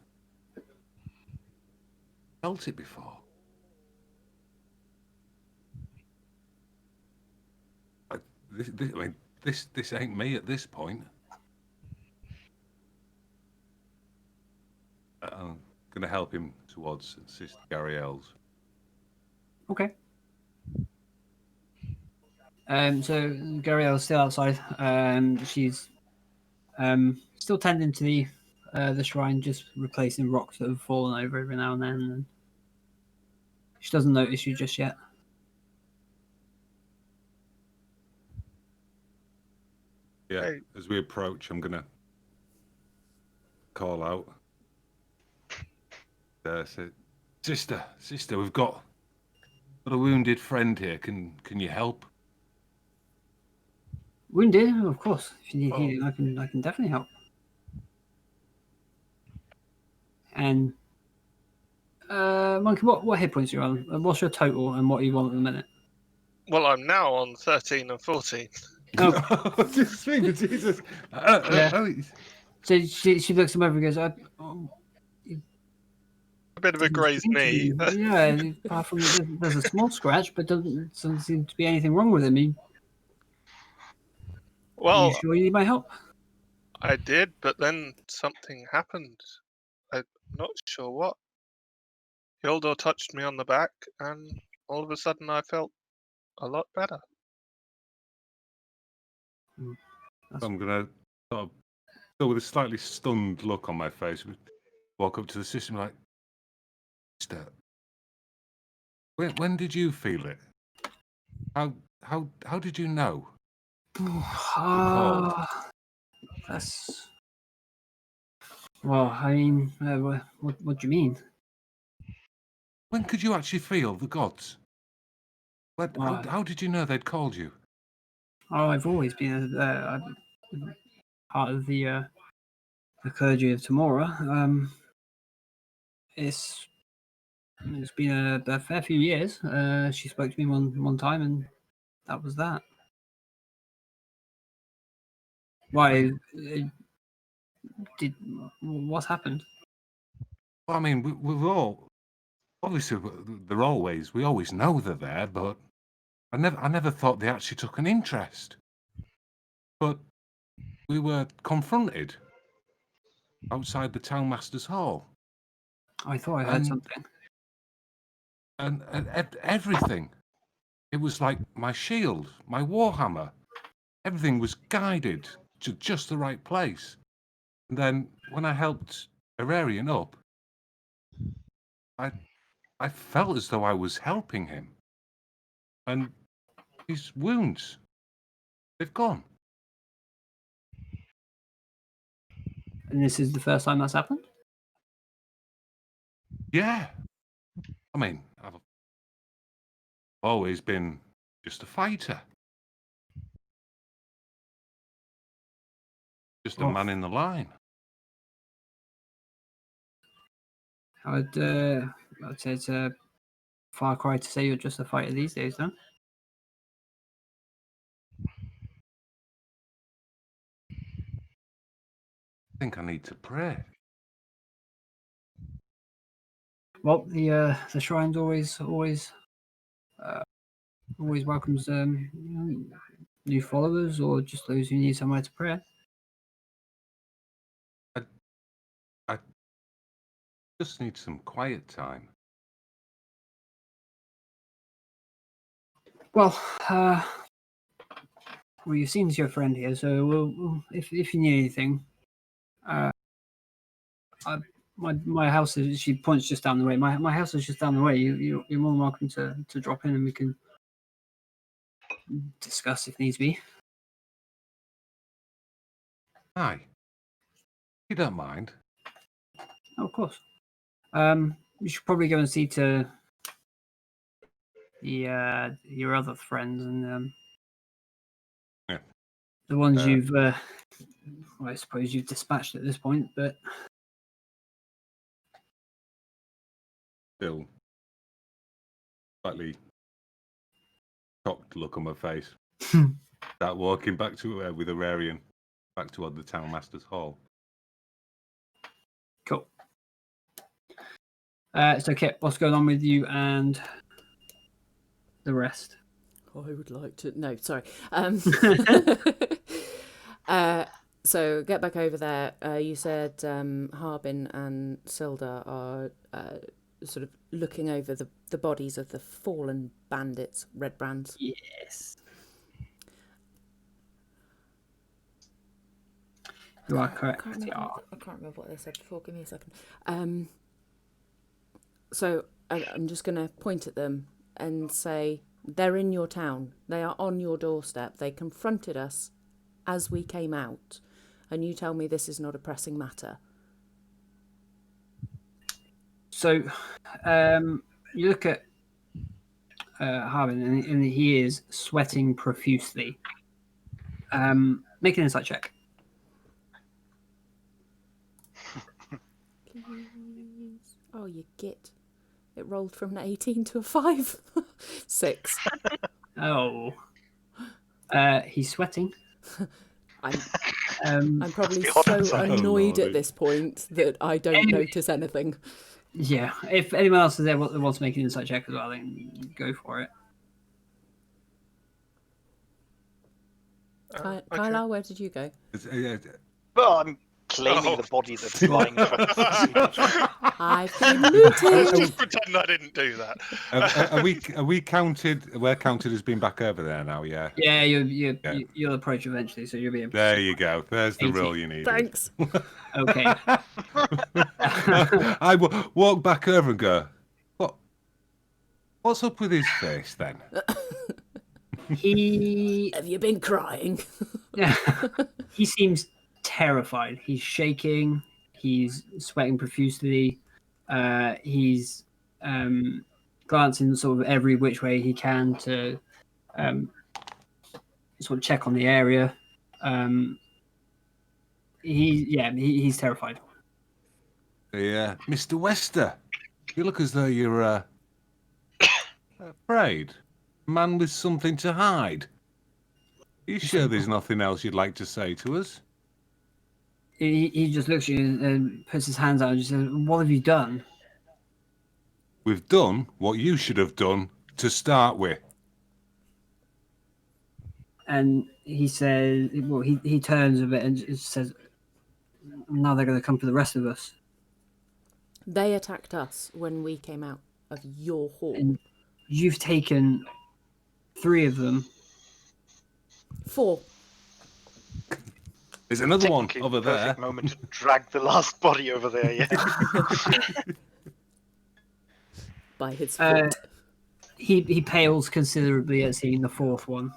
felt it before. This ain't me at this point. I'm going to help him towards Sister Gariel's. Okay. So Gariel's still outside. She's still tending to the shrine, just replacing rocks that have fallen over every now and then. And she doesn't notice you just yet. Yeah, Hey. as we approach, I'm going to call out. Say, sister, we've got a wounded friend here. Can you help? Wounded, of course. If you need healing, I can definitely help. And Monkey, what hit points are you on? What's your total, and what do you want at the minute? Well, I'm now on 13 and 14. Oh, Jesus. Yeah. So she looks him over and goes, A bit of a grazed knee. Yeah, apart from there's a small scratch, but doesn't seem to be anything wrong with him. Are you Well, sure you need my help? I did, but then something happened. I'm not sure what. Yolda touched me on the back, and all of a sudden I felt a lot better. I'm going to sort of, still with a slightly stunned look on my face, walk up to the system like, Sister, when did you feel it? How did you know? That's well. I mean, what do you mean? When could you actually feel the gods? How did you know they'd called you? Oh, I've always been part of the clergy of Tamora. It's been a fair few years. She spoke to me one time, and that was that. Why? What happened? Well, I mean, we've all obviously we always know they're there, but I never thought they actually took an interest. But we were confronted outside the townmaster's hall. I thought I heard something. And everything. It was like my shield, my warhammer. Everything was guided to just the right place. And then when I helped Ararian up, I felt as though I was helping him. And his wounds, they've gone. And this is the first time that's happened? Yeah. I mean, I've always been just a fighter. Just a man in the line. I'd say it's a far cry to say you're just a fighter these days, then. I think I need to pray. Well, the shrine's always welcomes new followers or just those who need somewhere to pray. I just need some quiet time. Well, you've seen your friend here, so if you need anything, my house is. She points just down the way. My house is just down the way. You're more than welcome to drop in, and we can discuss if needs be. Aye. You don't mind. Oh, of course. You should probably go and see to your other friends and Yeah. the ones you've. Well, I suppose you've dispatched at this point, but Still slightly shocked look on my face. Start walking back to with Ararian back toward the townmaster's hall. Cool. So, Kit, what's going on with you and the rest? I would like to. No, sorry. So get back over there. You said Harbin and Silda are sort of looking over the bodies of the fallen bandits, Redbrands. Yes. You are correct. I can't remember what they said before. Give me a second. So I'm just going to point at them and say, they're in your town. They are on your doorstep. They confronted us as we came out. And you tell me this is not a pressing matter. So you look at Harbin, and he is sweating profusely. Make an insight check. Please. Oh, you git. It rolled from an 18 to a 5. 6. Oh. He's sweating. I'm probably so annoyed at this point that I don't notice anything. Yeah. If anyone else is there wants to make an insight check as well, then go for it. Kyla, where did you go? Well, I'm claiming the body that's lying. I've been looted. Just pretend I didn't do that. Are we counted? We're counted as being back over there now. Yeah. Yeah, you'll approach eventually, so you'll be able to. There you go. There's the roll you need. Thanks. Okay. I walk back over and go, what's up with his face then? Have you been crying? He seems terrified. He's shaking. He's sweating profusely. He's glancing sort of every which way he can to sort of check on the area. He's terrified. Yeah, Mr. Wester, you look as though you're afraid. A man with something to hide. Are you sure there's nothing else you'd like to say to us? He just looks at you and puts his hands out and just says, "What have you done?" We've done what you should have done to start with. And he says, well, he turns a bit and just says, "Now they're going to come for the rest of us." They attacked us when we came out of your hall. And you've taken 3 of them. 4. There's another one over there. Perfect moment to drag the last body over there, yeah. By his foot. He pales considerably at seeing the 4th one.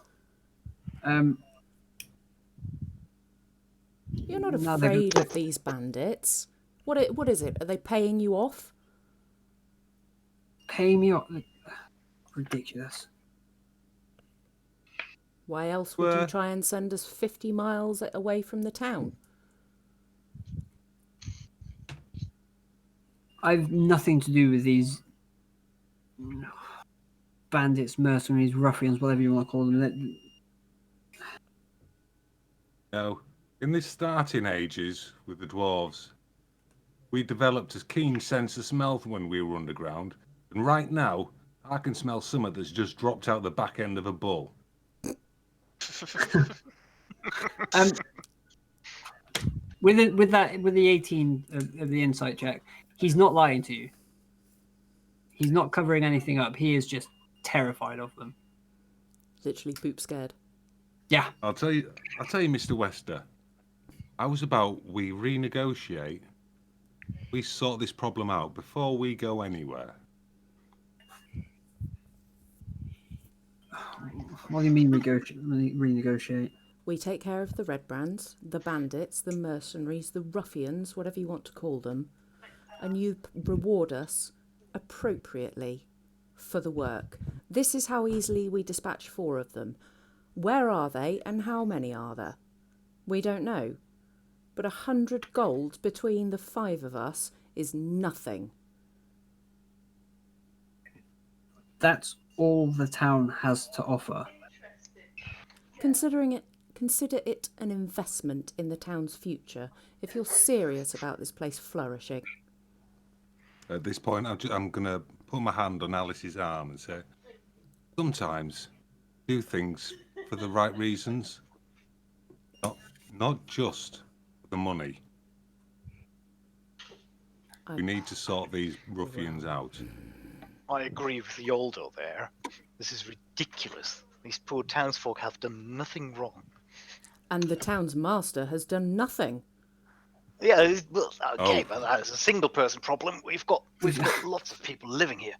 You're not now afraid of these bandits. What is it? Are they paying you off? Pay me off? Ridiculous. Why else would you try and send us 50 miles away from the town? I've nothing to do with these bandits, mercenaries, ruffians, whatever you want to call them. No, in the starting ages with the dwarves, we developed a keen sense of smell when we were underground, and right now I can smell something that's just dropped out the back end of a bull. With the 18 of the insight check, he's not lying to you. He's not covering anything up. He is just terrified of them. Literally poop scared. Yeah. I'll tell you, Mr. Wester. How about we renegotiate? We sort this problem out before we go anywhere. What do you mean renegotiate? We take care of the Redbrands, the bandits, the mercenaries, the ruffians, whatever you want to call them, and you reward us appropriately for the work. This is how easily we dispatch 4 of them. Where are they and how many are there? We don't know. But 100 gold between the 5 of us is nothing. That's all the town has to offer. Consider it an investment in the town's future if you're serious about this place flourishing. At this point, I'm going to put my hand on Alice's arm and say, sometimes do things for the right reasons, not just for the money. We need to sort these ruffians out. I agree with Yoldo there. This is ridiculous. These poor townsfolk have done nothing wrong. And the town's master has done nothing. Yeah, well, okay, but that's a single person problem. We've got lots of people living here.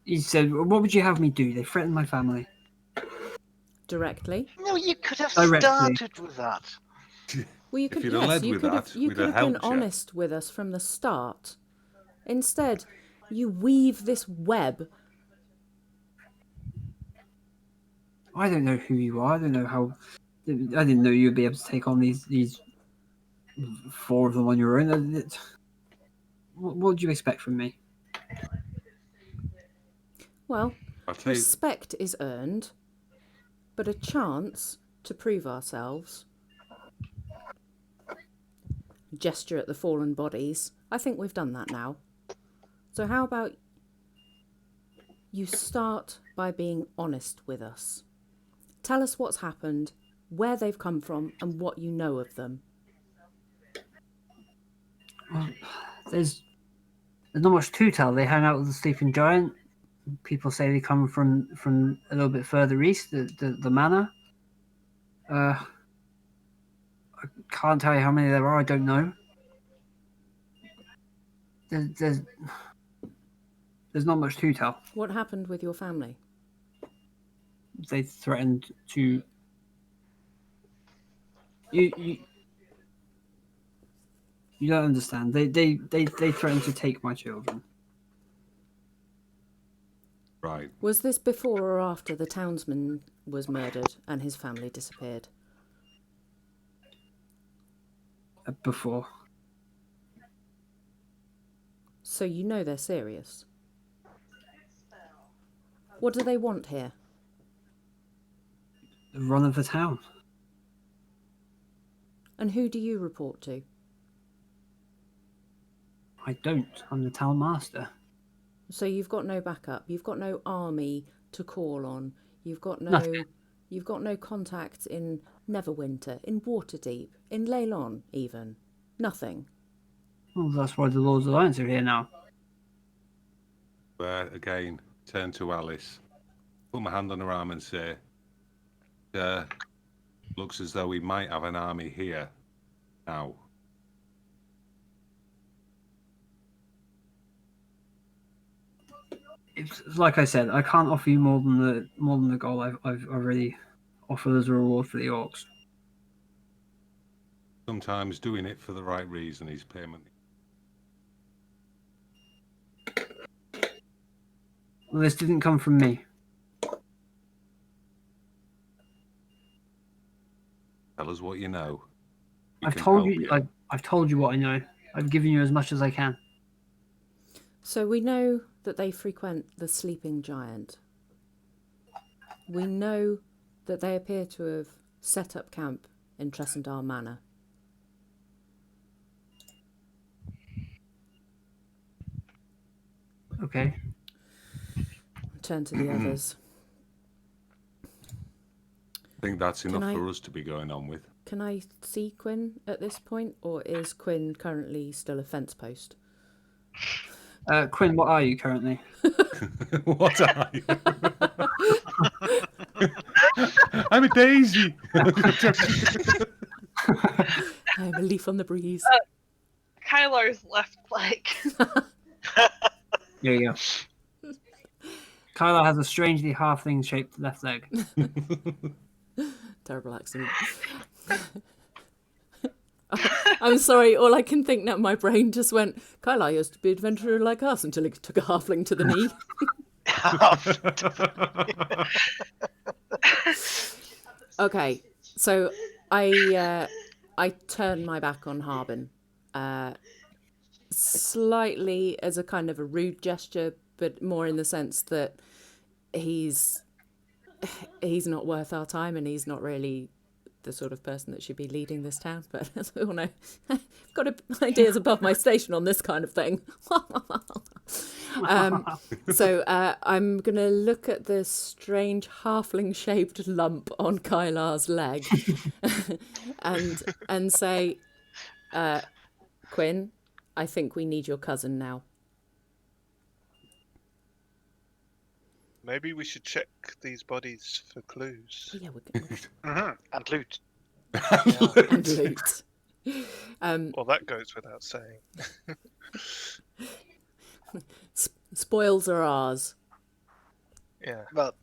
He said, "What would you have me do? They threatened my family." Directly? No, you could have started with that. Well, you could have been honest with us from the start. Instead, you weave this web. I don't know who you are. I don't know how. I didn't know you'd be able to take on these 4 of them on your own. What do you expect from me? Well, respect is earned, but a chance to prove ourselves. Gesture at the fallen bodies. I think we've done that now. So how about you start by being honest with us? Tell us what's happened, where they've come from, and what you know of them. Well, there's not much to tell. They hang out with the sleeping giant. People say they come from a little bit further east, the manor. I can't tell you how many there are. I don't know. There's not much to tell. What happened with your family? They threatened to. You don't understand. They threatened to take my children. Right. Was this before or after the townsman was murdered and his family disappeared? Before. So you know they're serious. What do they want here? The run of the town. And who do you report to? I don't. I'm the town master. So you've got no backup. You've got no army to call on. You've got Nothing. no contacts in Neverwinter, in Waterdeep, in Leylon even. Nothing. Well, that's why the Lord's Alliance are here now. Again, turn to Alice, put my hand on her arm and say, looks as though we might have an army here now. It's like I said, I can't offer you more than the goal I've already offered as a reward for the orcs. Sometimes doing it for the right reason is payment. Well, this didn't come from me. Tell us what you know. I've told you. I've told you what I know. I've given you as much as I can. So we know that they frequent the Sleeping Giant. We know that they appear to have set up camp in Tressendar Manor. Okay. Turn to the others. I think that's enough I- for us to be going on with. Can I see Quinn at this point, or is Quinn currently still a fence post? Quinn, what are you currently? What are you? I'm a daisy. I'm a leaf on the breeze. Kylar's left leg. There you go. Kyla has a strangely halfling-shaped left leg. Terrible accent. I'm sorry, all I can think now, my brain just went, Kyla used to be an adventurer like us until he took a halfling to the knee. Okay, so I turn my back on Harbin, slightly as a kind of a rude gesture, but more in the sense that he's not worth our time and he's not really the sort of person that should be leading this town. But as we all know, I've got ideas above my station on this kind of thing. So I'm going to look at this strange halfling-shaped lump on Kylar's leg and say, Quinn, I think we need your cousin now. Maybe we should check these bodies for clues. Yeah, we're Mm-hmm. And loot. and loot. Well, that goes without saying. Spoils are ours. Yeah. Well,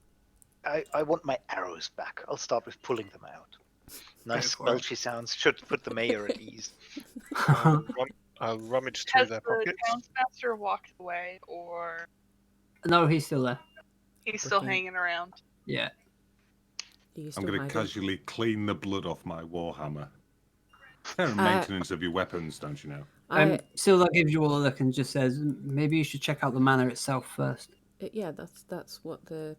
I want my arrows back. I'll start with pulling them out. Nice for it. squelchy sounds should put the mayor at ease. I'll rummage through Has their the pockets. townsmaster walked away, or No, he's still there. he's still Okay. hanging around? Yeah. Do you I'm still going to hide it? casually clean the blood off my warhammer. Care of maintenance of your weapons, don't you know? Sildar gives you all a look and just says, maybe you should check out the manor itself first. Yeah, that's what the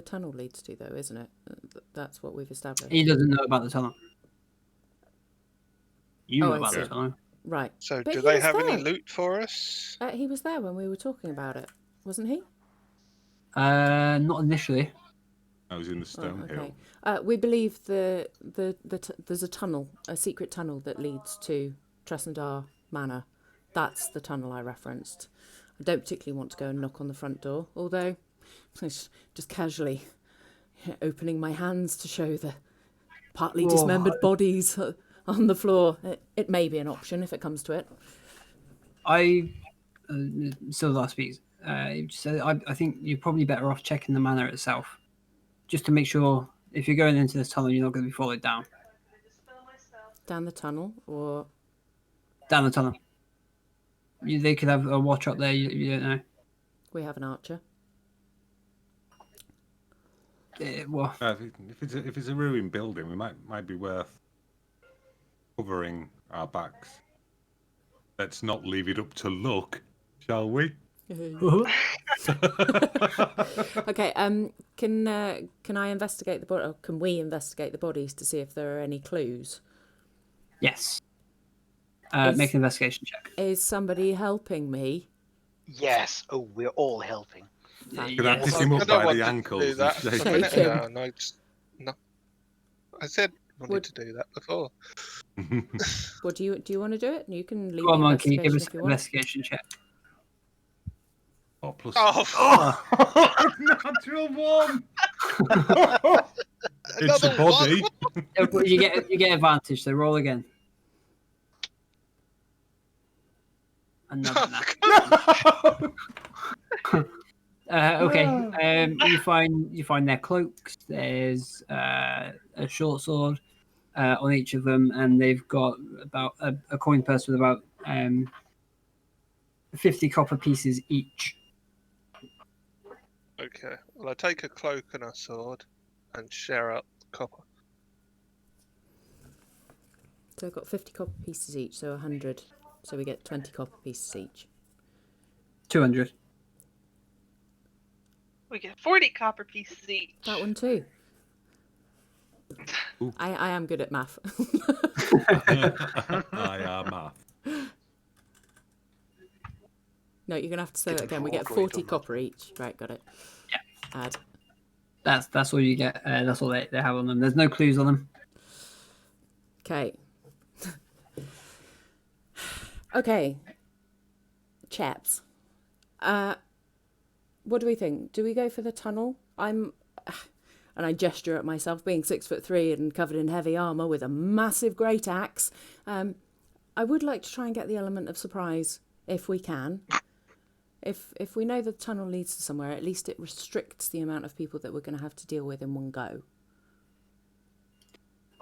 tunnel leads to, though, isn't it? That's what we've established. He doesn't know about the tunnel. You Oh, know I about the see. tunnel. Right. So, But do he they was have any there. loot for us? He was there when we were talking about it, wasn't he? Not initially. I was in the Oh, stone hill. okay. We believe there's a tunnel, a secret tunnel that leads to Tressendar Manor. That's the tunnel I referenced. I don't particularly want to go and knock on the front door, although just casually opening my hands to show the partly Whoa. dismembered bodies on the floor. It may be an option if it comes to it. Sildar speaks. He said, I think you're probably better off checking the manor itself, just to make sure if you're going into this tunnel, you're not going to be followed down Down the tunnel, or the tunnel. They could have a watch up there. You don't know. we have an archer. Well, If it's a ruined building, we might be worth covering our backs. Let's not leave it up to luck, shall we? Okay. Can I investigate the body? Or can we investigate the bodies to see if there are any clues? yes. Make an investigation check. Is somebody helping me? Yes. Oh, we're all helping. Could I pick him up by the ankles and shake a minute him? ago, and no. I said I wanted to do that before. What do you want to do it? You can leave Come the on, can you give investigation us if an you want. investigation check? Oh, plus. Oh, Natural one! It's a another body. You get advantage, so roll again. Another natural. Okay. You find their cloaks. There's a short sword on each of them, and they've got about a coin purse with about 50 copper pieces each. Okay. Well, I take a cloak and a sword and share out the copper. So I've got 50 copper pieces each, so 100. So we get 20 copper pieces each. 200. We get 40 copper pieces each. That one too. Ooh. I am good at math. I am math. No, you're gonna have to say Get that again. We them get for 40 grade on copper each. Right, got it. Yeah. Add. That's all you get. That's all they have on them. There's no clues on them. Okay. Okay. Chaps. What do we think? Do we go for the tunnel? And I gesture at myself, being 6'3" and covered in heavy armour with a massive great axe. I would like to try and get the element of surprise if we can. If we know the tunnel leads to somewhere, at least it restricts the amount of people that we're going to have to deal with in one go.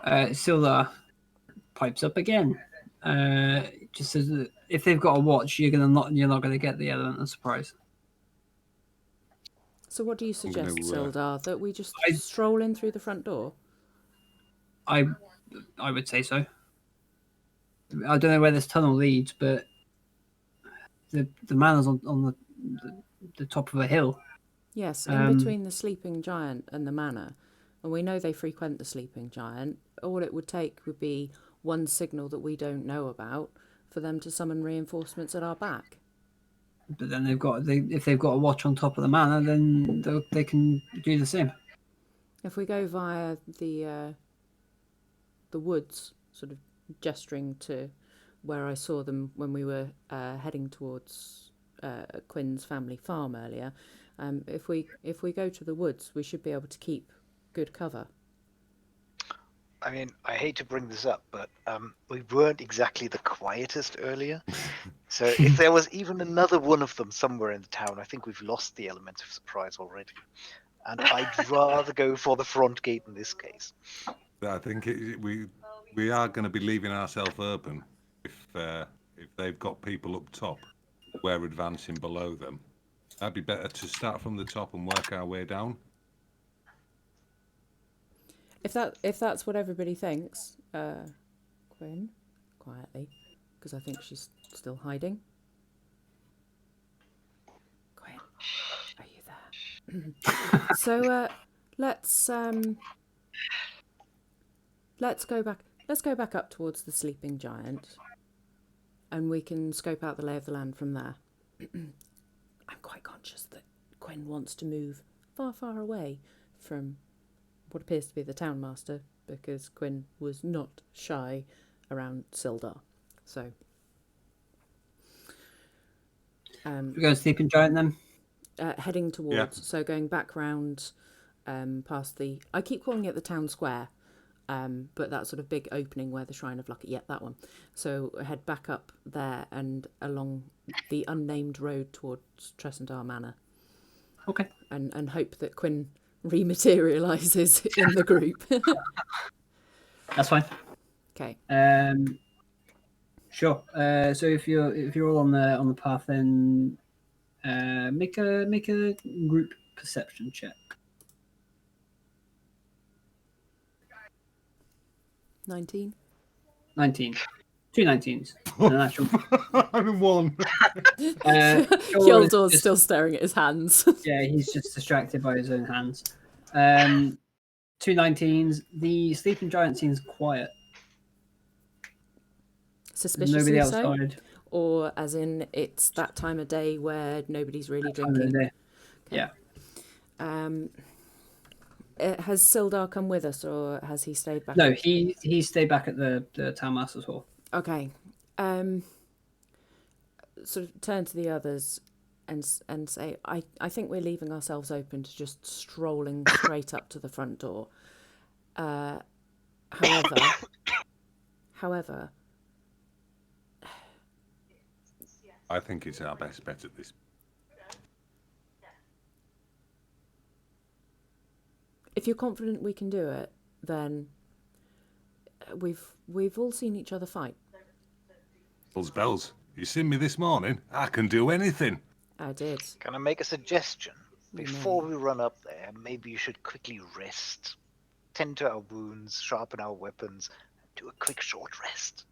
Sildar pipes up again. Just says that if they've got a watch, you're not going to get the element of surprise. So what do you suggest, gonna, Sildar? That we just stroll in through the front door? I would say so. I don't know where this tunnel leads, but the manor's on the top of a hill. Yes, in between the sleeping giant and the manor. And we know they frequent the sleeping giant. All it would take would be one signal that we don't know about for them to summon reinforcements at our back. But then if they've got a watch on top of the manor, then they can do the same. If we go via the woods, sort of gesturing to where I saw them when we were heading towards Quinn's family farm earlier, if we go to the woods, we should be able to keep good cover. I mean, I hate to bring this up, but we weren't exactly the quietest earlier. So if there was even another one of them somewhere in the town, I think we've lost the element of surprise already. And I'd rather go for the front gate in this case. I think we are going to be leaving ourselves open if they've got people up top. We're advancing below them. That'd be better to start from the top and work our way down. If that's what everybody thinks, Quinn, quietly, because I think she's still hiding. Quinn, are you there? So let's go back. Let's go back up towards the sleeping giant, and we can scope out the lay of the land from there. I'm quite conscious that Quinn wants to move far, far away from what appears to be the townmaster, because Quinn was not shy around Sildar. So We're going to sleeping giant then. Heading towards, so going back round past the, I keep calling it the town square, but that sort of big opening where the Shrine of Lucky, that one. So head back up there and along the unnamed road towards Tressendar Manor. Okay. And hope that Quinn rematerializes in the group. That's fine. Okay. Sure. So if you're all on the path, then make a group perception check. 19. 19. 2 19s. And an actual. I'm one. Hyoldor's just- still staring at his hands. Yeah, he's just distracted by his own hands. 2 19s. The sleeping giant seems quiet. Suspiciously Nobody so? outside. Or as in it's that time of day where nobody's really Time of the drinking? day. Yeah. Has Sildar come with us, or has he stayed back? No, he stayed back at the townmaster's hall. Okay. Sort of turn to the others and say, I think we're leaving ourselves open to just strolling straight up to the front door. However, I think it's our best bet at this. if you're confident we can do it, then we've all seen each other fight. Bells, you seen me this morning? I can do anything. I did. Can I make a suggestion? You Before may. we run up there, maybe you should quickly rest, tend to our wounds, sharpen our weapons, and do a quick short rest.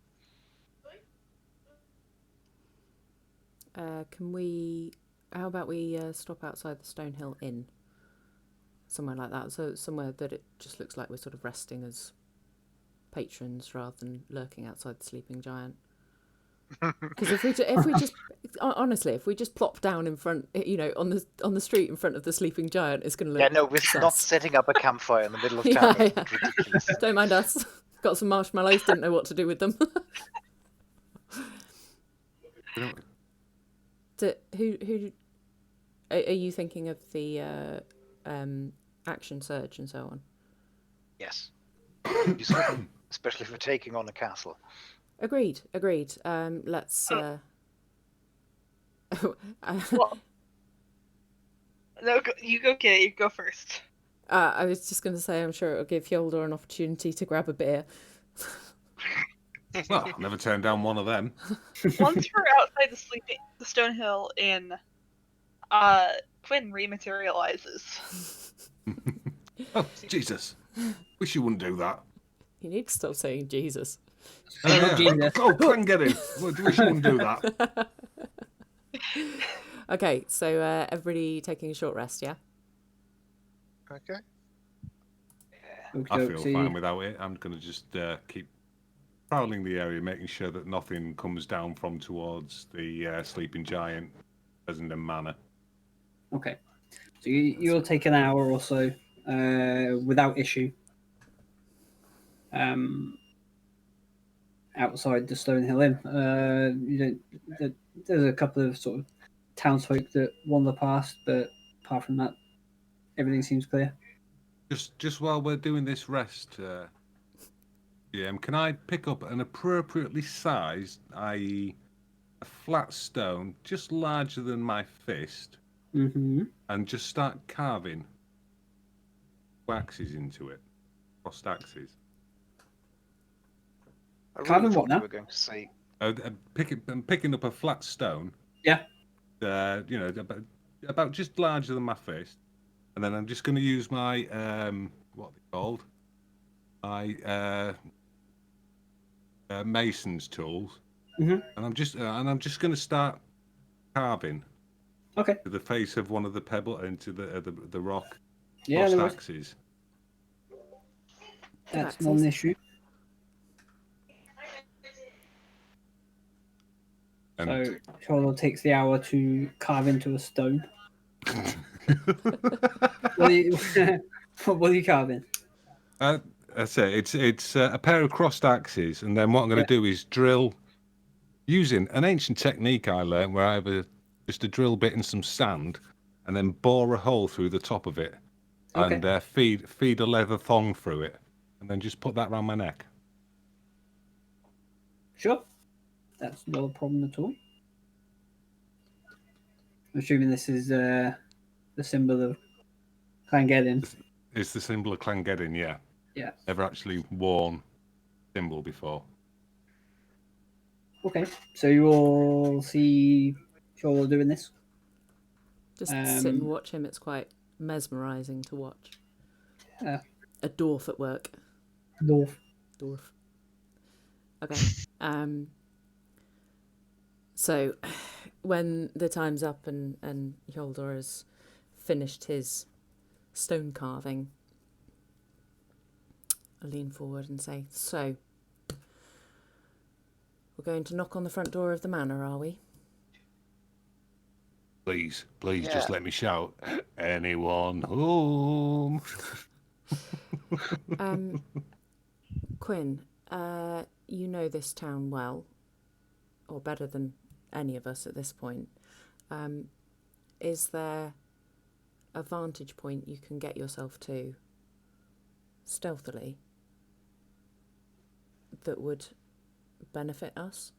How about we stop outside the Stonehill Inn? Somewhere like that. So somewhere that it just looks like we're sort of resting as patrons rather than lurking outside the sleeping giant. Because if we just honestly, if we just plop down in front, on the street in front of the sleeping giant, it's going to look. Yeah, no, we're not sus. setting up a campfire in the middle of town. Yeah, It's ridiculous. Don't mind us. Got some marshmallows. Didn't know what to do with them. Who are you thinking of the action surge and so on? Yes. Useful, especially for taking on a castle. Agreed. Let's. Well, no, you go, Kit. You go first. I was just going to say, I'm sure it'll give Hyoldor an opportunity to grab a beer. Well, I never turned down one of them. Once we're outside the Stonehill Inn, Quinn rematerializes. Oh, Jesus. Wish you wouldn't do that. You need to stop saying Jesus. Jesus. Oh, Clangeddin. Wish you wouldn't do that. Okay, so everybody taking a short rest, yeah? Okay. I feel fine without it. I'm going to just keep prowling the area, making sure that nothing comes down from towards the sleeping giant, Essendon Manor. Okay. So you'll take an hour or so without issue. Outside the Stonehill Inn. There's a couple of sort of townsfolk that wander past, but apart from that, everything seems clear. Just while we're doing this rest, can I pick up an appropriately sized, i.e., a flat stone just larger than my fist, Mm-hmm. and just start carving axes into it, crossed axes? I really Carving thought what now? you were going to say. I'm picking up a flat stone. Yeah. About just larger than my fist, and then I'm just going to use my what are they called? My mason's tools, Mm-hmm. and I'm just going to start carving Okay. to the face of one of the pebble into the rock. Yeah, crossed there was- axes. that's axes. not an issue. And So Charlotte takes the hour to carve into a stone. What are you, what are you carving? that's it. It's a pair of crossed axes, and then what I'm going to do is drill using an ancient technique I learned, where I have just a drill bit and some sand, and then bore a hole through the top of it, Okay. and feed a leather thong through it, and then just put that around my neck. Sure. That's not a problem at all. I'm assuming this is the symbol of Clangeddin. It's the symbol of Clangeddin, yeah. Yeah. Never actually worn symbol before. Okay. So you all see Charlotte doing this? Just sit and watch him. It's quite mesmerising to watch. Yeah. A dwarf at work. Dwarf. Dwarf. Okay. So, when the time's up and Hyoldor has finished his stone carving, I lean forward and say, "So, we're going to knock on the front door of the manor, are we?" Please, Yeah. just let me shout. Anyone home? Quinn, you know this town well, or better than any of us at this point. Is there a vantage point you can get yourself to stealthily that would benefit us?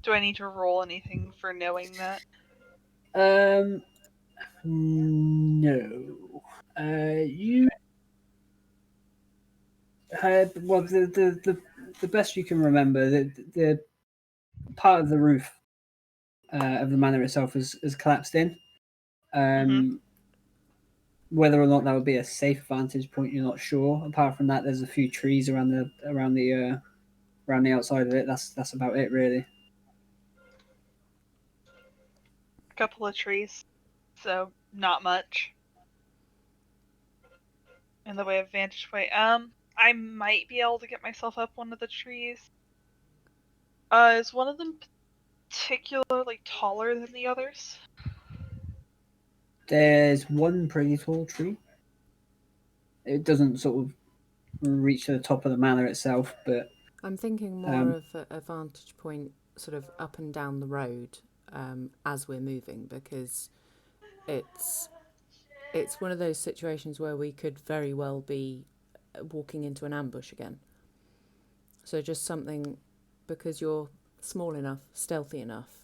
Do I need to roll anything for knowing that? No. You. Well, the best you can remember, the part of the roof of the manor itself has collapsed in. Whether or not that would be a safe vantage point, you're not sure. Apart from that, there's a few trees around the outside of it. That's about it, really. A couple of trees, so not much in the way of vantage point. I might be able to get myself up one of the trees. Is one of them particularly taller than the others? There's one pretty tall tree. It doesn't sort of reach to the top of the manor itself, but I'm thinking more of a vantage point sort of up and down the road as we're moving, because it's one of those situations where we could very well be walking into an ambush again. So just something, because you're small enough, stealthy enough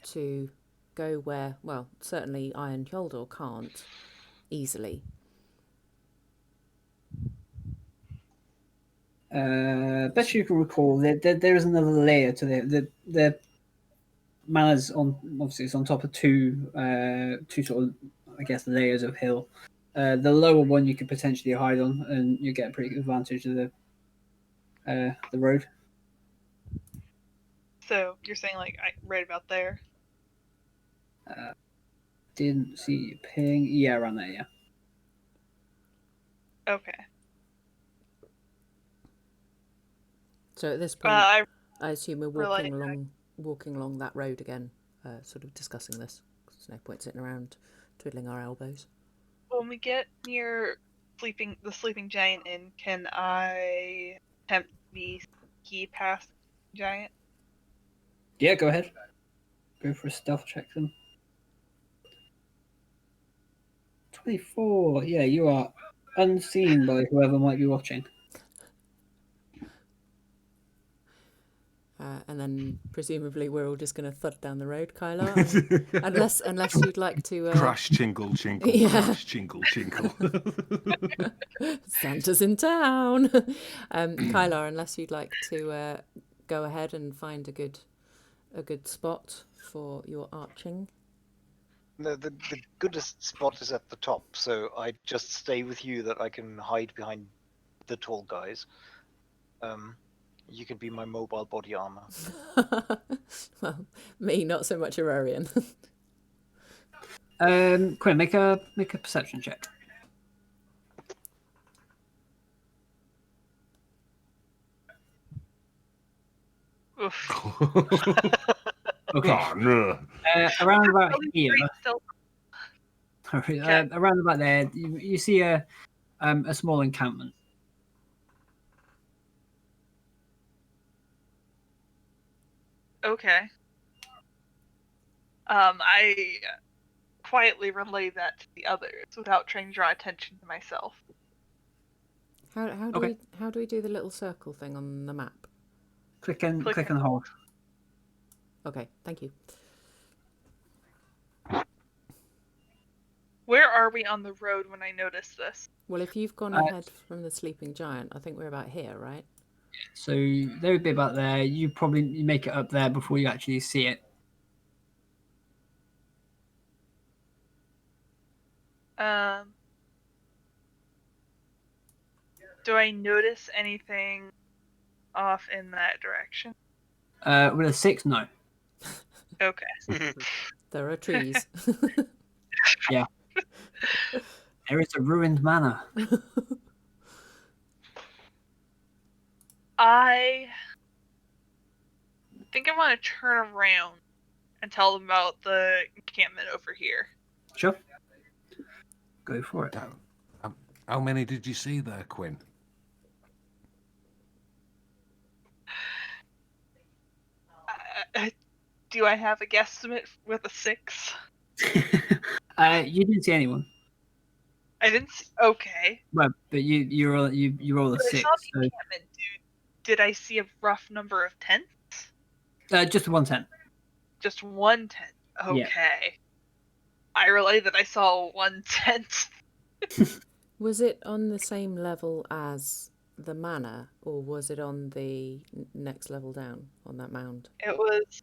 to go where, well, certainly I and Hyoldor can't easily. Best you can recall, there is another layer to the manor's on. Obviously, it's on top of two sort of, I guess, layers of hill. The lower one you could potentially hide on, and you get a pretty good advantage of the road. So you're saying like right about there? Didn't see you ping. Yeah, around there. Yeah. Okay. So at this point, I I assume we're walking along that road again, sort of discussing this. There's no point sitting around twiddling our elbows. When we get near the sleeping giant inn, can I attempt the ski past the giant? Yeah, go ahead. Go for a stealth check then. 24. Yeah, you are unseen by whoever might be watching. And then presumably we're all just going to thud down the road, Kylar, unless you'd like to Crash, jingle, jingle, Yeah. crash, jingle, jingle. Santa's in town. Kylar, unless you'd like to go ahead and find a good spot for your arching. No, the goodest spot is at the top, so I just stay with you that I can hide behind the tall guys. You can be my mobile body armor. Well, me, not so much Aurorian. Quinn, make a perception check. Oof. Okay. Oh, no. Around about Probably here, great stealth. around about there, you see a small encampment. Okay. I quietly relay that to the others without trying to draw attention to myself. How do Okay. we do the little circle thing on the map? Click and hold. Okay, thank you. Where are we on the road when I notice this? Well, if you've gone ahead from the sleeping giant, I think we're about here, right? So they would be about there. You make it up there before you actually see it. Do I notice anything off in that direction? With a 6, no. Okay. There are trees. There is a ruined manor. I think I want to turn around and tell them about the encampment over here. Sure. Go for it. How many did you see there, Quinn? Do I have a guesstimate with a 6? You didn't see anyone. I didn't see. Okay. Well, but you roll a But I 6. saw the So, encampment, dude. Did I see a rough number of tents? just 1 tent. Just 1 tent. Okay. Yeah. I relay that I saw 1 tent. Was it on the same level as the manor, or was it on the next level down on that mound? It was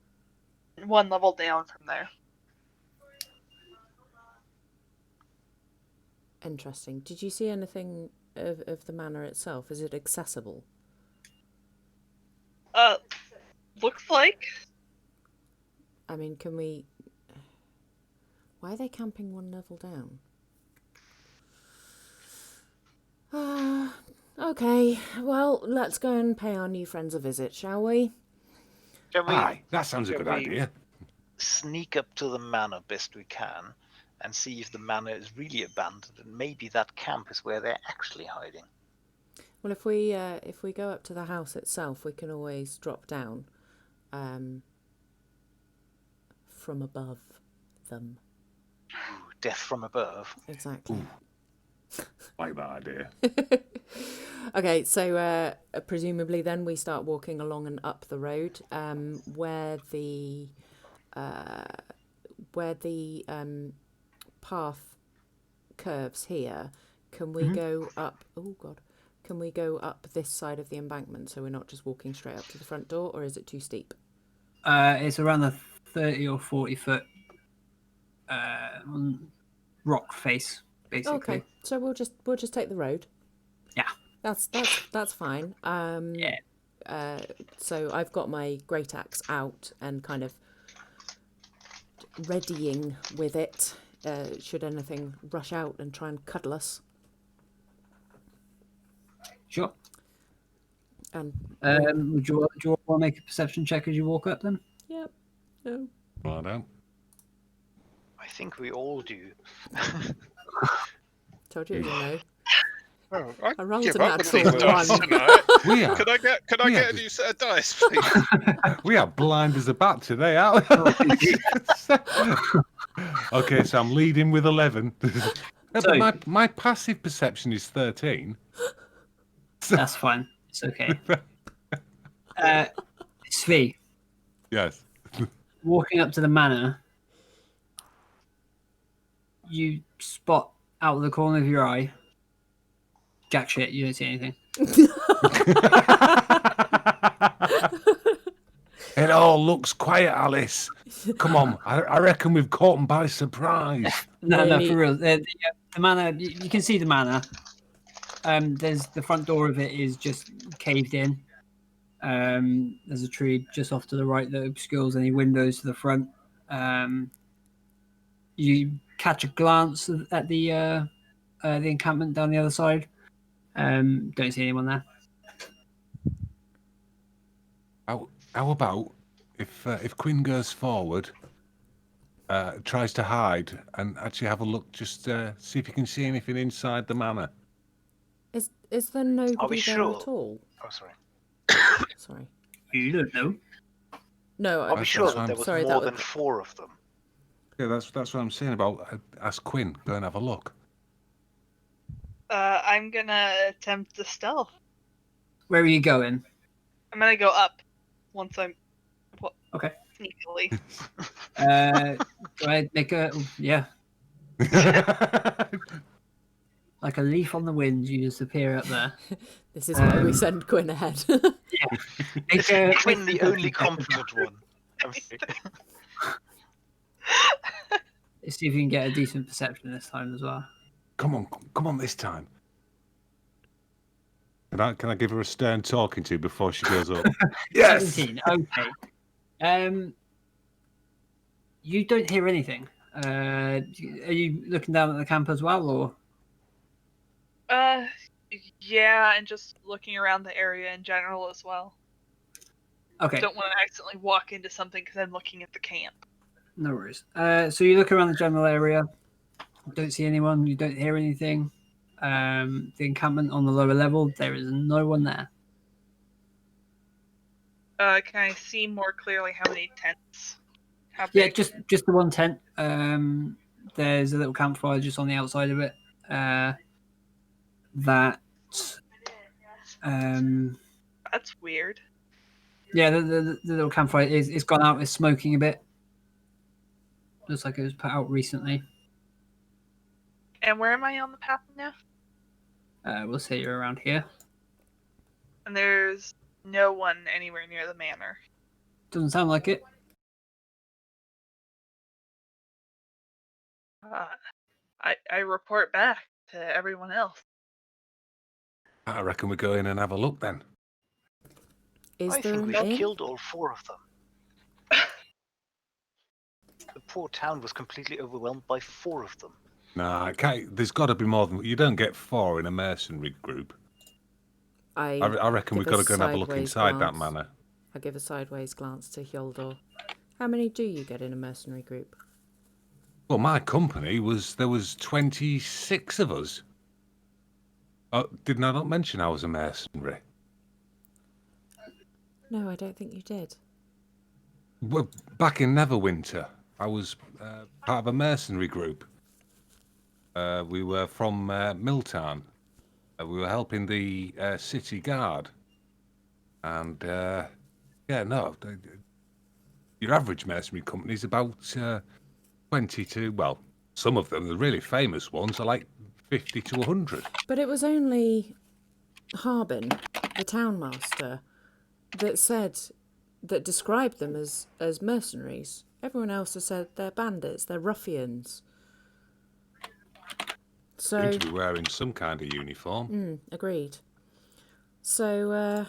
1 level down from there. Interesting. Did you see anything of the manor itself? Is it accessible? Looks like. I mean, can we... Why are they camping 1 level down? Okay. Well, let's go and pay our new friends a visit, shall we? Aye, that sounds a Shall good we idea. sneak up to the manor best we can and see if the manor is really abandoned, and maybe that camp is where they're actually hiding. Well, if we go up to the house itself, we can always drop down from above them. Ooh, death from above. Exactly. Like that idea. Okay, so presumably then we start walking along and up the road where the path curves here. Can we go up? Oh God. Can we go up this side of the embankment so we're not just walking straight up to the front door, or is it too steep? It's around the 30 or 40 foot rock face, basically. Okay, so we'll just take the road. Yeah. That's fine. Yeah. So I've got my great axe out and kind of readying with it. Should anything rush out and try and cuddle us. Sure. And Would you want to make a perception check as you walk up then? yep. No. I don't. I think we all do. Told you it was a no. Oh, I rolled give a up with natural these dice one. tonight. We are. Could I get a new set of dice, please? We are blind as a bat today, aren't we? Okay, so I'm leading with 11. But my passive perception is 13. That's fine. It's okay. Svi, Yes. walking up to the manor, you spot out of the corner of your eye. Jack shit, you don't see anything. It all looks quiet, Alice. Come on, I reckon we've caught them by surprise. No, Really? for real. The manor, you can see the manor. There's the front door of it is just caved in. There's a tree just off to the right that obscures any windows to the front. You catch a glance at the encampment down the other side. Don't see anyone there. How about if Quinn goes forward, tries to hide, and actually have a look, just see if you can see anything inside the manor? Is there nobody Are we there sure? at all? Oh, sorry. Sorry. You don't know. No, Are we sure that there was sorry, more that than 4 of them? Yeah, that's what I'm saying about. Ask Quinn, go and have a look. I'm gonna attempt to stealth. Where are you going? I'm gonna go up once I'm Okay. sneakily. Go ahead, make a like a leaf on the wind. You just appear up there. This is why we send Quinn ahead. Make a, Quinn, the make a only perception check. competent one. Let's see if you can get a decent perception this time as well. Come on this time. Can I give her a stern talking to before she goes up? 17. Okay. You don't hear anything. Are you looking down at the camp as well, or? Yeah, and just looking around the area in general as well. Okay. Don't want to accidentally walk into something because I'm looking at the camp. No worries. So you look around the general area. You don't see anyone. You don't hear anything. The encampment on the lower level, there is no one there. Can I see more clearly how many tents? How Yeah, big? just the one tent. There's a little campfire just on the outside of it. That. That's weird. Yeah, the little campfire is gone out. It's smoking a bit. Looks like it was put out recently. And where am I on the path now? We'll say you're around here. And there's no one anywhere near the manor. Doesn't sound like it. I report back to everyone else. I reckon we go in and have a look then. I think we killed all 4 of them. The poor town was completely overwhelmed by 4 of them. Nah, there's got to be more than... You don't get 4 in a mercenary group. I reckon we've got to go and have a look inside that manor. I give a sideways glance to Hyoldor. How many do you get in a mercenary group? Well, my company there was 26 of us. Oh, didn't I not mention I was a mercenary? No, I don't think you did. Well, back in Neverwinter, I was part of a mercenary group. We were from Miltown. We were helping the city guard. And, yeah, no. Your average mercenary company is about 22. Well, some of them, the really famous ones, are like 50 to 100. But it was only Harbin, the townmaster, that described them as mercenaries. Everyone else has said they're bandits, they're ruffians. So Seem to be wearing some kind of uniform. Agreed. So,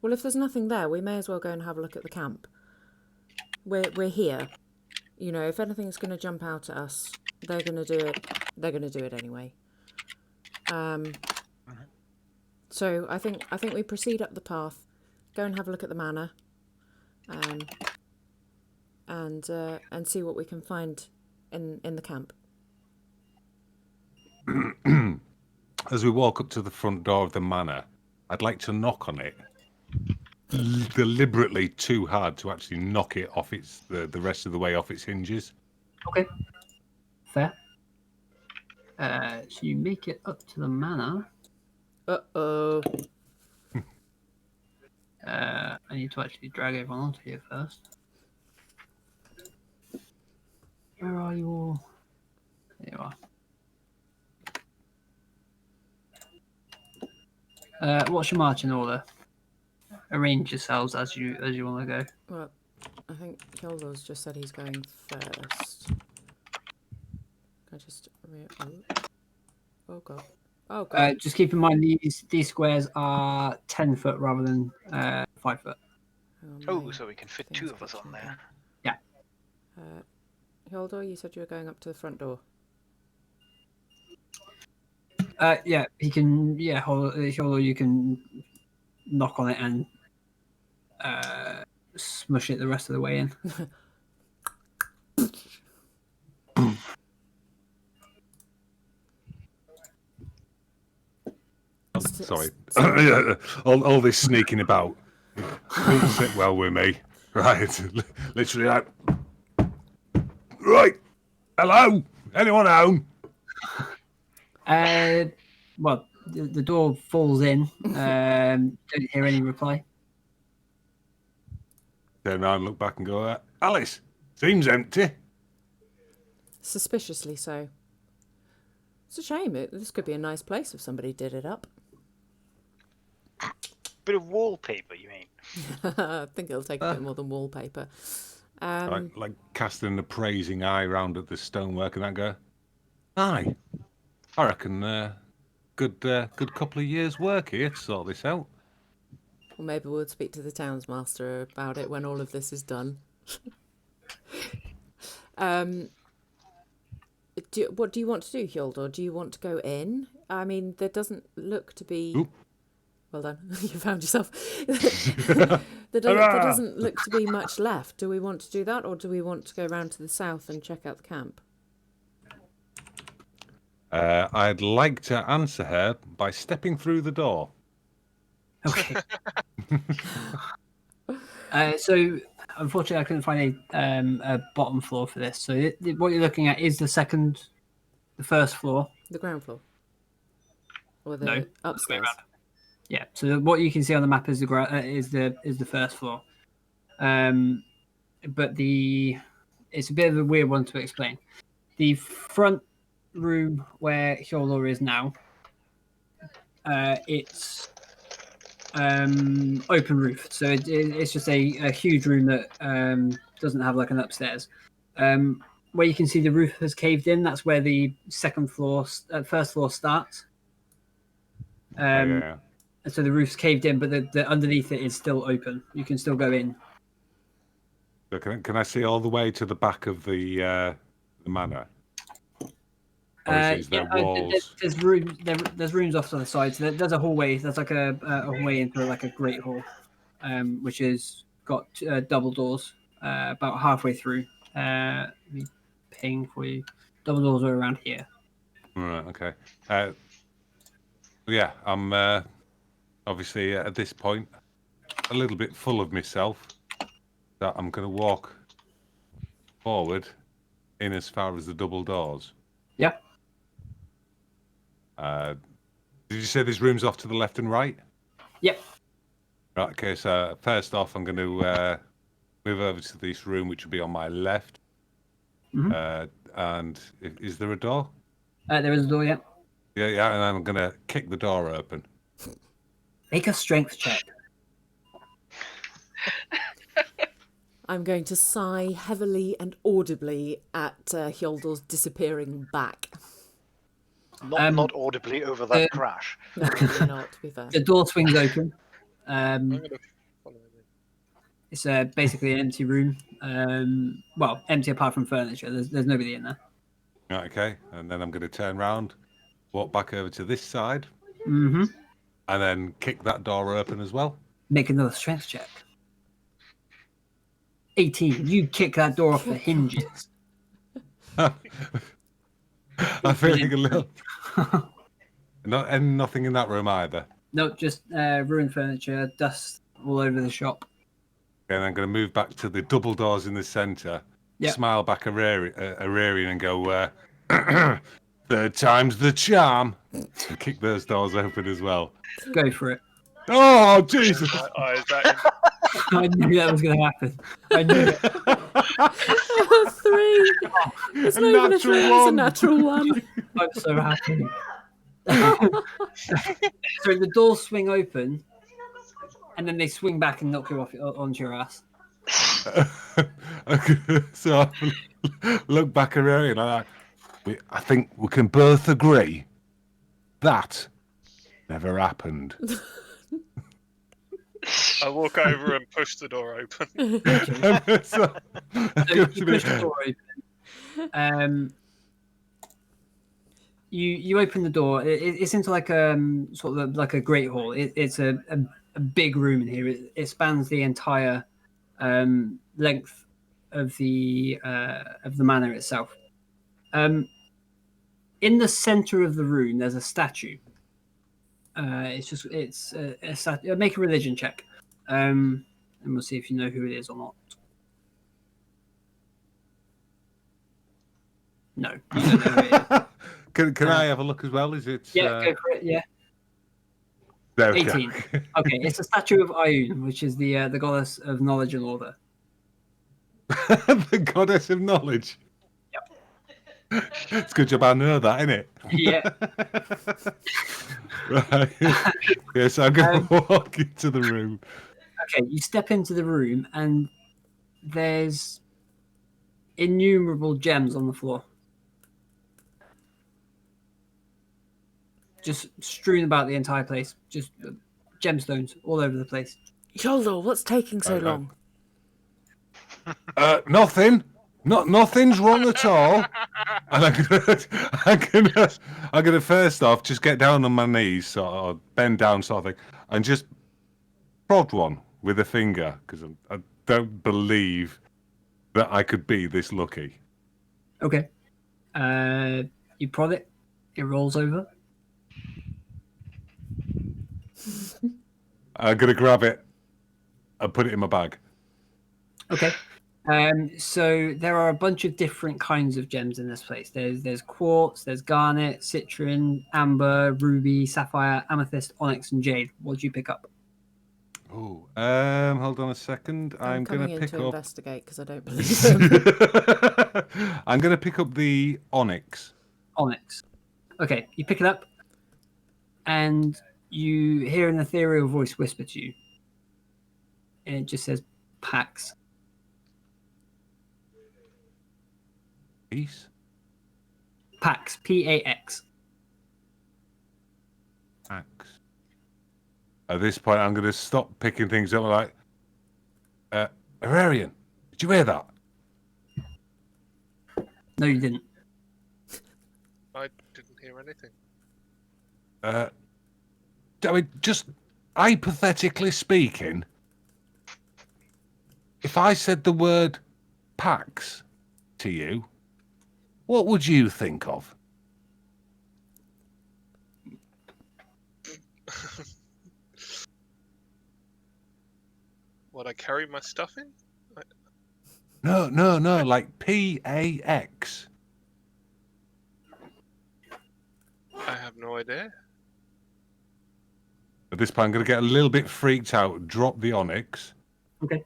well, if there's nothing there, we may as well go and have a look at the camp. We're here. You know, if anything's going to jump out at us, they're going to do it. They're going to do it anyway. So I think we proceed up the path, go and have a look at the manor, and see what we can find in the camp. As we walk up to the front door of the manor, I'd like to knock on it. Deliberately too hard to actually knock it off the rest of the way off its hinges. Okay. Fair. So you make it up to the manor. Uh-oh. I need to actually drag everyone onto here first. Where are you all? There you are. What's your marching order? Arrange yourselves as you want to go. Well, I think Hyoldor's just said he's going first. I just... Oh, God. Oh, God. Just keep in mind these squares are 10 foot rather than 5 foot. Oh, so we can fit 2 of us on there. Yeah. Hyoldor, you said you were going up to the front door. Yeah, he can. Yeah, Hyoldor, you can knock on it and smush it the rest of the way in. Sorry. all this sneaking about doesn't sit well with me. Right. Literally like... Right. Hello? Anyone home? Well, the door falls in. Don't hear any reply. Turn around, look back and go, Alice, seems empty. Suspiciously so. It's a shame. This could be a nice place if somebody did it up. Bit of wallpaper, you mean? I think it'll take a bit more than wallpaper. Like casting an appraising eye round at the stonework and that go, aye, I reckon good couple of years' work here to sort this out. Or maybe we'll speak to the townsmaster about it when all of this is done. What do you want to do, Hyoldor? Do you want to go in? I mean, there doesn't look to be... Oop. Well done, you found yourself. There doesn't look to be much left. Do we want to do that, or do we want to go round to the south and check out the camp? I'd like to answer her by stepping through the door. Okay. So, unfortunately, I couldn't find a bottom floor for this. So, what you're looking at is the first floor. The ground floor? Or the No, upstairs? Yeah. So, what you can see on the map is the first floor. But it's a bit of a weird one to explain. The front room where Hyoldor is now, it's open roof, so it's just a huge room that doesn't have like an upstairs. Where you can see the roof has caved in, that's where the first floor starts. Yeah. So the roof's caved in, but the underneath it is still open. You can still go in. So can I see all the way to the back of the manor? Or is there walls? There's rooms off to the side. So there's a hallway. There's like a hallway into like a great hall, which has got double doors about halfway through. Let me ping for you. Double doors are around here. Right. Okay. Yeah, I'm obviously at this point a little bit full of myself. That I'm going to walk forward in as far as the double doors. Yeah. Did you say there's rooms off to the left and right? Yep. Right. Okay. So first off, I'm going to move over to this room, which will be on my left. Mm-hmm. And is there a door? There is a door. Yeah. Yeah. And I'm going to kick the door open. Make a strength check. I'm going to sigh heavily and audibly at Hyoldor's disappearing back. Not audibly over that crash. No, maybe not, to be fair. The door swings open. I'm gonna follow him. It's basically an empty room. Well, empty apart from furniture. There's nobody in there. Right, okay. And then I'm going to turn around, walk back over to this side, Mm-hmm. and then kick that door open as well. Make another strength check. 18. You kick that door off the hinges. I'm feeling a little. Nothing in that room either. No, just ruined furniture, dust all over the shop. And I'm going to move back to the double doors in the centre, Yep. smile back Ararian and go, third time's the charm. And kick those doors open as well. Go for it. Oh, Jesus. Is that I knew that was going to happen. I knew it. 3. It's not even a 3, it's a natural 1. I'm so happy. So the doors swing open, and then they swing back and knock you off onto your ass. So I look back at Ararian and I think we can both agree that never happened. I walk over and push the door open. So you push the door open. You open the door. It's into like sort of like a great hall. It's a big room in here. It spans the entire length of the manor itself. In the center of the room, there's a statue. It's a statue. Make a religion check, and we'll see if you know who it is or not. No, you don't know who it is. Can I have a look as well? Is it? Yeah, go for it. Yeah. There we 18. go. Okay, it's a statue of Ioun, which is the goddess of knowledge and order. The goddess of knowledge. Yep. It's a good job I know that, isn't it? Yeah. Right. Yes, I'm going to walk into the room. Okay, you step into the room and there's innumerable gems on the floor. just strewn about the entire place. Just gemstones all over the place. Yoldo, what's taking so long? Nothing. Nothing's wrong at all. And I'm gonna first off just get down on my knees, sort of bend down, sort of thing, and just prod one with a finger because I don't believe that I could be this lucky. Okay. You prod it. It rolls over. I'm gonna grab it and put it in my bag. Okay. So there are a bunch of different kinds of gems in this place. There's quartz, there's garnet, citrine, amber, ruby, sapphire, amethyst, onyx, and jade. What do you pick up? Oh, hold on a second. I'm coming gonna in pick to up. investigate because I don't believe them. I'm gonna pick up the onyx. Onyx. Okay, you pick it up, and you hear an ethereal voice whisper to you. And it just says Pax. Peace. Pax. Pax. Pax. At this point, I'm going to stop picking things up. Like, Ararian, did you hear that? No, you didn't. I didn't hear anything. I mean, just hypothetically speaking, if I said the word Pax to you, what would you think of? What, I carry my stuff in? No, like PAX. I have no idea. At this point, I'm going to get a little bit freaked out, drop the onyx. Okay.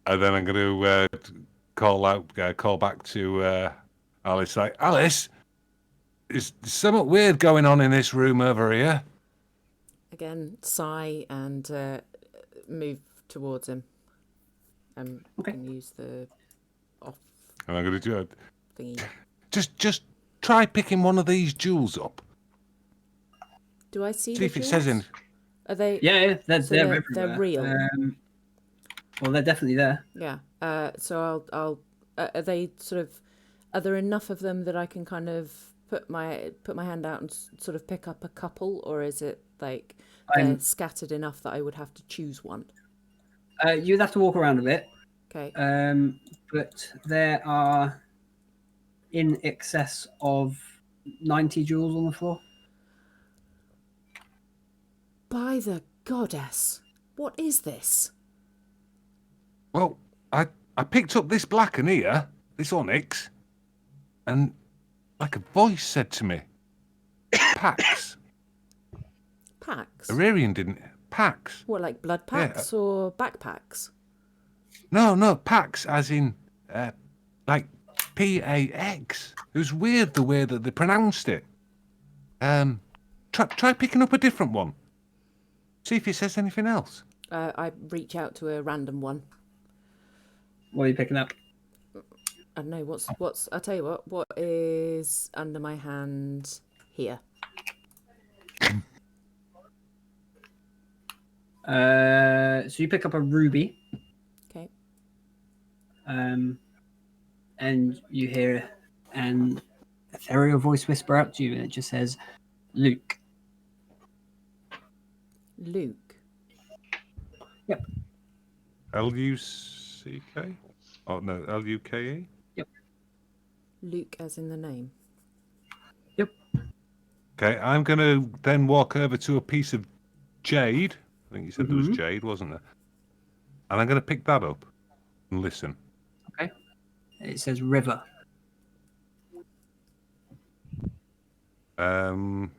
And then I'm going to call back to Alice. Like, Alice, is something weird going on in this room over here? Again, sigh and move towards him. Okay. Can use the off And I'm going to do it. thingy. Just try picking one of these jewels up. Do I see See the if it jewels? says in. Are they? Yeah, they're they're everywhere. real. Well, they're definitely there. Yeah. So I'll. Are they sort of? Are there enough of them that I can kind of put my hand out and sort of pick up a couple, or is it like they're scattered enough that I would have to choose one? You'd have to walk around a bit. Okay. But there are in excess of 90 jewels on the floor. By the goddess, what is this? Well, I picked up this black one here, this onyx, and like a voice said to me, Pax. Packs? Ararian didn't. Pax. What, like blood packs or backpacks? No, Pax, as in, like PAX. It was weird the way that they pronounced it. Try picking up a different one. See if it says anything else. I reach out to a random one. What are you picking up? I don't know, what's I'll tell you what is under my hand here? So you pick up a ruby. Okay. And you hear an ethereal voice whisper out to you, and it just says, Luke. Luke. Yep. Luck? Oh no, Luke? Yep. Luke as in the name. Yep. Okay, I'm gonna then walk over to a piece of jade. I think you said there was jade, wasn't there? And I'm gonna pick that up and listen. Okay. It says river. You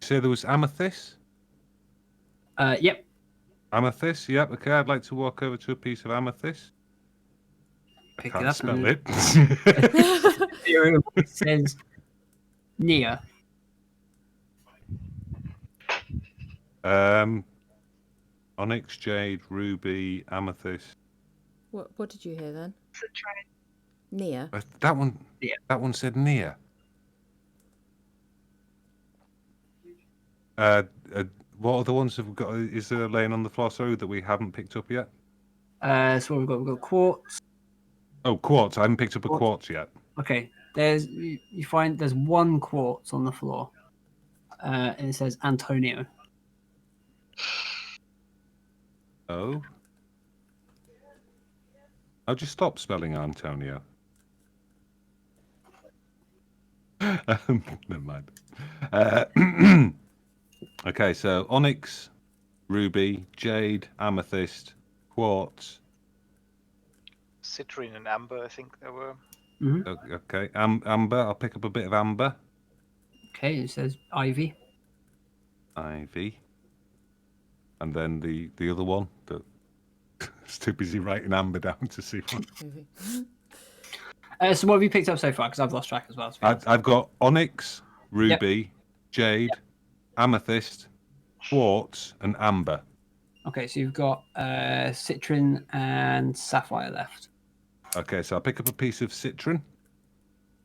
say there was amethyst? Yep. Amethyst, yep. Okay, I'd like to walk over to a piece of amethyst. Pick I it can't up. spell it. It says Nia. Onyx, jade, ruby, amethyst. What did you hear then? So try Nia. That one. Yeah. That one said Nia. What are the ones that we've got? Is there laying on the floor, sorry, that we haven't picked up yet? So we've got quartz. Oh, quartz. I haven't picked up a quartz yet. Okay. You find there's one quartz on the floor, and it says Antonio. Oh. I'll just stop spelling Antonio. Never mind. Okay, so onyx, ruby, jade, amethyst, quartz. Citrine and amber, I think there were. Mm-hmm. Okay, amber. I'll pick up a bit of amber. Okay, it says ivy. Ivy. And then the other one that is too busy writing amber down to see what. So what have you picked up so far? Because I've lost track as well. I've got onyx, ruby, jade, amethyst, quartz, and amber. Okay, so you've got citrine and sapphire left. Okay, so I'll pick up a piece of citron.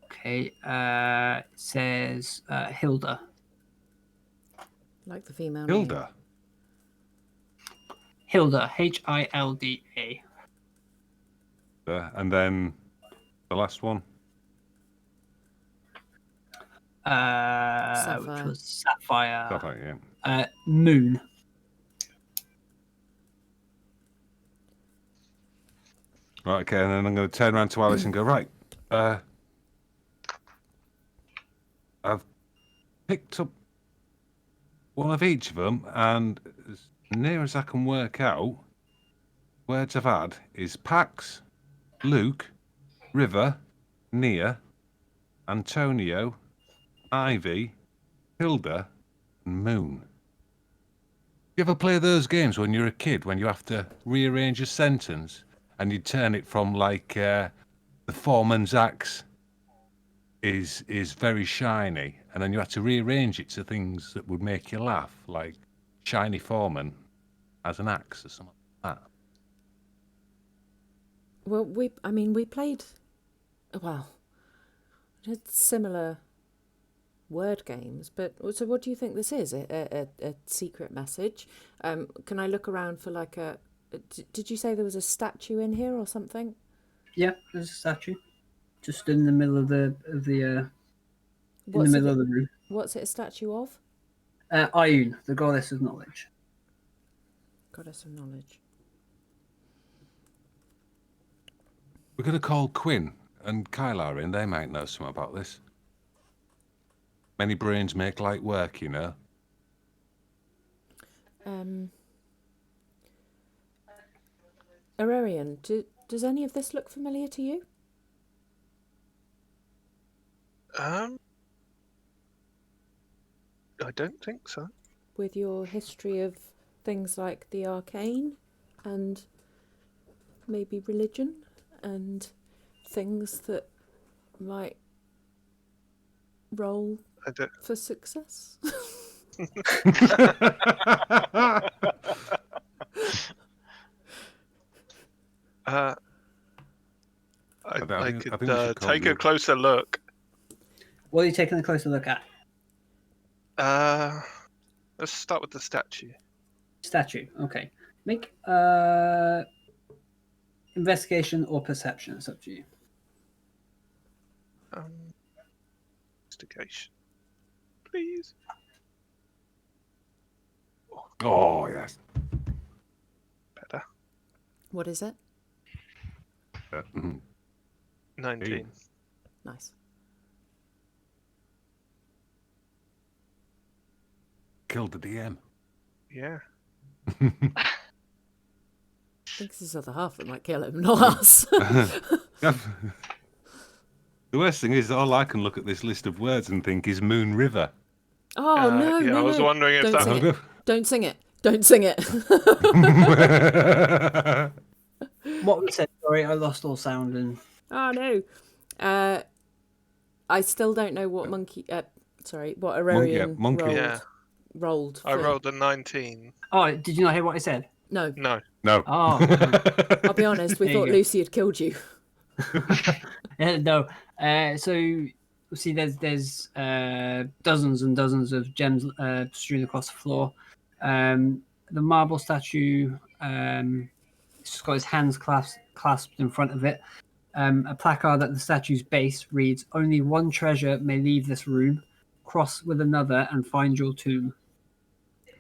Okay, it says Hilda. Like the female Hilda. name. Hilda, Hilda. And then the last one. Which was sapphire. Sapphire, yeah. Moon. Right, okay, and then I'm going to turn around to Alice and go, right, I've picked up one of each of them, and as near as I can work out, words I've had is Pax, Luke, River, Nia, Antonio, Ivy, Hilda, and Moon. You ever play those games when you're a kid, when you have to rearrange a sentence and you turn it from like the foreman's axe is very shiny, and then you have to rearrange it to things that would make you laugh, like shiny foreman as an axe or something like that. Well, we played, well, similar word games, but so what do you think this is? A secret message? Can I look around for like a? Did you say there was a statue in here or something? Yeah, there's a statue, just in the middle of the What's middle of the room. What's it a statue of? Ioun, the goddess of knowledge. Goddess of knowledge. We're going to call Quinn and Kylar in. They might know something about this. Many brains make light work, you know. Aurelian, does any of this look familiar to you? I don't think so. With your history of things like the arcane and maybe religion and things that might roll for success? I could take a closer look. What are you taking a closer look at? Let's start with the statue. Statue, okay. Make investigation or perception. It's up to you. Investigation, please. Oh, yes. Better. What is it? 19. Nice. Killed the DM. Yeah. I think it's his other half that might kill him, not us. The worst thing is, all I can look at this list of words and think is Moon River. Oh, no, yeah, no, I was wondering if Don't that sing it. Don't sing it. Don't sing it. What was it? Sorry, I lost all sound and. Oh no. I still don't know what what Aurelian monkey. rolled. I rolled a 19. Oh, did you not hear what I said? No. No. Oh. I'll be honest, we thought Lucy had killed you. No. So see there's dozens and dozens of gems strewn across the floor. The marble statue, it's just got his hands clasped in front of it. A placard at the statue's base reads, "Only one treasure may leave this room. Cross with another and find your tomb."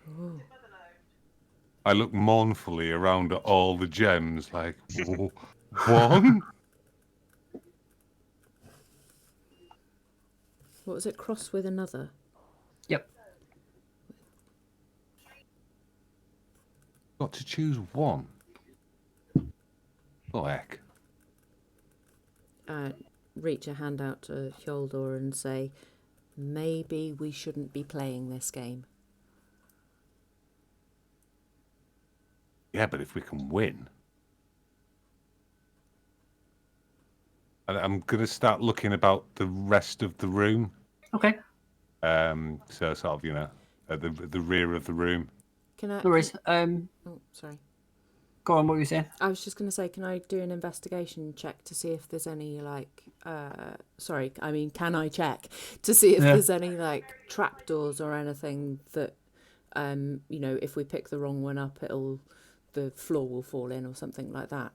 Ooh. I look mournfully around at all the gems, like, one? What was it? Cross with another? Yep. Got to choose one. Oh, heck. Reach a hand out to Hyoldor and say, maybe we shouldn't be playing this game. Yeah, but if we can win. I'm going to start looking about the rest of the room. Okay. So sort of, at the rear of the room. Can I? No worries. Oh, sorry. Go on, what were you saying? I was just going to say, can I do an investigation check to see if there's any, can I check to see if there's any, trapdoors or anything that, if we pick the wrong one up, the floor will fall in or something like that?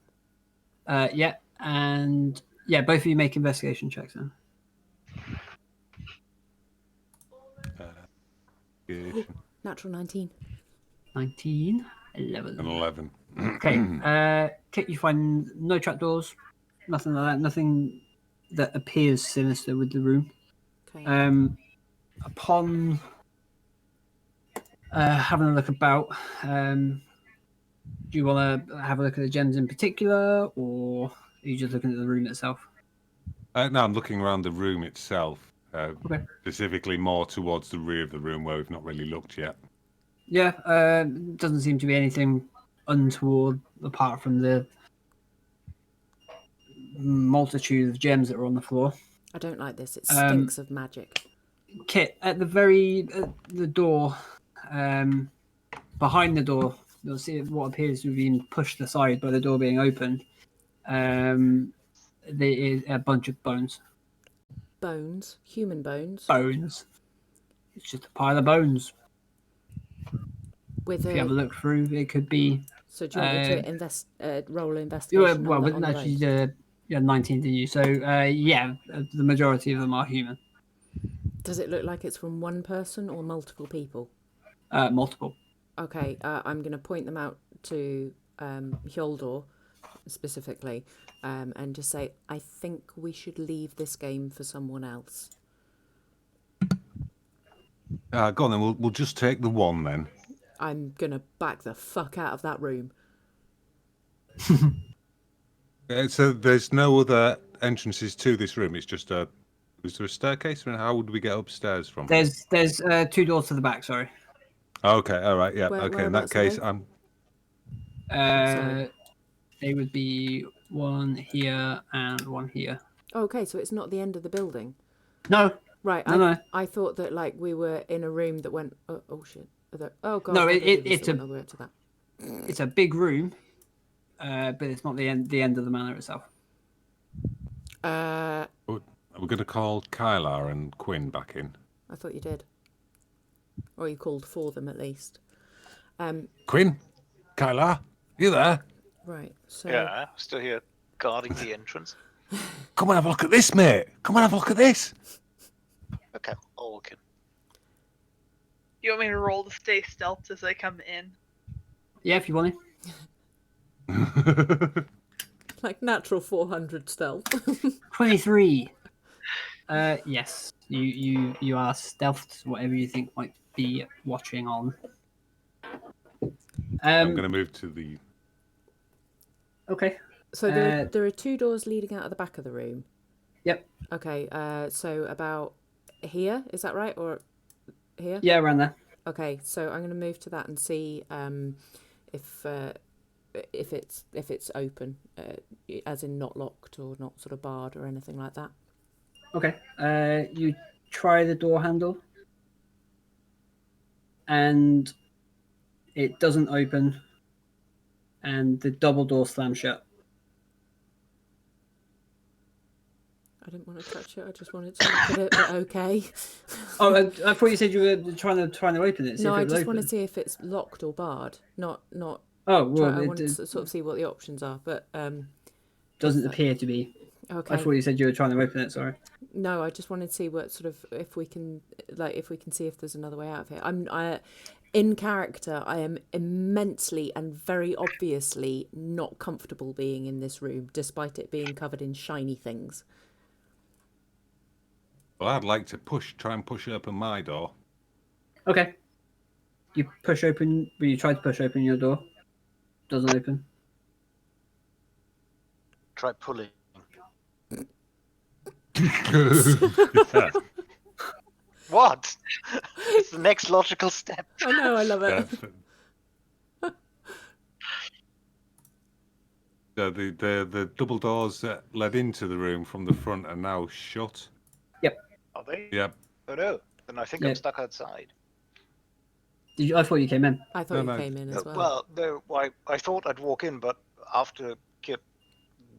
Yeah, and both of you make investigation checks then. Natural 19. 19, 11. And 11. Okay. Kit, you find no trapdoors, nothing like that, nothing that appears sinister with the room. Okay. Upon having a look about, do you want to have a look at the gems in particular, or are you just looking at the room itself? No, I'm looking around the room itself. Okay. Specifically more towards the rear of the room where we've not really looked yet. Yeah, doesn't seem to be anything untoward apart from the multitude of gems that are on the floor. I don't like this. It stinks of magic. Kit, at the door, behind the door, you'll see what appears to have been pushed aside by the door being opened. There is a bunch of bones. Bones? Human bones? Bones. It's just a pile of bones. With if you have a look through, it could be. So do you want me to roll an investigation? Well, on actually, the 19 to you. So the majority of them are human. Does it look like it's from one person or multiple people? Multiple. Okay, I'm going to point them out to Hyoldor specifically, and just say, I think we should leave this game for someone else. Go on then. We'll just take the one then. I'm going to back the fuck out of that room. So there's no other entrances to this room. It's just is there a staircase? And how would we get upstairs from? There's 2 doors to the back. Sorry. Okay. All right. Yeah. Okay. In that whereabouts case, are they would be one here and one here. Okay, so it's not the end of the building. No. Right. No. I thought that we were in a room that went. Oh shit. Oh god. No, it's all the way up to that. It's a big room, but it's not the end of the manor itself. We're going to call Kylar and Quinn back in. I thought you did, or you called for them at least. Quinn, Kylar, you there? Right. So. Yeah, still here guarding the entrance. Come and have a look at this, mate. Come and have a look at this. Okay, I'll look in. You want me to roll to stay stealth as I come in? Yeah, if you want to. Like natural 400 stealth. 23. Yes, you are stealthed. Whatever you think might be watching on. I'm going to move to the. Okay. So there are 2 doors leading out of the back of the room. Yep. Okay. So about here, is that right, or here? Yeah, around there. Okay. So I'm going to move to that and see if it's open, as in not locked or not sort of barred or anything like that. Okay. You try the door handle, and it doesn't open, and the double door slams shut. I didn't want to touch it. I just wanted to look at it, but okay. Oh, I thought you said you were trying to open it. See No, if it I was just open. want to see if it's locked or barred. Not. Oh, well, I wanted to sort of see what the options are, but doesn't appear to be. Okay. I thought you said you were trying to open it. Sorry. No, I just wanted to see what sort of if we can see if there's another way out of here. In character, I am immensely and very obviously not comfortable being in this room, despite it being covered in shiny things. Well, I'd like to try and push open my door. Okay. You push open. Well, you try to push open your door. Doesn't open. Try pulling. Yeah. What? It's the next logical step. I know, I love it. The double doors that led into the room from the front are now shut. Yep. Are they? Yep. Oh no. Then I think I'm stuck outside. Did you? I thought you came in. I thought you came in as well. Well, no. I thought I'd walk in, but after Kip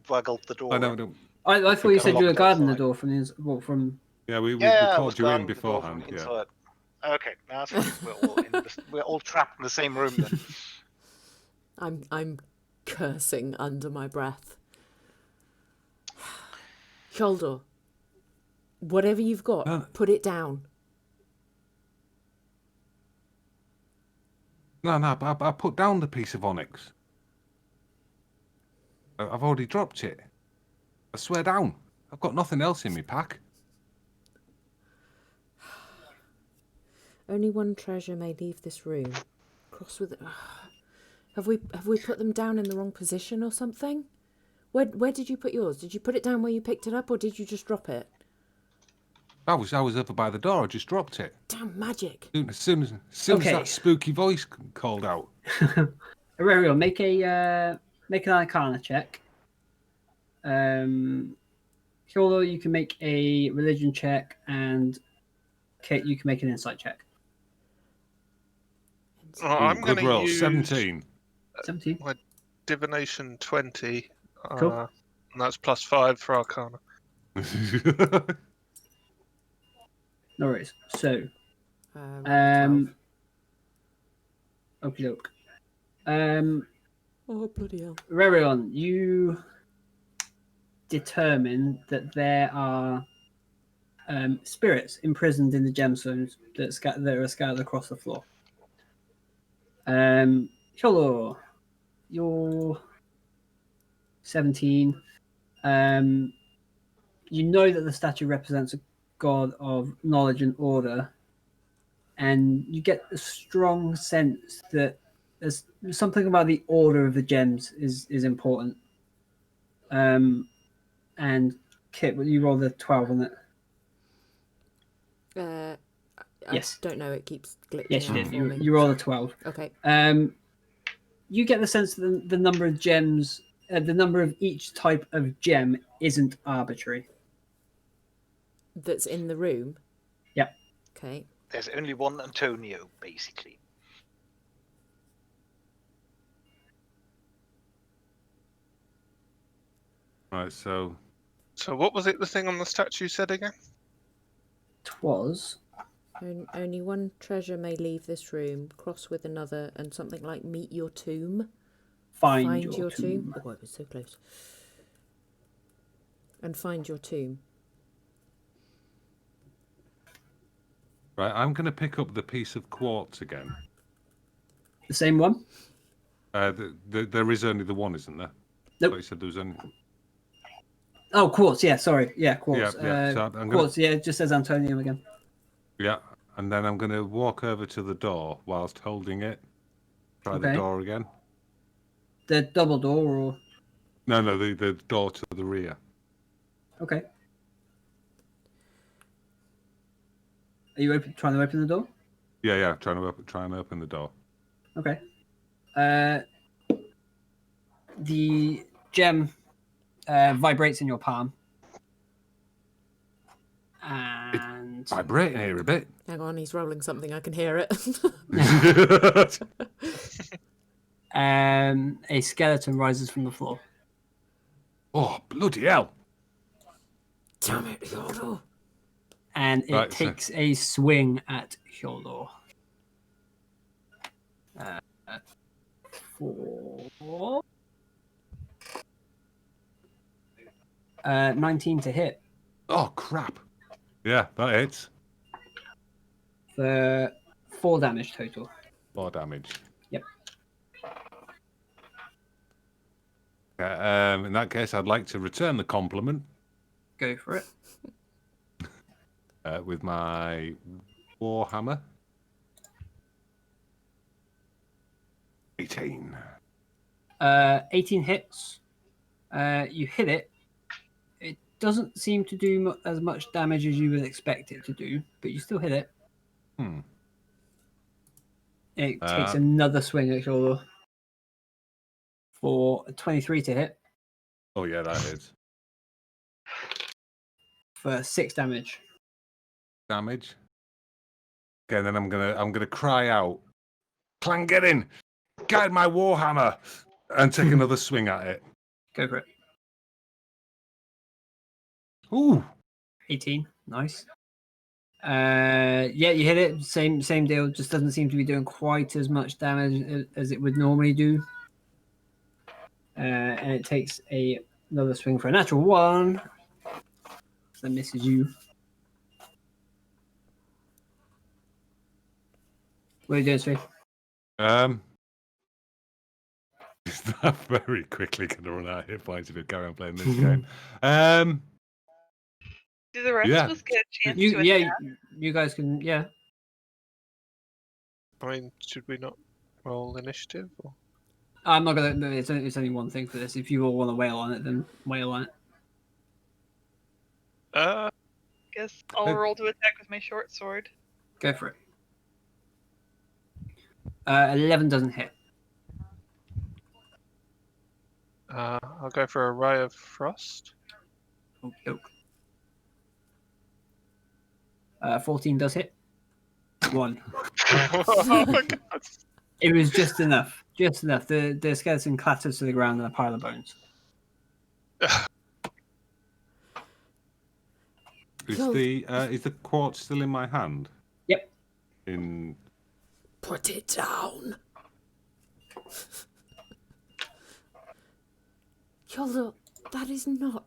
waggled the door. I know. I thought you said you were locked guarding the outside. door from the from. Yeah, we I called was you in guarding the door beforehand. from Yeah. inside. Okay, now that's fine. We're all trapped in the same room then. I'm cursing under my breath. Shoulder, whatever you've got, put it down. No, I put down the piece of onyx. I've already dropped it. I swear down. I've got nothing else in my pack. Only one treasure may leave this room. Cross with it. Have we put them down in the wrong position or something? Where did you put yours? Did you put it down where you picked it up, or did you just drop it? I was over by the door. I just dropped it. Damn magic! As soon as that spooky voice called out. Aurelion, make an Arcana check. Hyolo, you can make a religion check, and Kate, you can make an insight check. I'm going to roll. use 17. 17. my divination 20. Cool. And that's +5 for Arcana. No worries. So, 12. okie doke. Oh bloody hell! Aurelion, you determine that there are spirits imprisoned in the gemstones that are scattered across the floor. Hyolo, you're 17. You know that the statue represents a god of knowledge and order, and you get a strong sense that there's something about the order of the gems is important. And Kit, will you roll the 12 on it? Yes. I don't know. It keeps glitching. Yes, you out did. for me. You roll a 12. Okay. You get the sense that the number of gems, the number of each type of gem isn't arbitrary. That's in the room. Yep. Okay. There's only one Antonio, basically. Right, so what was it the thing on the statue said again? Twas. Only one treasure may leave this room. Cross with another, and something like meet your tomb. Find your tomb. Oh, I was so close. And find your tomb. right, I'm going to pick up the piece of quartz again. The same one? There is only the one, isn't there? Nope. But you said there was only. Oh, quartz. Yeah, sorry. Yeah, quartz. Yeah. So quartz. Yeah, it just says Antonium again. Yeah, and then I'm going to walk over to the door whilst holding it. Try the door again. The double door, or No, the door to the rear. okay. Are you trying to open the door? Yeah, try and open the door. Okay. The gem vibrates in your palm. And Vibrating here a bit. Hang on, he's rolling something. I can hear it. a skeleton rises from the floor. Oh, bloody hell. Damn it, Hyodo. And it takes a swing at Hyodo. 4. 19 to hit. Oh, crap. Yeah, that hits. For 4 damage total. 4 damage. Yep. In that case, I'd like to return the compliment. Go for it. With my Warhammer. 18. 18 hits. You hit it. It doesn't seem to do as much damage as you would expect it to do, but you still hit it. It takes another swing at your for 23 to hit. Oh yeah, that hits. For 6 damage. Damage. Okay, then I'm gonna cry out, Clan, get in! Guide my Warhammer! And take another swing at it. Go for it. Ooh. 18. Nice. Yeah, you hit it. Same deal. Just doesn't seem to be doing quite as much damage as it would normally do. And it takes another swing for a natural 1. That misses you. What are you doing, Sweet? It's not very quickly going to run out of hit points if you carry on playing this game. Do the rest of us get a chance to attack? You guys can, yeah. I mean, should we not roll initiative? Or? I'm not gonna. It's only one thing for this. If you all want to wail on it, then wail on it. Guess I'll roll to attack with my short sword. Go for it. 11 doesn't hit. I'll go for a Ray of Frost. Okey-doke. 14 does hit. 1. Oh my God. It was just enough. Just enough. The skeleton clatters to the ground in a pile of bones. Is the quartz still in my hand? Yep. Put it down. Yoldo, that is not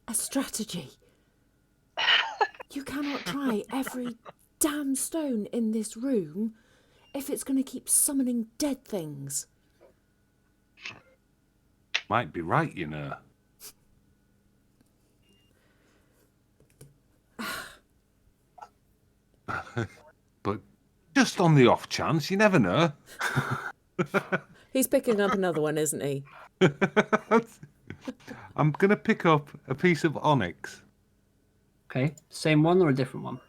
a strategy. You cannot try every damn stone in this room if it's going to keep summoning dead things. Might be right, you know. But just on the off chance, you never know. He's picking up another one, isn't he? I'm going to pick up a piece of onyx. Okay. Same one or a different one?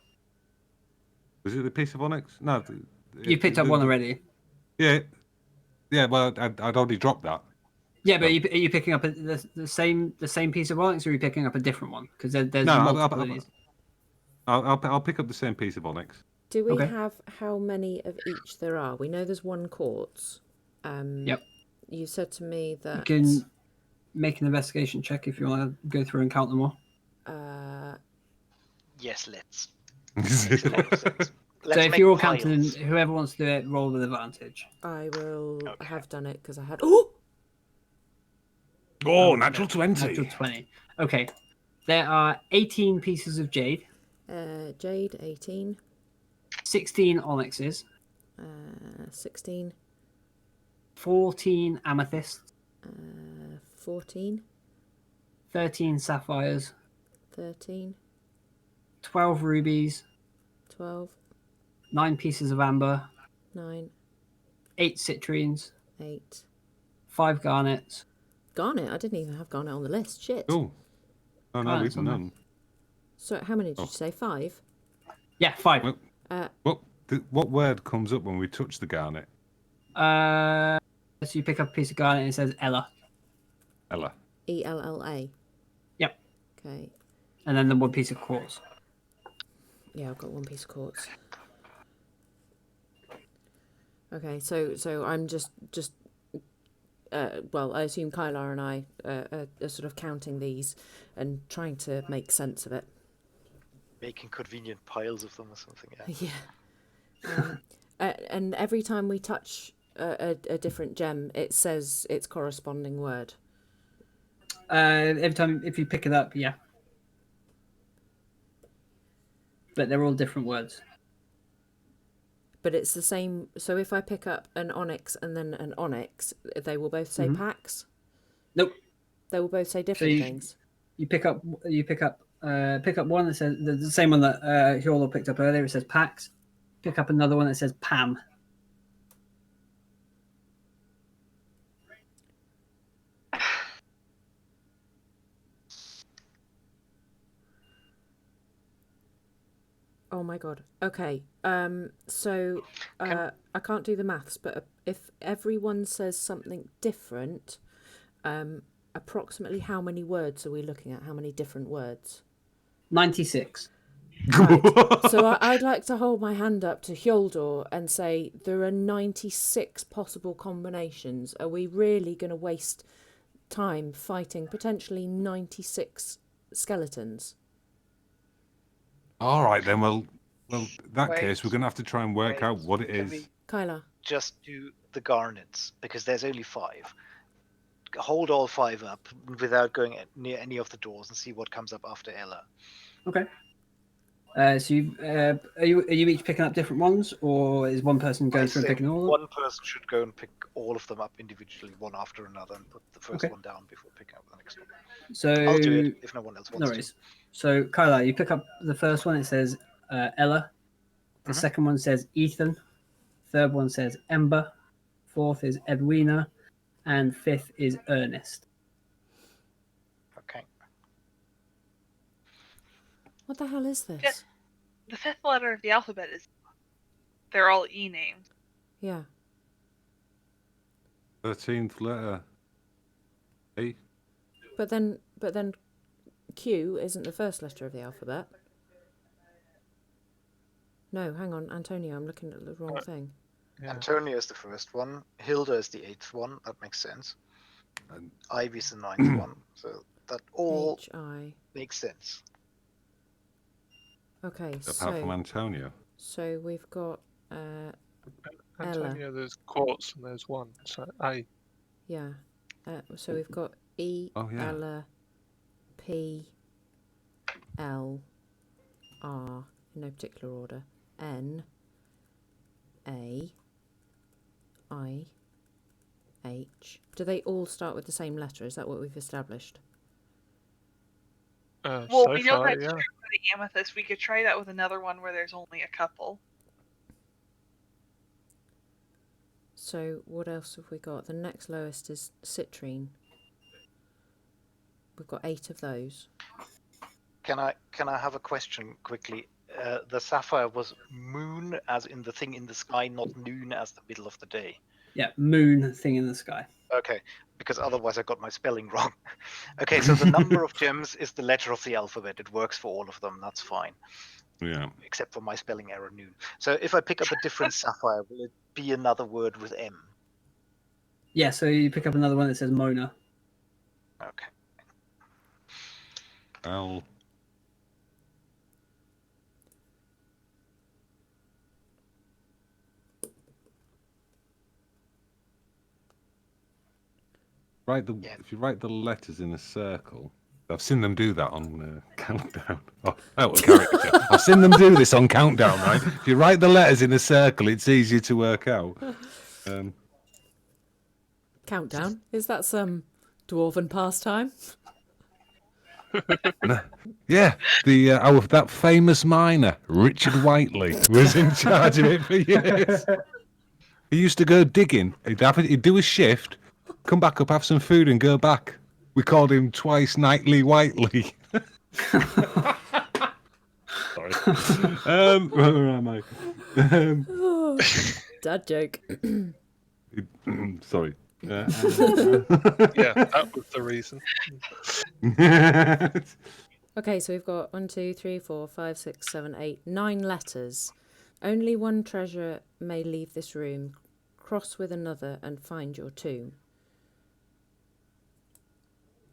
Was it the piece of onyx? No. You picked up one already. Yeah. Yeah, well, I'd already dropped that. Yeah, but are you picking up the same piece of onyx, or are you picking up a different one? Because there's multiple of these. I'll pick up the same piece of onyx. Do we have how many of each there are? We know there's one quartz. Yep. You said to me that... You can make an investigation check if you want to go through and count them all. Yes, let's. So if you're all counting, whoever wants to do it, roll with advantage. I will have done it because I had... Oh! Oh, natural 20. Natural 20. Okay. There are 18 pieces of jade. Jade, 18. 16 onyxes. 16. 14 amethysts. 14. 13 sapphires. 13. 12 rubies. 12. 9 pieces of amber. 9. 8 citrines. 8. 5 garnets. Garnet? I didn't even have garnet on the list. Shit. Oh. Oh, no, we've none. So how many did you say? 5? Yeah, 5. What word comes up when we touch the garnet? So you pick up a piece of garnet and it says Ella. Ella. ELLA. Yep. Okay. And then the one piece of quartz. Yeah, I've got one piece of quartz. Okay, so I'm just I assume Kylar and I are sort of counting these and trying to make sense of it. Making convenient piles of them or something. Yeah. And every time we touch a different gem, it says its corresponding word. Every time if you pick it up, yeah. But they're all different words. But it's the same. So if I pick up an onyx and then an onyx, they will both say Pax? Nope. They will both say different things. You pick up one that says the same one that Hjorlo picked up earlier. It says Pax. Pick up another one that says Pam. Oh my god. Okay. So I can't do the maths, but if everyone says something different, approximately how many words are we looking at? How many different words? 96. Right. So I'd like to hold my hand up to Hjoldor and say there are 96 possible combinations. Are we really going to waste time fighting potentially 96 skeletons? All right, then. Well, in that Wait. case, we're going to have to try and work out what it Can is. we Kyla. just do the garnets? Because there's only 5. Hold all 5 up without going near any of the doors and see what comes up after Ella. Okay. So are you each picking up different ones, or is one person going through and picking all of them? One person should go and pick all of them up individually, one after another, and put the first one down before picking up the next one. So I'll do it if no one else wants no worries. So Kyla, you pick up the first one. It says Ella. The second one says Ethan. Third one says Ember. Fourth is Edwina, and fifth is Ernest. Okay. What the hell is this? The 5th letter of the alphabet is... They're all E names. Yeah. 13th letter. A. But then Q isn't the first letter of the alphabet. No, hang on, Antonio, I'm looking at the wrong thing. Yeah. Antonia is the first one. Hilda is the 8th one. That makes sense. And Ivy's the 9th one. So that all makes sense. Okay, Apart from Antonio. So we've got Antonio, Ella. there's quartz and there's 1. So A. Yeah. So we've got E, Ella, P, L, R, in no particular order, N, A, I, H. Do they all start with the same letter? Is that what we've established? Well, so we know far, that's true for the amethyst. We could try that with another one where there's only a couple. So what else have we got? The next lowest is citrine. We've got 8 of those. Can I have a question quickly? The sapphire was moon as in the thing in the sky, not noon as the middle of the day. Yeah, moon thing in the sky. Okay, because otherwise I got my spelling wrong. Okay, so the number of gems is the letter of the alphabet. It works for all of them. That's fine. Yeah. Except for my spelling error, noon. So if I pick up a different sapphire, will it be another word with M? Yeah, so you pick up another one that says Mona. Okay. L. If you write the letters in a circle, I've seen them do that on Countdown. I've seen them do this on Countdown, right? If you write the letters in a circle, it's easier to work out. Countdown? Is that some dwarven pastime? Yeah, that famous miner, Richard Whiteley, was in charge of it for years. He used to go digging. He'd do a shift, come back up, have some food, and go back. We called him Twice Nightly Whiteley. Sorry. Where am I? Dad joke. Sorry. Yeah, that was the reason. Okay, so we've got 1, 2, 3, 4, 5, 6, 7, 8, 9 letters. Only one treasure may leave this room. Cross with another and find your tomb.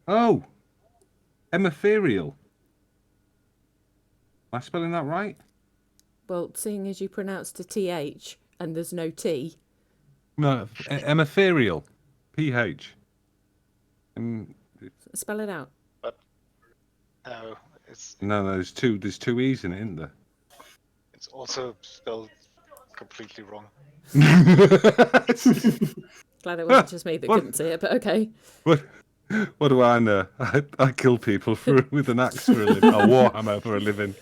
Oh, Ematherial. Am I spelling that right? Well, seeing as you pronounced a TH and there's no T. No, Ematherial. PH. Spell it out. But no, it's No, there's two E's in it, isn't there? it's also spelled completely wrong. Glad it wasn't just me that couldn't see it, but okay. What do I know? I kill people with an axe for a living. A warhammer for a living.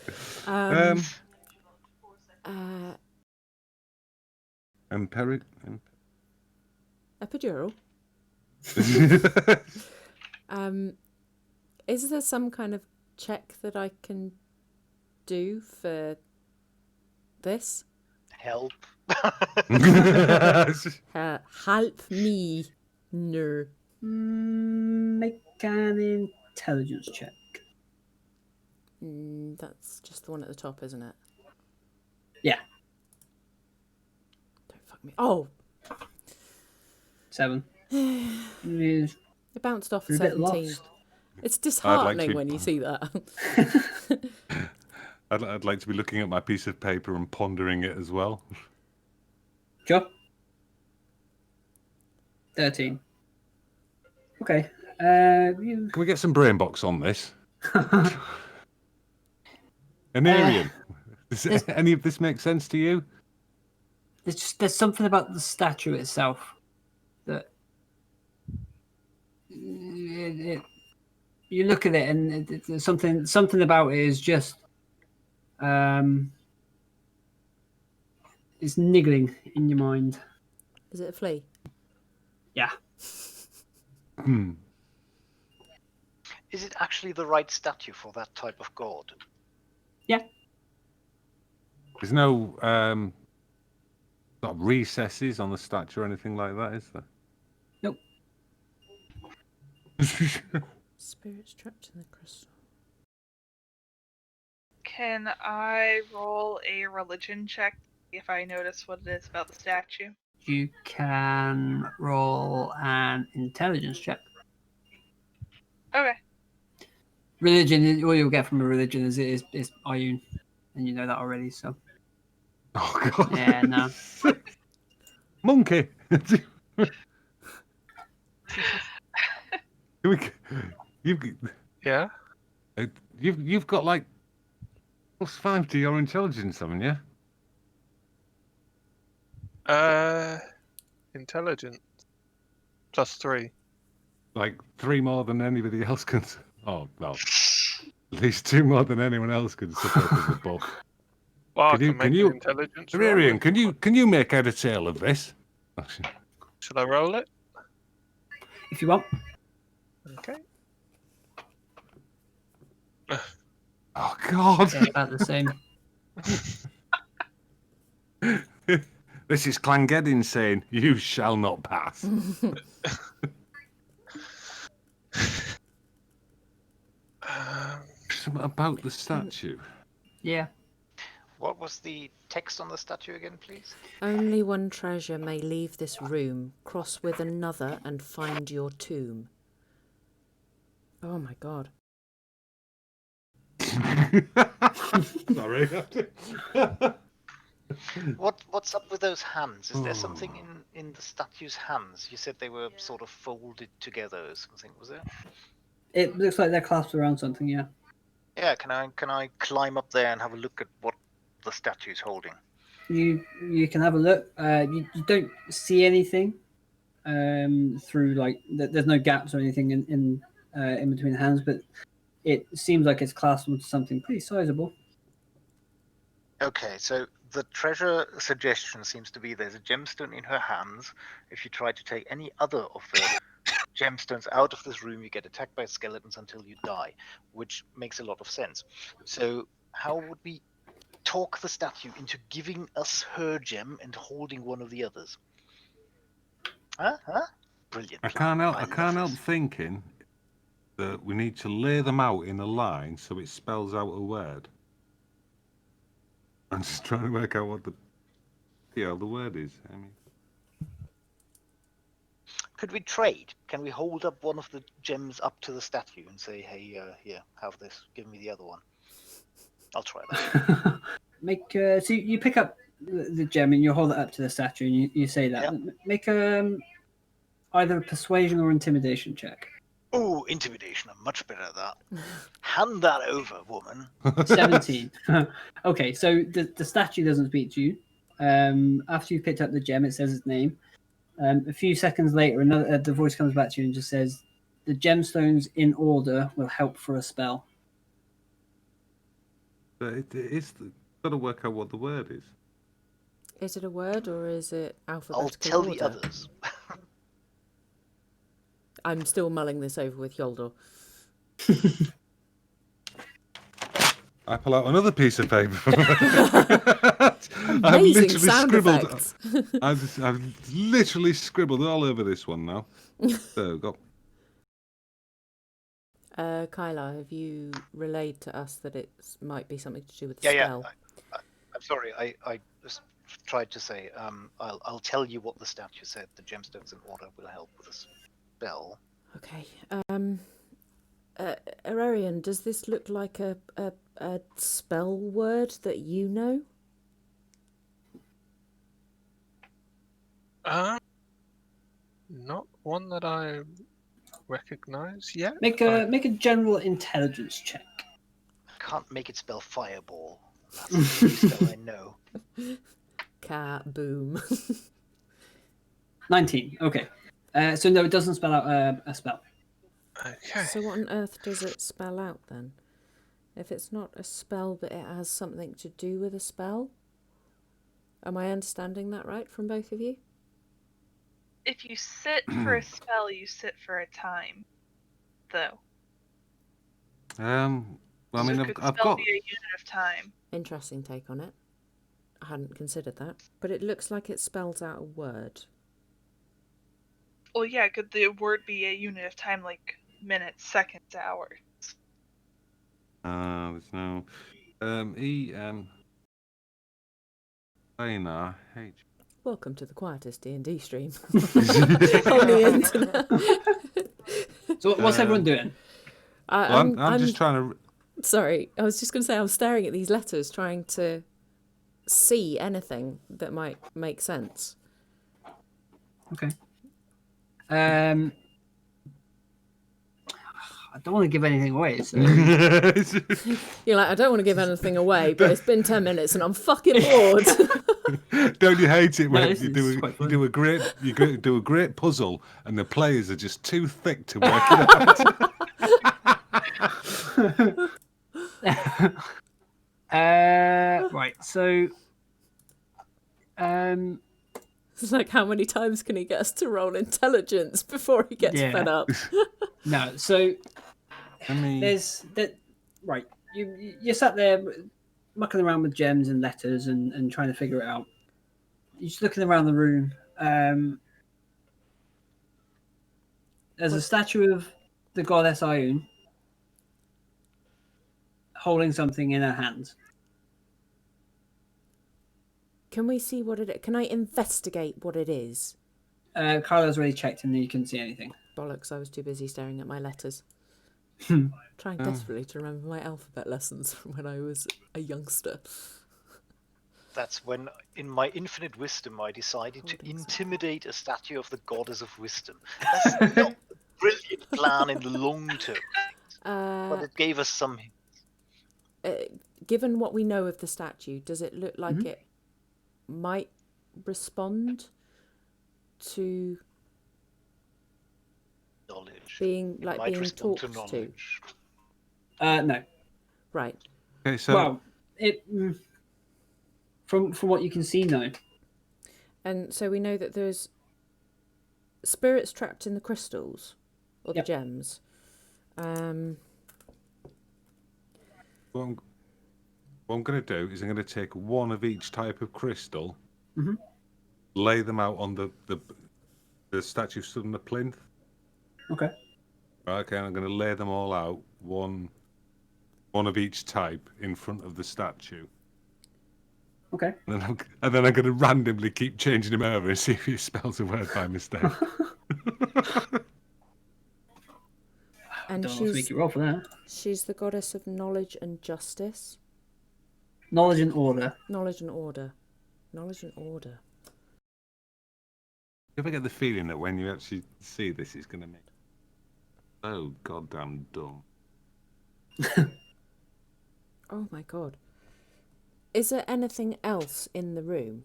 Epidural. Is there some kind of check that I can do for this? Help. Help me. No. Make an intelligence check. That's just the one at the top, isn't it? Yeah. Don't fuck me. Oh! 7. It bounced off You're a bit 17. lost. It's disheartening be- when you see that. I'd like to be looking at my piece of paper and pondering it as well. Sure. 13. Okay. You... Can we get some brain box on this? Anarian, does any of this make sense to you? There's something about the statue itself that you look at it and there's something about it is just it's niggling in your mind. Is it a flea? Yeah. Is it actually the right statue for that type of god? Yeah. There's no sort of recesses on the statue or anything like that, is there? Nope. Spirits trapped in the crystal. Can I roll a religion check if I notice what it is about the statue? You can roll an intelligence check. Okay. Religion, all you'll get from a religion is Ioun, and you know that already. So. Oh god. Yeah, no. Monkey. Yeah. You've got like +5 to your intelligence, haven't you? Intelligence. +3. Like 3 more than anybody else can. Oh well, at least 2 more than anyone else can support as a buff. Well, Can I can you- make an intelligence Terrarian, roll. can you make out a tale of this? Should I roll it? If you want. Okay. Oh god. Yeah, about the same. This is Clangeddin saying, "You shall not pass." Something about the statue. Yeah. What was the text on the statue again, please? Only one treasure may leave this room. Cross with another and find your tomb. Oh my god. Sorry. What's up with those hands? Is there something in the statue's hands? You said they were sort of folded together or something, was there? It looks like they're clasped around something, yeah. Yeah, can I climb up there and have a look at what the statue's holding? You can have a look. You don't see anything through like there's no gaps or anything in between the hands, but it seems like it's clasped onto something pretty sizable. Okay, so the treasure suggestion seems to be there's a gemstone in her hands. If you try to take any other of the gemstones out of this room, you get attacked by skeletons until you die, which makes a lot of sense. So how would we talk the statue into giving us her gem and holding one of the others? Huh? Brilliant. I can't help thinking that we need to lay them out in a line so it spells out a word. I'm just trying to work out what the word is. I mean, Could we trade? Can we hold up one of the gems up to the statue and say, "Hey, here, have this. Give me the other one." I'll try that. So you pick up the gem and you hold it up to the statue and you say that. Yeah. Make either a persuasion or intimidation check. Oh, intimidation. I'm much better at that. Hand that over, woman. 17. Okay, so the statue doesn't speak to you. After you've picked up the gem, it says its name. A few seconds later, the voice comes back to you and just says, "The gemstones in order will help for a spell." But it's got to work out what the word is. Is it a word or is it alphabetical I'll tell order? the others. I'm still mulling this over with Yoldor. I pull out another piece of paper. Amazing sound effects. I've literally scribbled all over this one now. So, go. Kyla, have you relayed to us that it might be something to do with the Yeah. spell? I'm sorry. I just tried to say. I'll tell you what the statue said. The gemstones in order will help with a spell. Okay. Ararian, does this look like a spell word that you know? Not one that I recognize yet. Make a general intelligence check. I can't make it spell fireball. That's the only spell I know. Boom. 19. Okay. So no, it doesn't spell out a spell. Okay. So what on earth does it spell out then? If it's not a spell, but it has something to do with a spell? Am I understanding that right from both of you? If you sit for a spell, you sit for a time, though. Well, I mean, So I've could got. spell be a unit of time? Interesting take on it. I hadn't considered that. But it looks like it spells out a word. Well, yeah, could the word be a unit of time, like minutes, seconds, hours? There's no. A-N-A-H. Welcome to the quietest D&D stream on the internet. So what's everyone doing? I'm just trying to. Sorry, I was just going to say I'm staring at these letters, trying to see anything that might make sense. Okay. I don't want to give anything away. So. You're like, I don't want to give anything away, but it's been 10 minutes and I'm fucking bored. Don't you hate it when No, you do a great puzzle and the players are just too thick to work it out? Right. So. It's like, how many times can he get us to roll intelligence before he gets fed up? No, so I mean, there's that. Right, you sat there mucking around with gems and letters and trying to figure it out. You're just looking around the room. There's a statue of the goddess Ioun holding something in her hands. Can we see what it is? Can I investigate what it is? Kyla's already checked and you couldn't see anything. Bollocks, I was too busy staring at my letters. Hmm. Trying desperately to remember my alphabet lessons from when I was a youngster. That's when, in my infinite wisdom, I decided to intimidate a statue of the goddess of wisdom. That's not a brilliant plan in the long term, but it gave us some hints. Given what we know of the statue, does it look like it might respond to knowledge? Being It might being respond talked to knowledge. No. Right. okay, so Well, it from what you can see, no. And so we know that there's spirits trapped in the crystals or the gems. what I'm going to do is I'm going to take one of each type of crystal, lay them out on the statue stood on the plinth. Okay. Right, okay, I'm going to lay them all out, one of each type in front of the statue. Okay. And then I'm going to randomly keep changing them over and see if he spells a word by mistake. And Don't know if you roll for that. she's the goddess of knowledge and justice. Knowledge and order. Knowledge and order. Knowledge and order. You ever get the feeling that when you actually see this, it's going to make so goddamn dumb? Oh my god. Is there anything else in the room?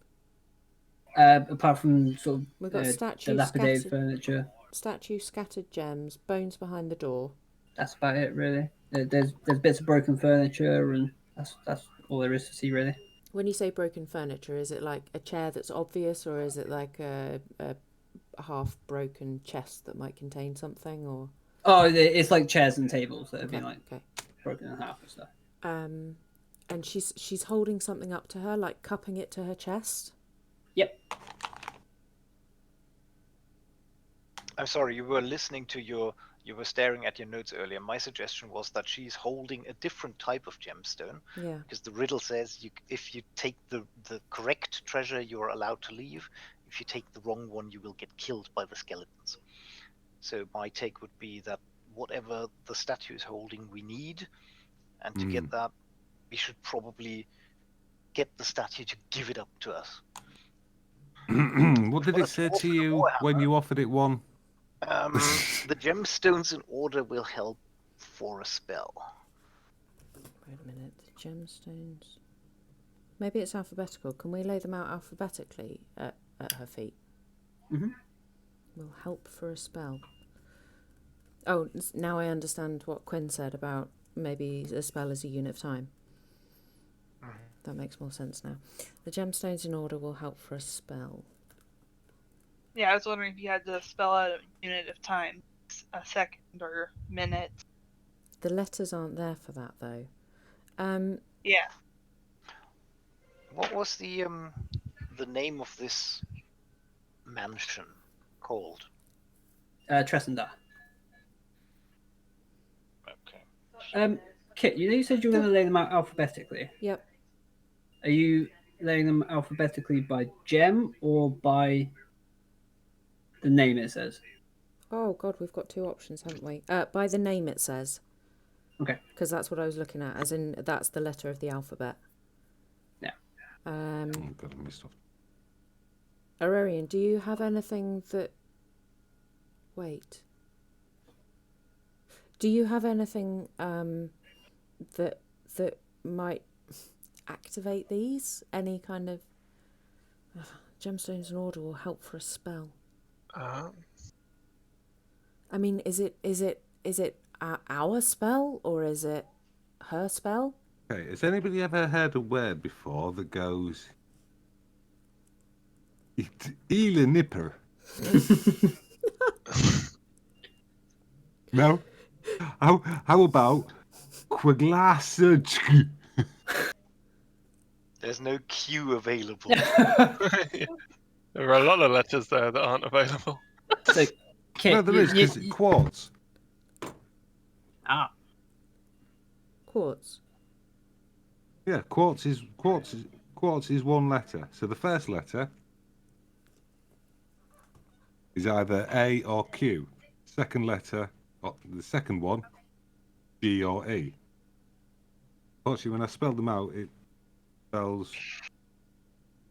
Apart from sort We've got of statues, dilapidated scattered, furniture. statue, scattered gems, bones behind the door. That's about it, really. There's bits of broken furniture, and that's all there is to see, really. When you say broken furniture, is it like a chair that's obvious, or is it like a half-broken chest that might contain something, or? Oh, it's like chairs and tables that have been like broken in half and stuff. And she's holding something up to her, like cupping it to her chest. Yep. I'm sorry, you were listening to you were staring at your notes earlier. My suggestion was that she's holding a different type of gemstone. Yeah. Because the riddle says if you take the correct treasure, you're allowed to leave. If you take the wrong one, you will get killed by the skeletons. So my take would be that whatever the statue is holding, we need. And to get that, we should probably get the statue to give it up to us. What did it say to you when you offered it one? The gemstones in order will help for a spell. Wait a minute. The gemstones. Maybe it's alphabetical. Can we lay them out alphabetically at her feet? Mm-hmm. Will help for a spell. Oh, now I understand what Quinn said about maybe a spell is a unit of time. That makes more sense now. The gemstones in order will help for a spell. Yeah, I was wondering if you had to spell out a unit of time, a second or minute. The letters aren't there for that, though. Yeah. What was the name of this mansion called? Tressendar. Okay. Kit, you said you were going to lay them out alphabetically. Yep. Are you laying them alphabetically by gem or by the name it says? Oh, God, we've got two options, haven't we? By the name it says. Okay. Because that's what I was looking at, as in that's the letter of the alphabet. Yeah. Oh, God, I missed off. Aurelian, do you have anything that... Wait. Do you have anything that might activate these? Any kind of... gemstones in order will help for a spell. I mean, is it our spell or is it her spell? Okay, has anybody ever heard a word before that goes... Ila Nipper? No? How about Quaglasage? There's no Q available. There are a lot of letters there that aren't available. So, Kit, No, there is, because quartz. Ah. Quartz. Yeah, quartz is one letter. So the first letter is either A or Q. Second letter, or the second one, G or E. Fortunately, when I spelled them out, it spells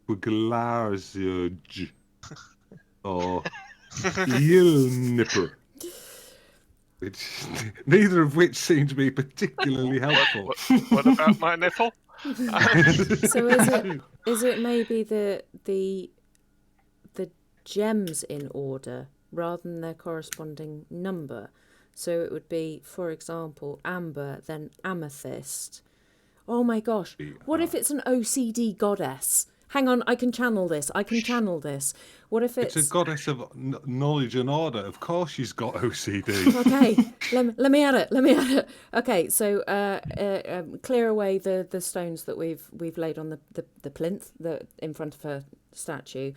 Quaglasage or Ilnipper. Neither of which seem to be particularly helpful. What about my nipple? So is it maybe the gems in order rather than their corresponding number? So it would be, for example, amber, then amethyst. Oh my gosh! What if it's an OCD goddess? Hang on, I can channel this. What if it's... It's a goddess of knowledge and order. Of course she's got OCD. Okay, let me add it. Okay, so clear away the stones that we've laid on the plinth in front of her statue,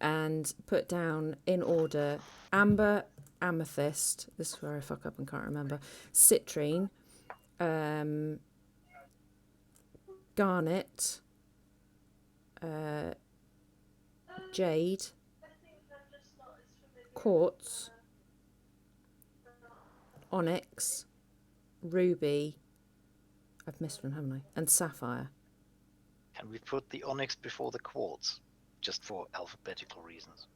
and put down in order amber, amethyst. This is where I fuck up and can't remember. Citrine, garnet, jade, quartz, onyx, ruby. I've missed one, haven't I? And sapphire. Can we put the onyx before the quartz, just for alphabetical reasons?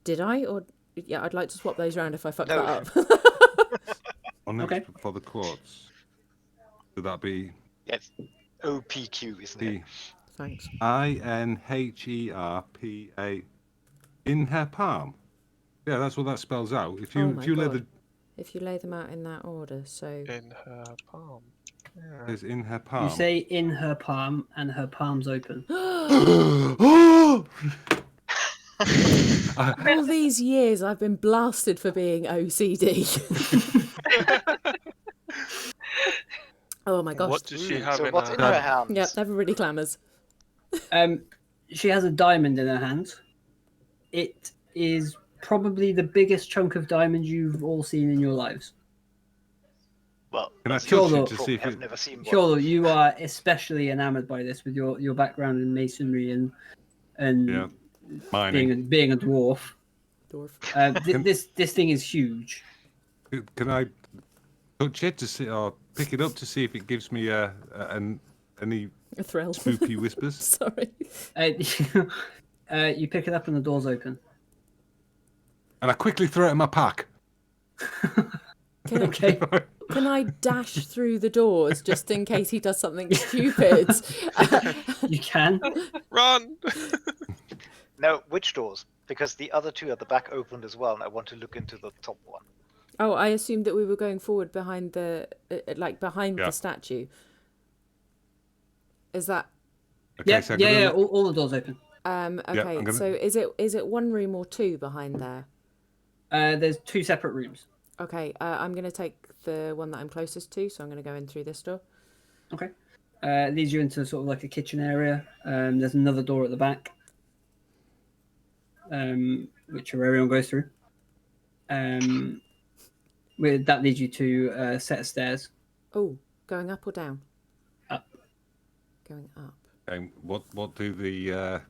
Did I? Or yeah, I'd like to swap those around if I fuck No. that up. Onyx for the quartz. Would that be Yes. OPQ, isn't it? Thanks. INHERPA in her palm? Yeah, that's what that spells out. If you If you lay them out in that order, so In her palm. Yeah. It's in her palm. You say in her palm, and her palm's open. all these years I've been blasted for being OCD. Oh my gosh. What does she have so in what's her in her hands? Yep, everybody clamours. She has a diamond in her hand. It is probably the biggest chunk of diamonds you've all seen in your lives. Well, Can I as touch you it to see if have it... never seen one. Sure, you are especially enamoured by this with your background in masonry and mining. being a dwarf. Dwarf. This thing is huge. Can I touch it to see, or pick it up to see if it gives me any A thrill. spooky whispers? Sorry. You pick it up and the door's open. And I quickly throw it in my pack. Okay. Can I dash through the doors just in case he does something stupid? You can. Run! No, which doors? Because the other two at the back opened as well, and I want to look into the top one. Oh, I assumed that we were going forward behind the the statue. Is that? Okay, Yeah. All the doors open. Okay, Yeah, so is it one room or two behind there? There's two separate rooms. Okay, I'm going to take the one that I'm closest to, so I'm going to go in through this door. Okay. Leads you into sort of like a kitchen area. There's another door at the back, which everyone goes through. That leads you to a set of stairs. Oh, going up or down? Up. Going up. And what do the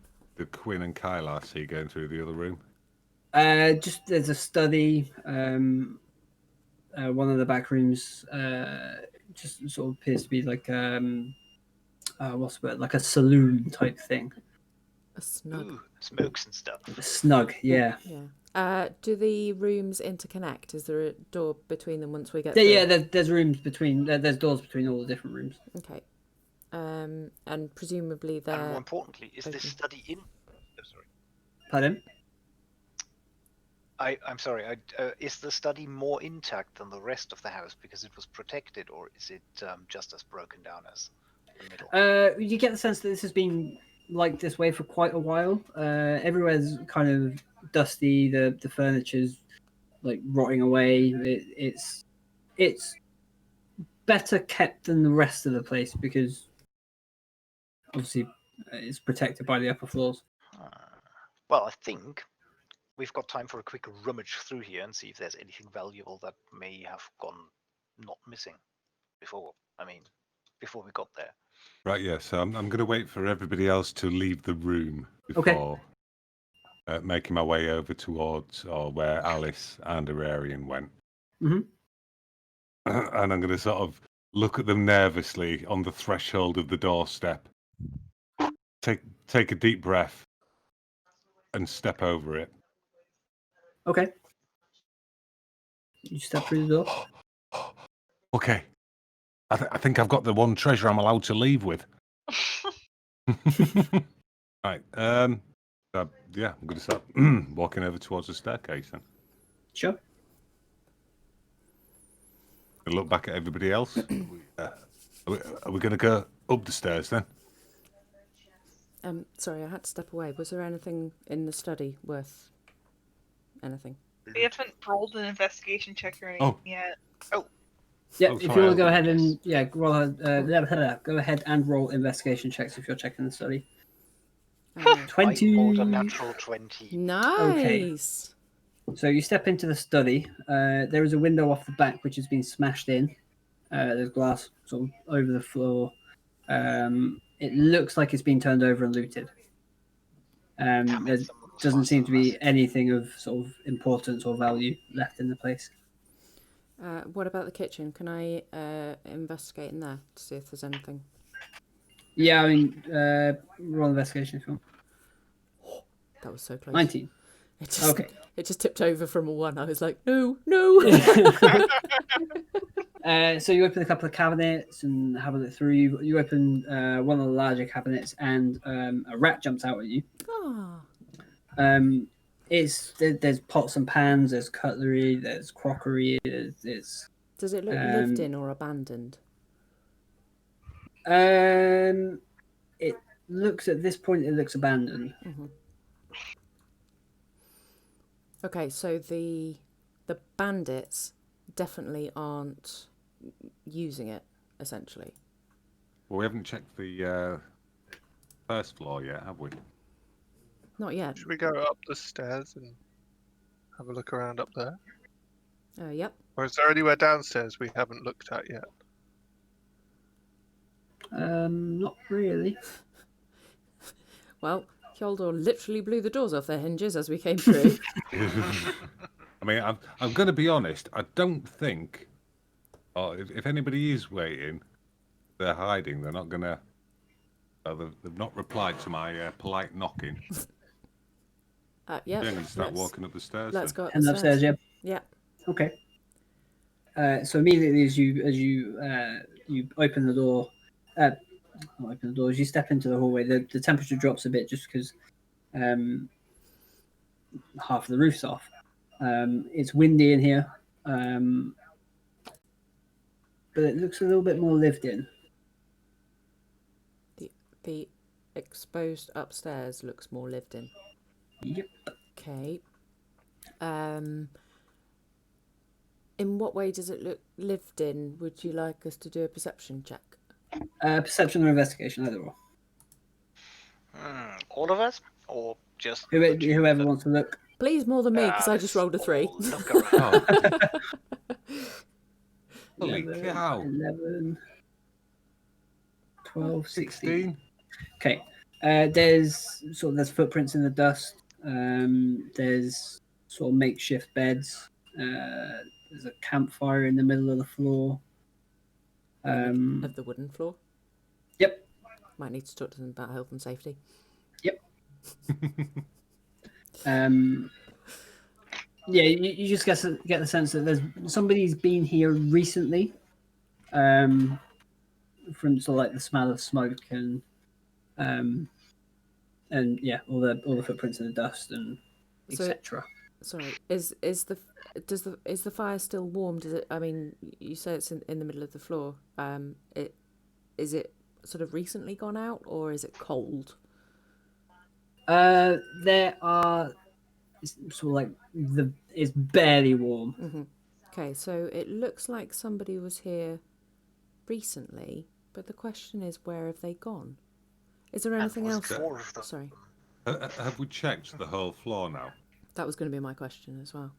Quinn and Kyla see going through the other room? Just there's a study. One of the back rooms just sort of appears to be like what's the word? Like a saloon type thing. A snug. Ooh, smokes and stuff. Snug, yeah. Yeah. Do the rooms interconnect? Is there a door between them once we get? Yeah. There's rooms between. There's doors between all the different rooms. Okay. And presumably they're. And more importantly, is this study in? Oh, sorry. Pardon? I'm sorry. Is the study more intact than the rest of the house because it was protected, or is it just as broken down as the middle? You get the sense that this has been like this way for quite a while. Everywhere's kind of dusty. The furniture's like rotting away. It's better kept than the rest of the place because obviously it's protected by the upper floors. Well, I think we've got time for a quick rummage through here and see if there's anything valuable that may have gone not missing before we got there. Right, yeah. So I'm going to wait for everybody else to leave the room before making my way over towards where Alice and Aurarian went. Mm-hmm. And I'm going to sort of look at them nervously on the threshold of the doorstep. Take a deep breath and step over it. Okay. You step through the door. Okay. I think I've got the one treasure I'm allowed to leave with. Right. I'm going to start walking over towards the staircase then. Sure. I look back at everybody else. Are we going to go up the stairs then? Sorry, I had to step away. Was there anything in the study worth anything? We haven't rolled an investigation check or anything yet. Yeah, Oh, if you sorry, want to go ahead and go ahead and roll investigation checks if you're checking the study. 20. I rolled a natural 20. Nice. So you step into the study. There is a window off the back which has been smashed in. There's glass sort of over the floor. It looks like it's been turned over and looted. There doesn't seem to be anything of sort of importance or value left in the place. What about the kitchen? Can I investigate in there to see if there's anything? Yeah, I mean, roll investigation if you want. That was so close. 19. It just, Okay. It just tipped over from a 1. I was like, no, no. So you open a couple of cabinets and have a look through. You open one of the larger cabinets, and a rat jumps out at you. Ah. There's pots and pans, there's cutlery, there's crockery. There's Does it look lived in or abandoned? It looks at this point. It looks abandoned. Mm-hmm. Okay, so the bandits definitely aren't using it, essentially. Well, we haven't checked the first floor yet, have we? Not yet. Should we go up the stairs and have a look around up there? Yep. Or is there anywhere downstairs we haven't looked at yet? Not really. Well, Hjoldor literally blew the doors off their hinges as we came through. I mean, I'm going to be honest. I don't think, if anybody is waiting, they're hiding. They're not going to. They've not replied to my polite knocking. Yeah. I'm going to start walking up the stairs. Let's then. go up And the upstairs, stairs. yeah. Yeah. Okay. So immediately as you open the door, not open the door, as you step into the hallway, the temperature drops a bit just because half of the roof's off. It's windy in here, but it looks a little bit more lived in. The exposed upstairs looks more lived in. Yep. Okay. In what way does it look lived in? Would you like us to do a perception check? Perception or investigation, either or. All of us, or just Whoever wants to look. Please, more than me, because I just rolled a 3. Look around. Holy 11, cow. 11, 12, 16. 16? Okay. There's footprints in the dust. There's sort of makeshift beds. There's a campfire in the middle of the floor. Of the wooden floor? Yep. Might need to talk to them about health and safety. Yep. Yeah, you just get the sense that there's somebody's been here recently. From sort of like the smell of smoke and yeah, all the footprints in the dust and etc. Sorry, is the fire still warm? Does it? I mean, you say it's in the middle of the floor. Is it sort of recently gone out, or is it cold? There are sort of like it's barely warm. Mm-hmm. Okay, so it looks like somebody was here recently, but the question is, where have they gone? Is there anything else? Sorry. Have we checked the whole floor now? That was going to be my question as well.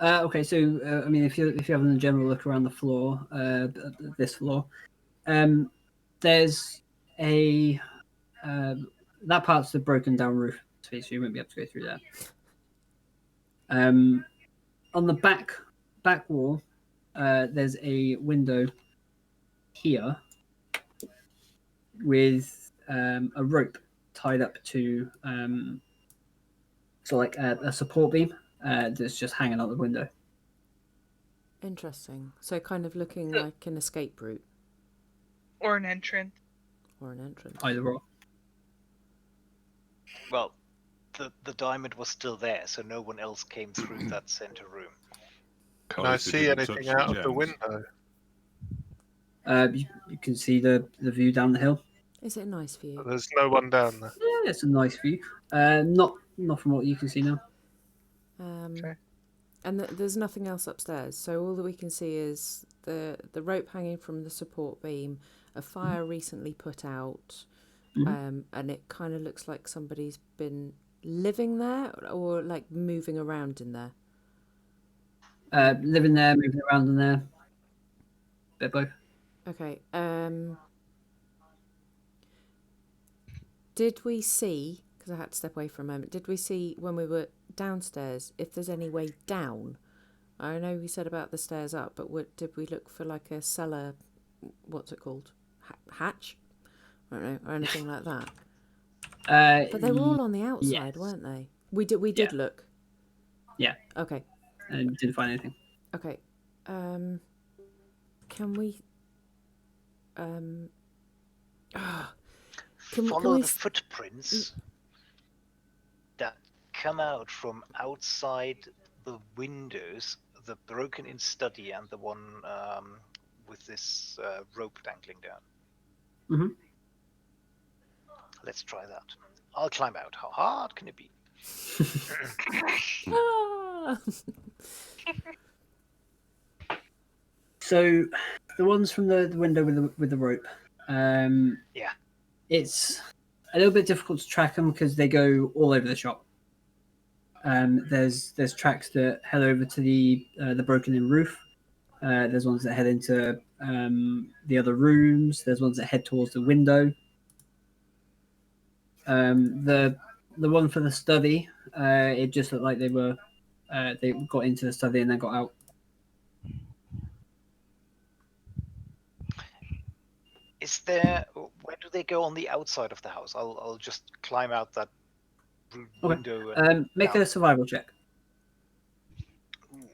Okay, so I mean, if you're having a general look around the floor, this floor, there's a that part's the broken down roof space, so you won't be able to go through that. On the back wall, there's a window here with a rope tied up to like a support beam that's just hanging out the window. Interesting. So kind of looking like an escape route. Or an entrance. Or an entrance. Either or. Well, the diamond was still there, so no one else came through that center room. Can I see anything out of the window? You can see the view down the hill. Is it a nice view? There's no one down there. Yeah, it's a nice view. Not from what you can see now. Okay. And there's nothing else upstairs, so all that we can see is the rope hanging from the support beam, a fire recently put out, and it kind of looks like somebody's been living there or like moving around in there. Living there, moving around in there. Bit both. Okay. Did we see, because I had to step away for a moment, did we see when we were downstairs if there's any way down I know we said about the stairs up, but did we look for like a cellar? What's it called? Hatch? I don't know, or anything like that. But they were all on the outside, yes. weren't they? We did look. Yeah. Okay. And didn't find anything. Okay. Can we? Follow the footprints that come out from outside the windows, the broken-in study and the one with this rope dangling down. Mm-hmm. Let's try that. I'll climb out. How hard can it be? So, the ones from the window with the rope. Yeah. It's a little bit difficult to track them because they go all over the shop. There's tracks that head over to the broken-in roof. There's ones that head into the other rooms. There's ones that head towards the window. The one for the study, it just looked like they got into the study and then got out. Is there? Where do they go on the outside of the house? I'll just climb out that window. And make a survival check. Ooh,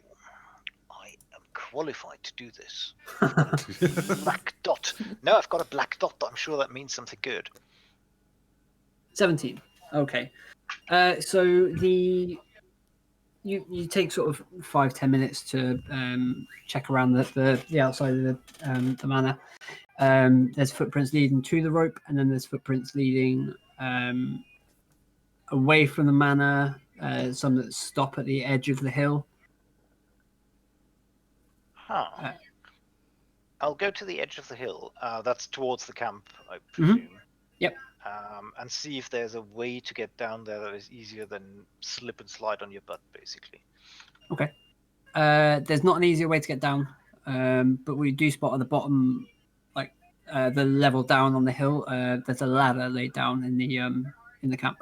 I am qualified to do this. I've got a black dot. No, I've got a black dot. I'm sure that means something good. 17. Okay. So you take sort of 5-10 minutes to check around the outside of the manor. There's footprints leading to the rope, and then there's footprints leading away from the manor. Some that stop at the edge of the hill. Huh. I'll go to the edge of the hill. That's towards the camp, I presume. Yep. And see if there's a way to get down there that is easier than slip and slide on your butt, basically. Okay. There's not an easier way to get down, but we do spot at the bottom, like the level down on the hill. There's a ladder laid down in the camp.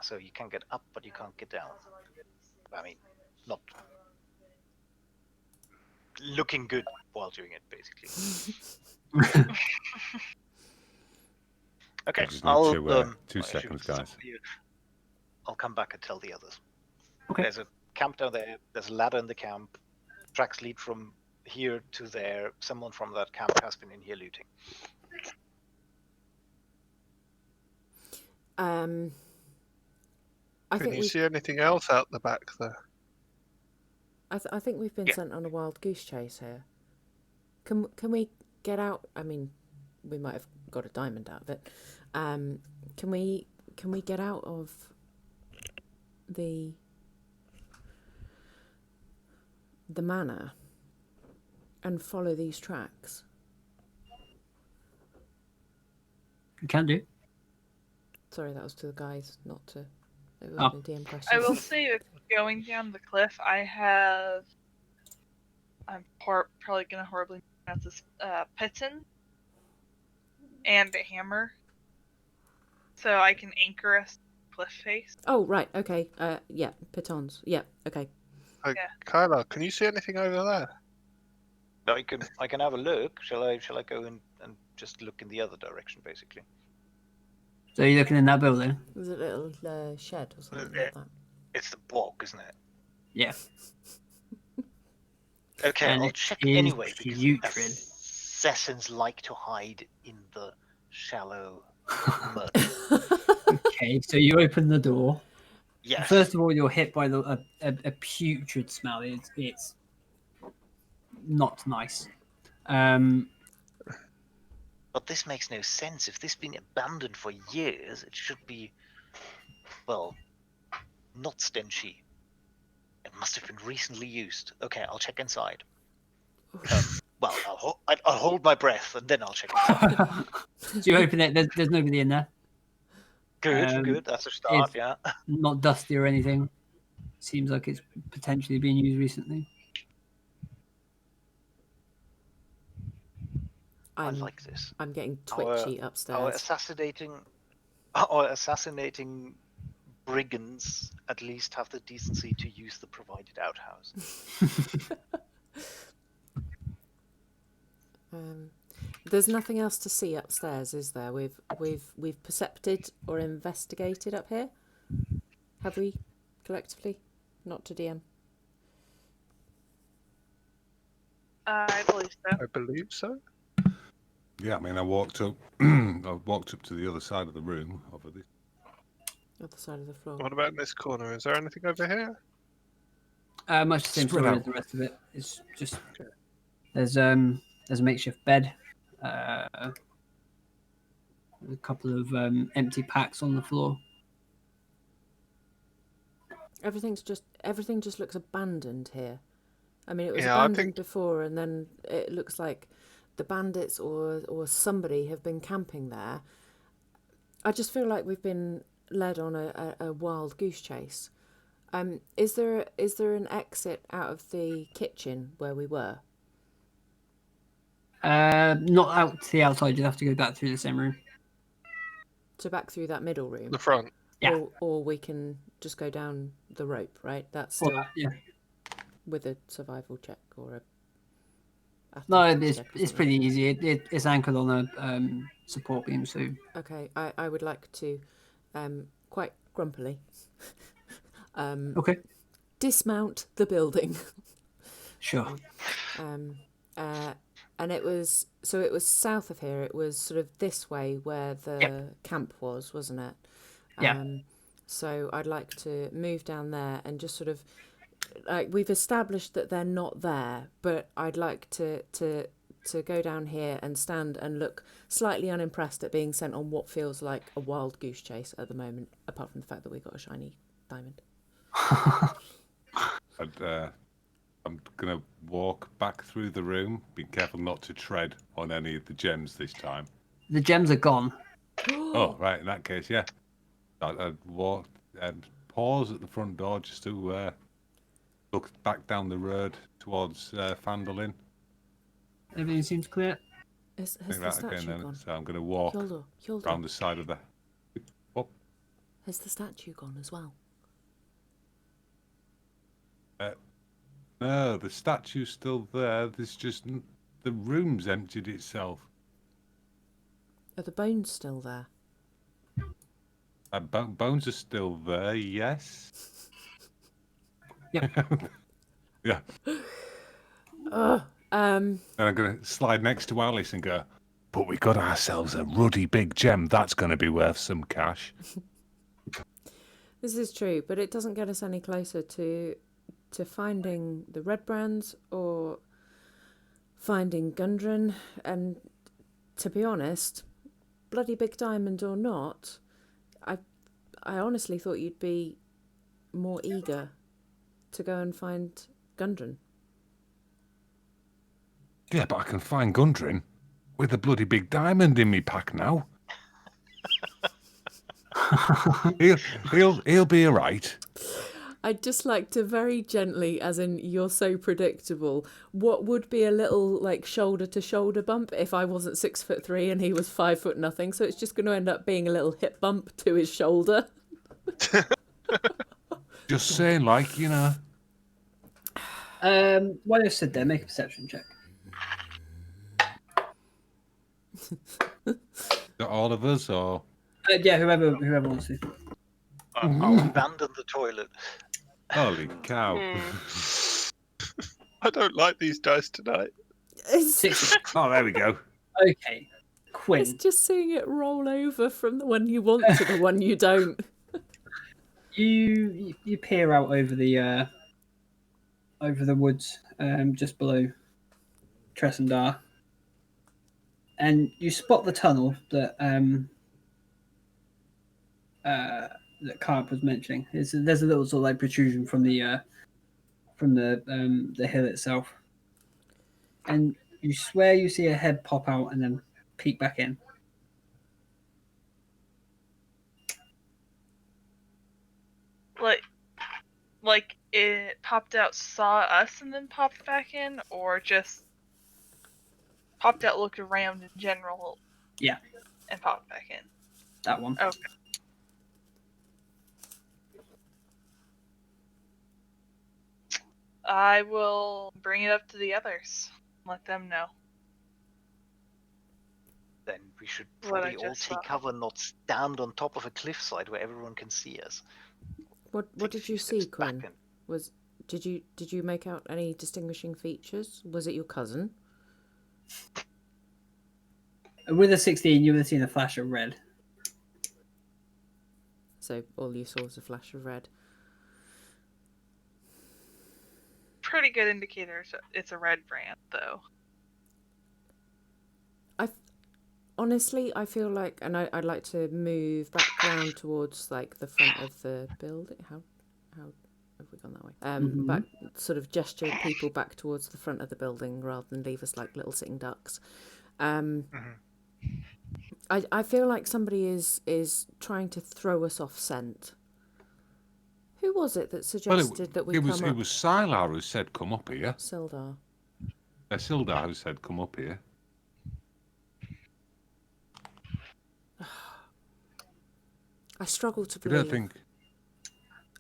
So you can get up, but you can't get down. I mean, not looking good while doing it, basically. Okay, I'll 2 seconds, guys. I'll come back and tell the others. Okay. There's a camp down there. There's a ladder in the camp. Tracks lead from here to there. Someone from that camp has been in here looting. Can you see anything else out the back there? I think we've been sent on a wild goose chase here. Can we get out? I mean, we might have got a diamond out of it. Can we get out of the manor and follow these tracks? You can do. Sorry, that was to the guys, not to. It Oh. wasn't a DM question. I will say, if going down the cliff, I'm probably gonna horribly pronounce this. Piton and a hammer, so I can anchor us cliff face. Oh right, okay. Yeah, pitons. Yeah, okay. Kyla, can you see anything over there? No, I can have a look. Shall I go in and just look in the other direction, basically? So you're looking in that building? There's a little shed or something like that. It's the bog, isn't it? Yeah. Okay, And I'll it check is anyway, because putrid. assassins like to hide in the shallow mud. Okay, so you open the door. Yes. First of all, you're hit by a putrid smell. It's not nice. But this makes no sense. If this has been abandoned for years, it should be, well, not stenchy. It must have been recently used. Okay, I'll check inside. Well, I'll hold my breath and then I'll check inside. So you open it. There's nobody in there. Good. That's a start. Yeah. Not dusty or anything. Seems like it's potentially been used recently. I like this. I'm getting twitchy upstairs. Our assassinating brigands at least have the decency to use the provided outhouse. There's nothing else to see upstairs, is there? We've percepted or investigated up here. Have we, collectively? Not to DM. I believe so. I believe so. Yeah, I mean, I walked up. I walked up to the other side of the room over this. Other side of the floor. What about in this corner? Is there anything over here? Much the same Spread story out. as the rest of it. It's just there's a makeshift bed, a couple of empty packs on the floor. Everything just looks abandoned here. I mean, it was Yeah, I abandoned think- before, and then it looks like the bandits or somebody have been camping there. I just feel like we've been led on a wild goose chase. Is there an exit out of the kitchen where we were? Not out to the outside. You'd have to go back through the same room. So back through that middle room? The front. Yeah. Or we can just go down the rope, right? That's Or still that, yeah. with a survival check or a... No, athletics it's check or it's something. pretty easy. It's anchored on a support beam, so Okay, I would like to, quite grumpily, okay, dismount the building. sure. And it was south of here. It was sort of this way where the camp was, wasn't it? Yeah. So I'd like to move down there and just sort of, like, we've established that they're not there, but I'd like to go down here and stand and look slightly unimpressed at being sent on what feels like a wild goose chase at the moment, apart from the fact that we got a shiny diamond. I'm gonna walk back through the room. Be careful not to tread on any of the gems this time. The gems are gone. Oh, right. In that case, yeah. I'd walk and pause at the front door just to look back down the road towards Phandalin. Everything seems clear. Has Think the that statue again then. gone? So I'm gonna walk Hyldo, around the side of the. Oh, has the statue gone as well? no, the statue's still there. There's just the room's emptied itself. Are the bones still there? Bones are still there. Yes. Yep. Yeah. And I'm going to slide next to Alice and go, but we got ourselves a ruddy big gem. That's going to be worth some cash. This is true, but it doesn't get us any closer to finding the Redbrands or finding Gundren. And to be honest, bloody big diamond or not, I honestly thought you'd be more eager to go and find Gundren. Yeah, but I can find Gundren with a bloody big diamond in me pack now. he'll be all right. I'd just like to very gently, as in you're so predictable, what would be a little like shoulder to shoulder bump if I wasn't 6'3" and he was 5 foot nothing. So it's just going to end up being a little hip bump to his shoulder. Just saying, like, you know. While you sit there, make a perception check. All of us, or Yeah, whoever wants to. I'll abandon the toilet. holy cow! I don't like these dice tonight. 6. Oh, there we go. Okay, Quinn. It's just seeing it roll over from the one you want to the one you don't. You peer out over the woods just below Tressendar, and you spot the tunnel that that Carp was mentioning. There's a little sort of like protrusion from the hill itself, and you swear you see a head pop out and then peek back in. Like it popped out, saw us, and then popped back in, or just popped out, looked around in general. Yeah. And popped back in. That one. Okay. I will bring it up to the others. Let them know. Then we should What I probably all just take saw. cover, not stand on top of a cliffside where everyone can see us. What Take a did few you see, steps back Quinn? Did you make out any distinguishing features? Was it your cousin? With a 16, you would have seen a flash of red. So all you saw was a flash of red. Pretty good indicator it's a Redbrand, though. Honestly, I feel like, and I'd like to move back round towards like the front of the building. How have we gone that way? Back, sort of gesture people back towards the front of the building rather than leave us like little sitting ducks. I feel like somebody is trying to throw us off scent. Who was it that suggested that we come up? It was Sylar who said come up here. Sildar. Sildar who said come up here. I struggle to I believe. don't think.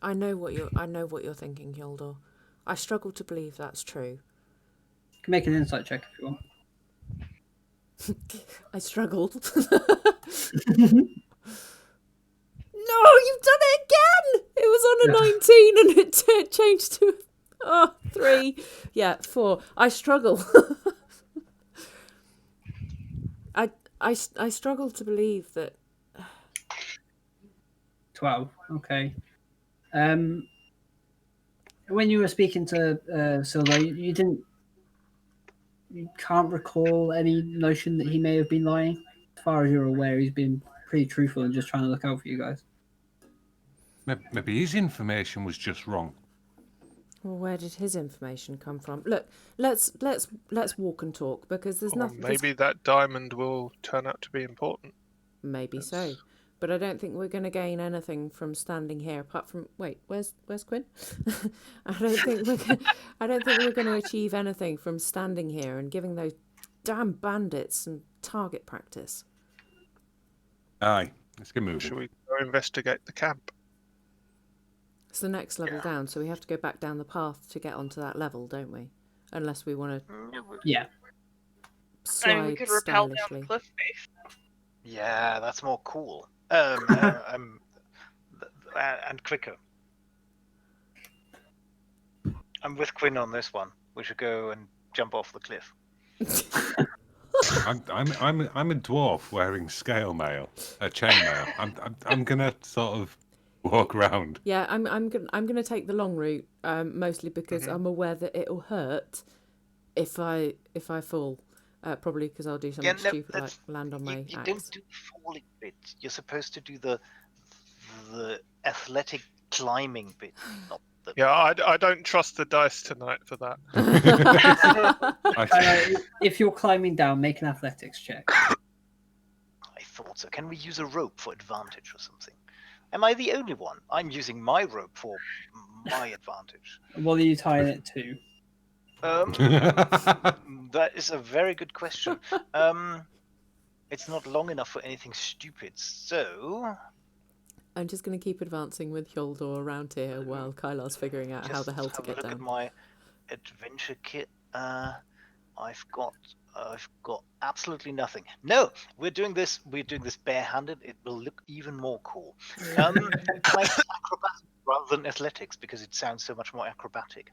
I know what you're thinking, Hildor. I struggle to believe that's true. You can make an insight check if you want. I struggled. No, you've done it again! It was on a 19 and it changed to 3. Yeah, 4. I struggle. I struggle to believe that. 12. Okay. When you were speaking to Silver, you can't recall any notion that he may have been lying. As far as you're aware, he's been pretty truthful and just trying to look out for you guys. Maybe his information was just wrong. Well, where did his information come from? Look, let's walk and talk because there's Or nothing. maybe that diamond will turn out to be important. Maybe so, but I don't think we're going to gain anything from standing here. Apart from where's Quinn? I don't think we're going to achieve anything from standing here and giving those damn bandits some target practice. Aye, let's get moving. Should we go investigate the camp? It's the next level down, so we have to go back down the path to get onto that level, don't we? Unless we want to. Yeah. Slide we could rappel down stylishly. the cliff face. Yeah, that's more cool. And quicker. I'm with Quinn on this one. We should go and jump off the cliff. I'm a dwarf wearing chainmail. I'm gonna sort of walk around. Yeah, I'm gonna take the long route, mostly because I'm aware that it'll hurt if I fall. Probably because I'll do something stupid like land on my You axe. don't do the falling bit. You're supposed to do the athletic climbing bit, not the... Yeah, I don't trust the dice tonight for that. If you're climbing down, make an athletics check. I thought so. Can we use a rope for advantage or something? Am I the only one? I'm using my rope for my advantage. What are you tying it to? That is a very good question. It's not long enough for anything stupid, so... I'm just going to keep advancing with Hyoldor around here while Kylar's figuring out how the hell to get Look down. at my adventure kit. I've got absolutely nothing. No, we're doing this barehanded. It will look even more cool. Can I use acrobatics rather than athletics because it sounds so much more acrobatic?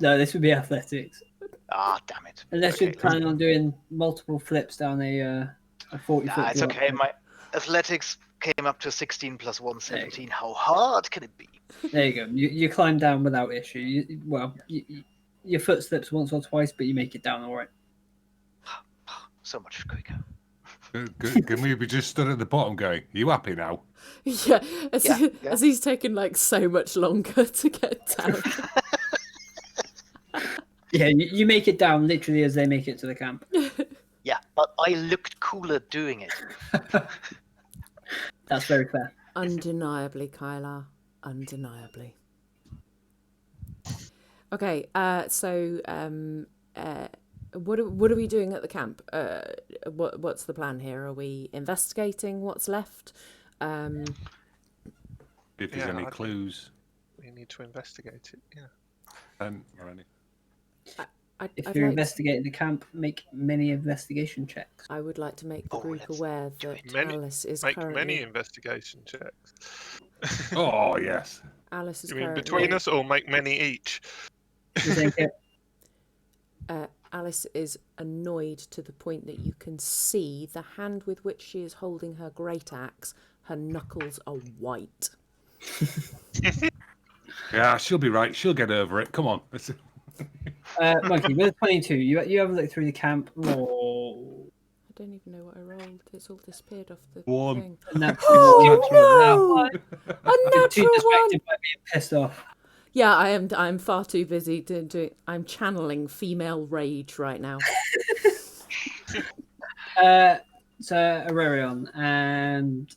No, this would be athletics. Ah, damn it. Unless Okay, you're planning on doing multiple flips down a 40-foot Nah, it's drop. okay. My athletics came up to 16 plus 1, 17. How hard can it be? There you go. You climb down without issue. Your foot slips once or twice, but you make it down all right. So much quicker. Can we be just stood at the bottom going, you happy now? Yeah, as he's taken like so much longer to get down. Yeah, you make it down literally as they make it to the camp. Yeah, but I looked cooler doing it. That's very fair. Undeniably, Kylar. Undeniably. Okay, so what are we doing at the camp? What's the plan here? Are we investigating what's left? If there's any clues. We need to investigate it, yeah. Randy. If I'd you're like investigating the camp, make many investigation checks. I would like to make the Oh, group let's aware that Many, Alice is make currently many investigation checks. Oh, yes. Alice is You mean currently between us, or make many each? You're saying, Alice is annoyed to the point that you can see the hand with which she is holding her great axe. Her knuckles are white. Yeah, she'll be right. She'll get over it. Come on. Monkey, with a 22, you have a look through the camp. Oh, I don't even know what I rolled. It's all disappeared off the One. thing. a natural Oh one. no! Now, A you're too natural one. distracted by being pissed off. Yeah, I am. I'm far too busy to. I'm channeling female rage right now. So Aurelion and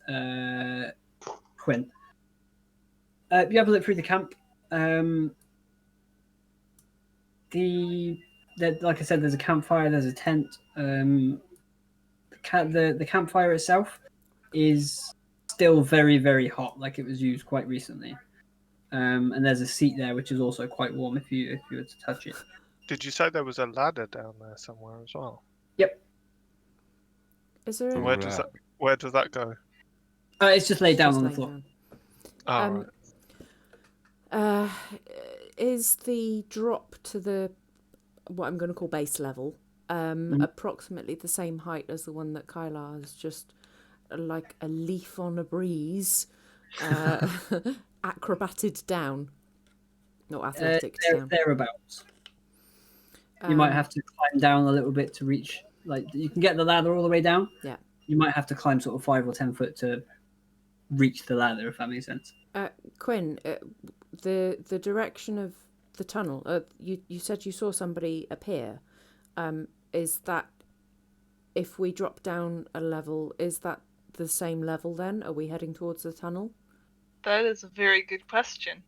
Quinn. You have a look through the camp. Like I said, there's a campfire. There's a tent. The campfire itself is still very, very hot, like it was used quite recently. And there's a seat there which is also quite warm if you were to touch it. Did you say there was a ladder down there somewhere as well? Yep. Is there? And A, where does that go? It's just laid down just on the laying floor. down. Oh, right. Is the drop to the what I'm going to call base level approximately the same height as the one that Kyla has just like a leaf on a breeze acrobated down? Not athletic down. Thereabouts. You might have to climb down a little bit to reach. Like you can get the ladder all the way down. Yeah. You might have to climb sort of 5 or 10 foot to reach the ladder, if that makes sense. Quinn, the direction of the tunnel. You said you saw somebody appear. Is that if we drop down a level? Is that the same level then? Are we heading towards the tunnel? That is a very good question.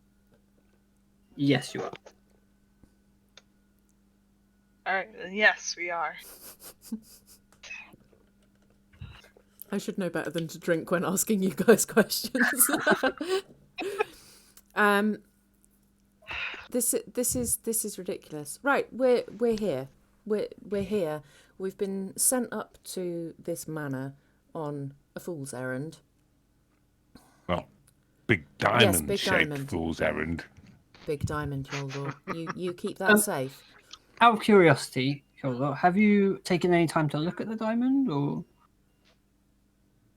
Yes, you are. Alright, then yes, we are. I should know better than to drink when asking you guys questions. This is ridiculous. Right, we're here. We're here. We've been sent up to this manor on a fool's errand. Well, big diamond-shaped diamond. fool's errand. Big diamond, Yoldor. You keep that safe. Out of curiosity, Yoldor, have you taken any time to look at the diamond, or?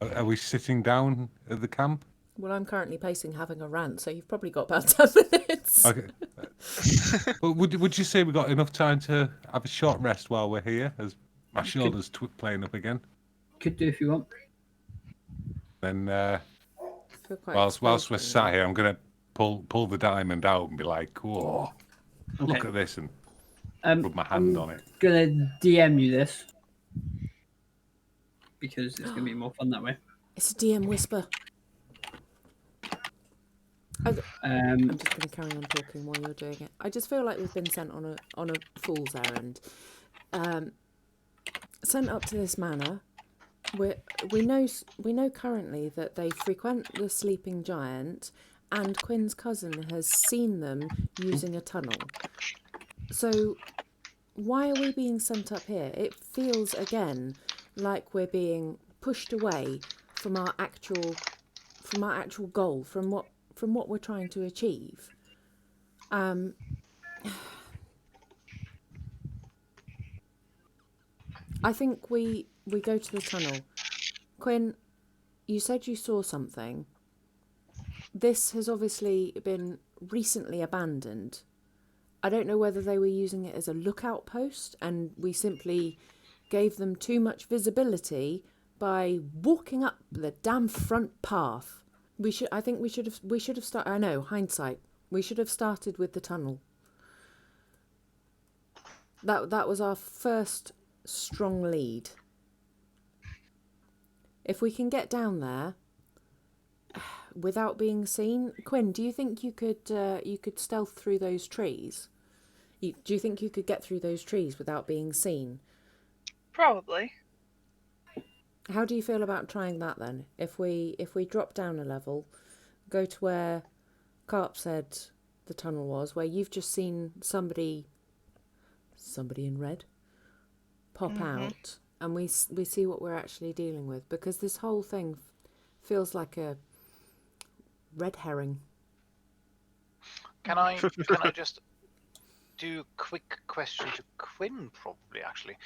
Are we sitting down at the camp? Well, I'm currently pacing, having a rant, so you've probably got about 10 minutes. Okay. Well, would you say we got enough time to have a short rest while we're here, as my shoulder's playing up again? Could do if you want. Then, Feel quite whilst exposed we're right sat now. here, I'm gonna pull the diamond out and be like, "Whoa, look at this," and rub my hand on it. Gonna DM you this because it's gonna be more fun that way. It's a DM whisper. I'm just going to carry on talking while you're doing it. I just feel like we've been sent on a fool's errand. Sent up to this manor. We know currently that they frequent the Sleeping Giant, and Quinn's cousin has seen them using a tunnel. So why are we being sent up here? It feels again like we're being pushed away from our actual goal, from what we're trying to achieve. I think we go to the tunnel. Quinn, you said you saw something. This has obviously been recently abandoned. I don't know whether they were using it as a lookout post and we simply gave them too much visibility by walking up the damn front path. I think we should have started. I know, hindsight. We should have started with the tunnel. That was our first strong lead. If we can get down there without being seen, Quinn, do you think you could stealth through those trees? Do you think you could get through those trees without being seen? Probably. How do you feel about trying that then? If we drop down a level, go to where Carp said the tunnel was, where you've just seen somebody in red pop out, and we see what we're actually dealing with, because this whole thing feels like a red herring. Can I just do a quick question to Quinn, probably, actually?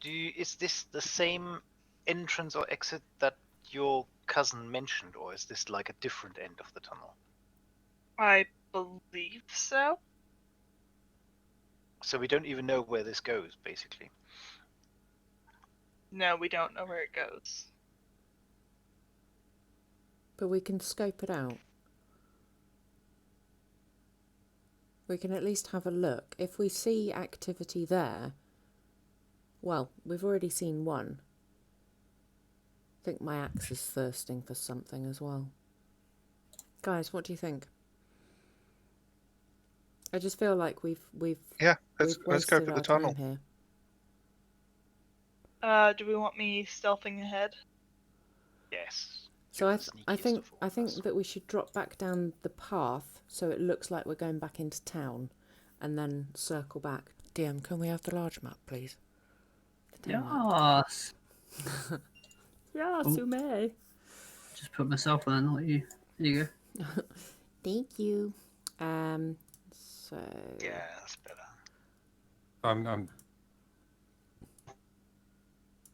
Is this the same entrance or exit that your cousin mentioned, or is this like a different end of the tunnel? I believe so. So we don't even know where this goes, basically. No, we don't know where it goes. But we can scope it out. We can at least have a look. If we see activity there, well, we've already seen one. I think my axe is thirsting for something as well. Guys, what do you think? I just feel like we've let's go wasted for the our tunnel. time Do here. we want me stealthing ahead? Yes. So You're the I sneakiest of all of us. think that we should drop back down the path so it looks like we're going back into town, and then circle back. DM, can we have the large map, please? The town map. Yes. Yes, Oh. you may. Just put myself on it, not you. There you go. Thank you. So Yeah, that's better. I'm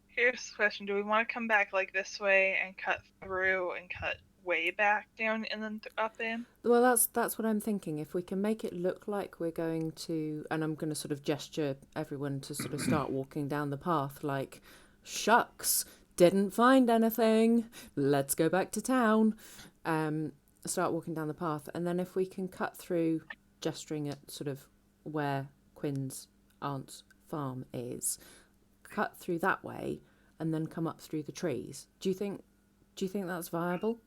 Here's the question: do we want to come back like this way and cut through and cut way back down and then up in? well, that's what I'm thinking. If we can make it look like we're going to, and I'm going to sort of gesture everyone to sort of start walking down the path, like, shucks, didn't find anything. Let's go back to town. Start walking down the path, and then if we can cut through, gesturing at sort of where Quinn's aunt's farm is, cut through that way, and then come up through the trees. Do you think that's viable?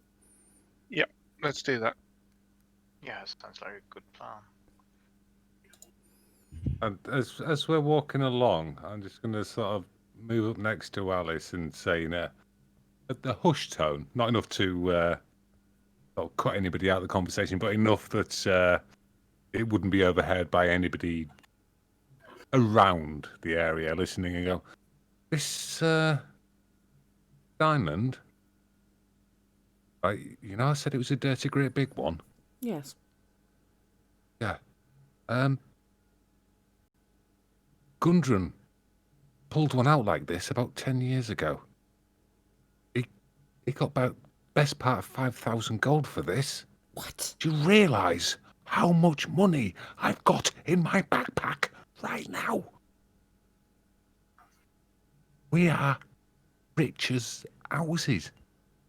Yep, let's do that. Yeah, sounds like a good plan. And as we're walking along, I'm just going to sort of move up next to Alice and say, at the hush tone, not enough to not cut anybody out of the conversation, but enough that it wouldn't be overheard by anybody around the area listening, and go, this diamond, right? You know, I said it was a dirty great big one. Yes. Yeah. Gundren pulled one out like this about 10 years ago. He got about best part of 5,000 gold for this. What? Do you realise how much money I've got in my backpack right now? We are rich as houses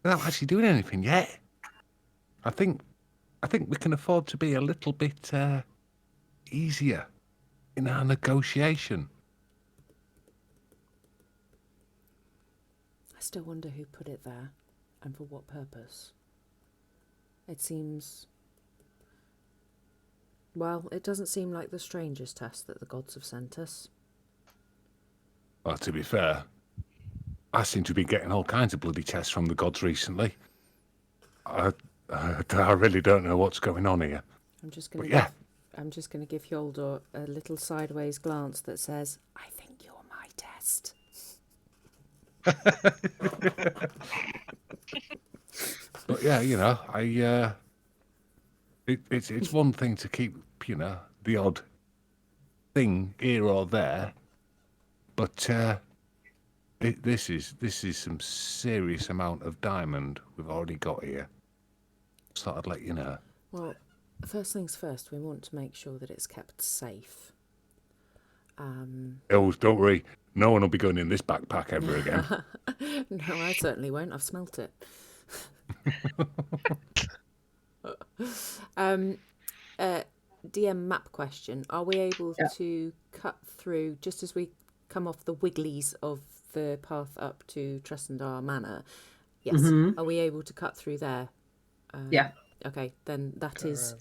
without actually doing anything yet. I think we can afford to be a little bit easier in our negotiation. I still wonder who put it there, and for what purpose. It seems... well, it doesn't seem like the strangest test that the gods have sent us. Well, to be fair, I seem to be getting all kinds of bloody tests from the gods recently. I really don't know what's going on here. I'm just going to give Hyoldor a little sideways glance that says, I think you're my test. But yeah, you know, it's one thing to keep, you know, the odd thing here or there, but this is some serious amount of diamond we've already got here. Just thought I'd let you know. Well, first things first, we want to make sure that it's kept safe. Oh, don't worry, no one will be going in this backpack ever again. No, I certainly won't. I've smelt it. DM map question. Are we able to cut through, just as we come off the wigglies of the path up to Tressendar Manor? Yes. Mm-hmm. Are we able to cut through there? Yeah. Okay, then that is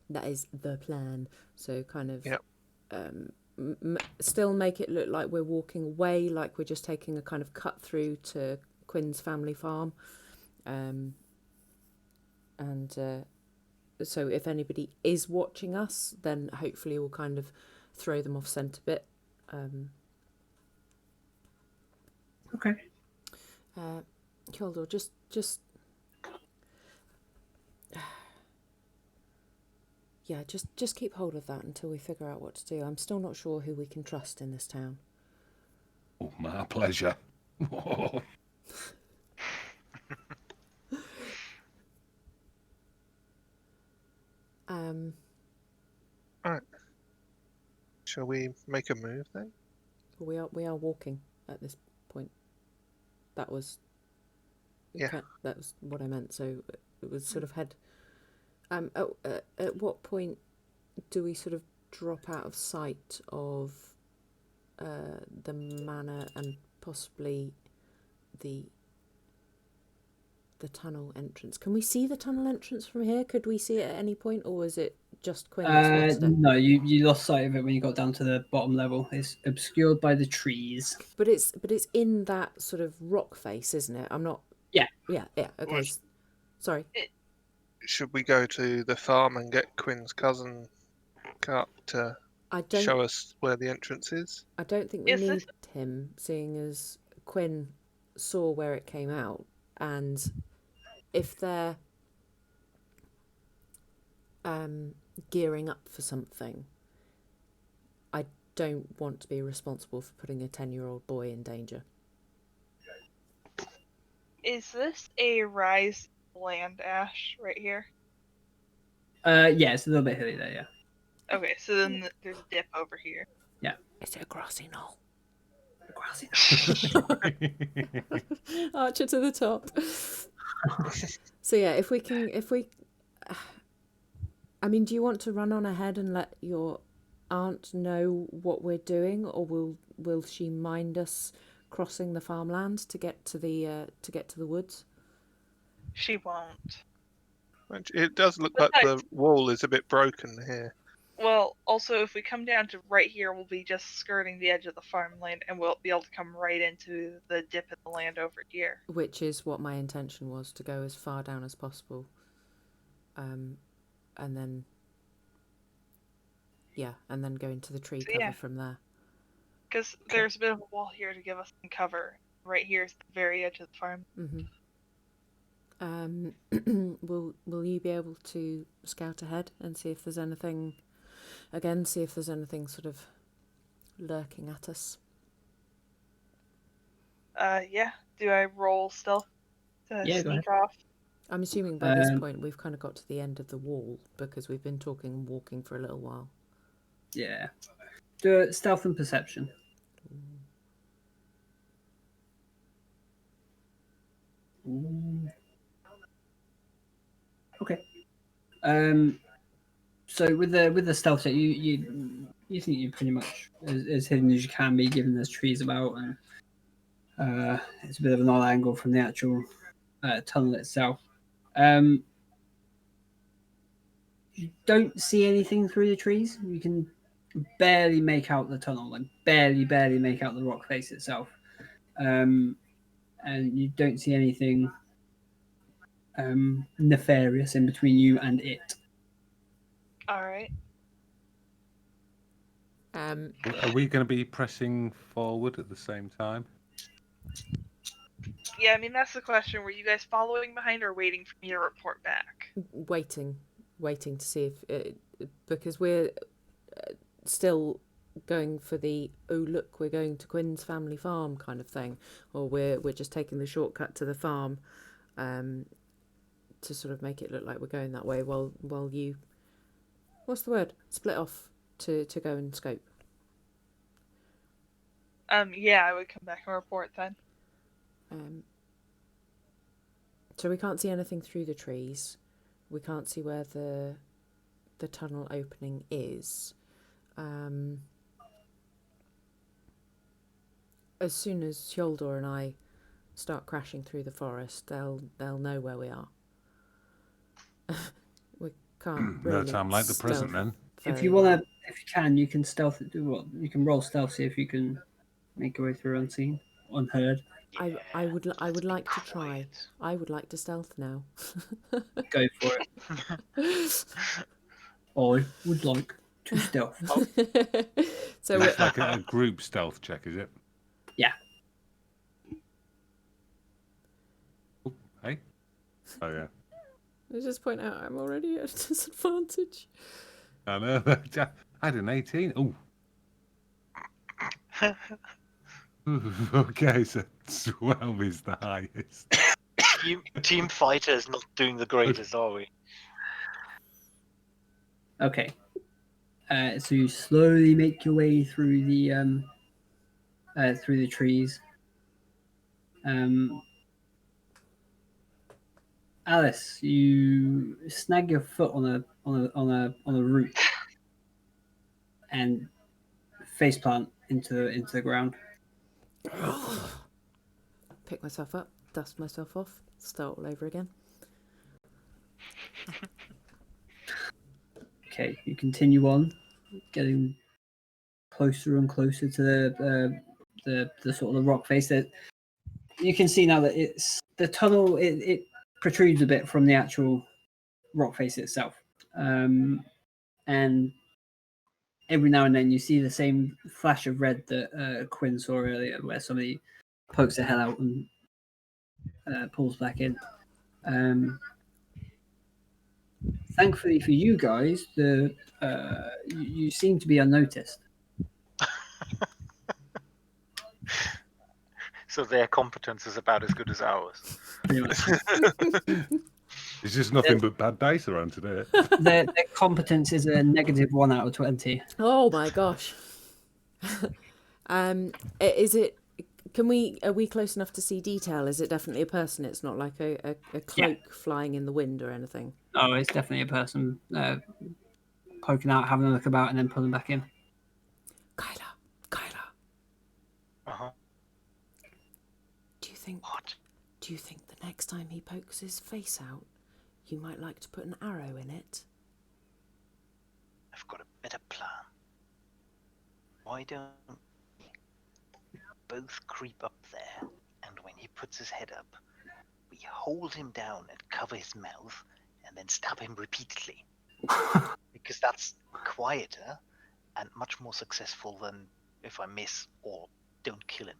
the plan. So kind of still make it look like we're walking away, like we're just taking a kind of cut through to Quinn's family farm. And so if anybody is watching us, then hopefully we'll kind of throw them off scent a bit. Okay. Kildor, just yeah, just keep hold of that until we figure out what to do. I'm still not sure who we can trust in this town. Oh, my pleasure. Right. Shall we make a move then? We are walking at this point. That was that was what I meant. So it was sort of head. At what point do we sort of drop out of sight of the manor and possibly the tunnel entrance? Can we see the tunnel entrance from here? Could we see it at any point, or was it just Quinn that spotted it? No, you lost sight of it when you got down to the bottom level. It's obscured by the trees. But it's in that sort of rock face, isn't it? I'm not. Yeah. Yeah. Okay. Sorry. Should we go to the farm and get Quinn's cousin up to show us where the entrance is? I don't think we need him, seeing as Quinn saw where it came out, and if they're gearing up for something, I don't want to be responsible for putting a 10-year-old boy in danger. Is this a rise land ash right here? Yeah, it's a little bit hilly there, yeah. Okay, so then there's a dip over here. Yeah. Is it a grassy knoll? A grassy knoll. Archer to the top. So yeah, I mean, do you want to run on ahead and let your aunt know what we're doing, or will she mind us crossing the farmland to get to the woods? She won't. It does look like the wall is a bit broken here. Well, also, if we come down to right here, we'll be just skirting the edge of the farmland, and we'll be able to come right into the dip in the land over here. Which is what my intention was, to go as far down as possible. And then go into the tree cover from there. Because there's a bit of a wall here to give us some cover. Right here is the very edge of the farm. Will you be able to scout ahead and see if there's anything sort of lurking at us? Yeah. Do I roll stealth to sneak off? I'm assuming by this point we've kind of got to the end of the wall, because we've been talking and walking for a little while. Yeah. Do stealth and perception. Ooh. Okay. So with the stealth check, you think you're pretty much as hidden as you can be, given there's trees about, and it's a bit of an odd angle from the actual tunnel itself. You don't see anything through the trees. You can barely make out the tunnel, like barely make out the rock face itself, and you don't see anything nefarious in between you and it. All right. Are we going to be pressing forward at the same time? Yeah, I mean, that's the question. Were you guys following behind or waiting for me to report back? Waiting to see if... because we're still going for the, oh, look, we're going to Quinn's family farm kind of thing. Or we're just taking the shortcut to the farm to sort of make it look like we're going that way while you... What's the word? Split off to go and scope. Yeah, I would come back and report then. So we can't see anything through the trees. We can't see where the tunnel opening is. As soon as Hjoldor and I start crashing through the forest, they'll know where we are. We can't really No time like the present, then. If you can, you can stealth. You can roll stealth, see if you can make your way through unseen, unheard. I would like to try. quiet. I would like to stealth now. Go for it. I would like to stealth. So It's like a group stealth check, is it? Yeah. Oh, hey? Oh, yeah. I just point out I'm already at a disadvantage. I know. I had an 18. Oh. Okay, so 12 is the highest. Team fighter is not doing the greatest, are we? Okay. So you slowly make your way through the trees. Alice, you snag your foot on a root and faceplant into the ground. Pick myself up, dust myself off, start all over again. Okay, you continue on, getting closer and closer to the sort of the rock face. That you can see now that it's the tunnel. It protrudes a bit from the actual rock face itself, and every now and then you see the same flash of red that Quinn saw earlier, where somebody pokes the hell out and pulls back in. Thankfully for you guys, you seem to be unnoticed. So their competence is about as good as ours. Pretty much. It's just nothing but bad dice around today. Their competence is a -1 out of 20. Oh my gosh. Is it? Are we close enough to see detail? Is it definitely a person? It's not like a cloak flying in the wind or anything. Oh, it's definitely a person poking out, having a look about, and then pulling back in. Kyla. Uh-huh. Do you think? What? Do you think the next time he pokes his face out, you might like to put an arrow in it? I've got a better plan. Why don't we both creep up there, and when he puts his head up, we hold him down and cover his mouth, and then stab him repeatedly? Because that's quieter and much more successful than if I miss or don't kill him.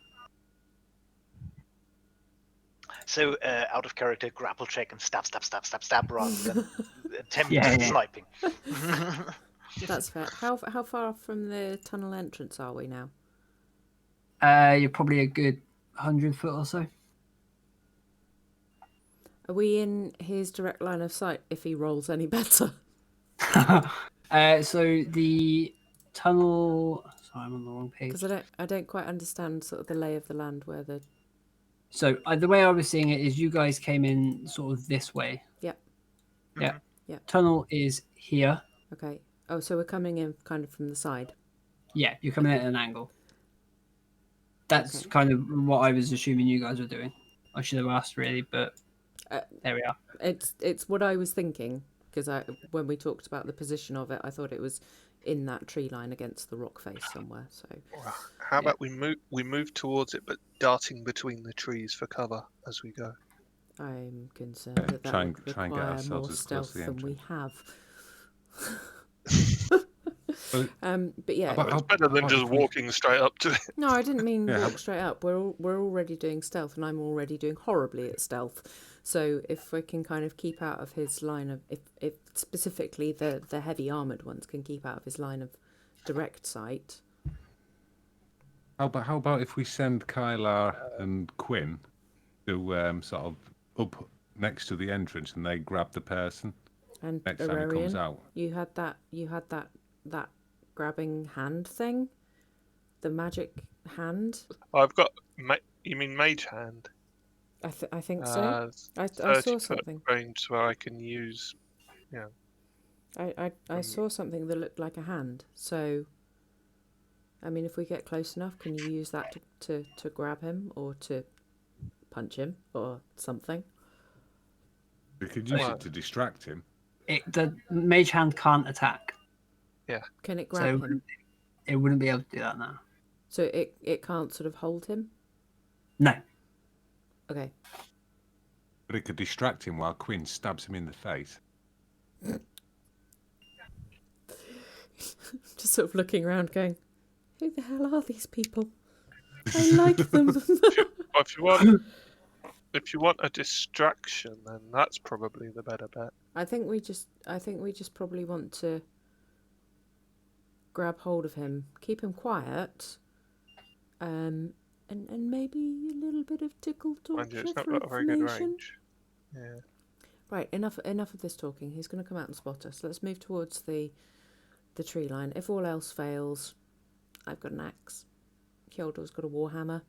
So, out of character, grapple check and stab rather than attempt sniping. That's fair. How far from the tunnel entrance are we now? You're probably a good 100 foot or so. Are we in his direct line of sight if he rolls any better? So the tunnel. Sorry, I'm on the wrong page. Because I don't quite understand sort of the lay of the land where the. So the way I was seeing it is, you guys came in sort of this way. Yep. Yeah. Yeah. Tunnel is here. Okay. Oh, so we're coming in kind of from the side. Yeah, you're coming in at an angle. That's kind of what I was assuming you guys were doing. I should have asked really, but there we are. It's what I was thinking, because when we talked about the position of it, I thought it was in that tree line against the rock face somewhere. So how about we move towards it, but darting between the trees for cover as we go. I'm concerned that try would and get require ourselves more as close stealth to the than we entrance. have. But yeah, It's better than just walking straight up to it. no, I didn't mean walk straight up. We're already doing stealth, and I'm already doing horribly at stealth. So if we can kind of keep out of his line of, if specifically the heavy armored ones can keep out of his line of direct sight. How about if we send Kyla and Quinn to sort of up next to the entrance, and they grab the person And next time he comes Aurelian, out? you had that grabbing hand thing, the magic hand. I've got. You mean mage hand? I think so. I 30 saw foot something. range where I can use. I saw something that looked like a hand. So, I mean, if we get close enough, can you use that to grab him or to punch him or something? We could use it to distract him. The mage hand can't attack. Yeah. Can it grab him? It wouldn't be able to do that now. So it can't sort of hold him? No. Okay. But it could distract him while Quinn stabs him in the face. Just sort of looking around going, who the hell are these people? I like them. If you want a distraction, then that's probably the better bet. I think we just probably want to grab hold of him, keep him quiet, and maybe a little bit of tickle Mind you, torture it's not for got a very good information. range. Yeah. Right, enough of this talking. He's going to come out and spot us. Let's move towards the tree line. If all else fails, I've got an axe. Kjeldor's got a warhammer.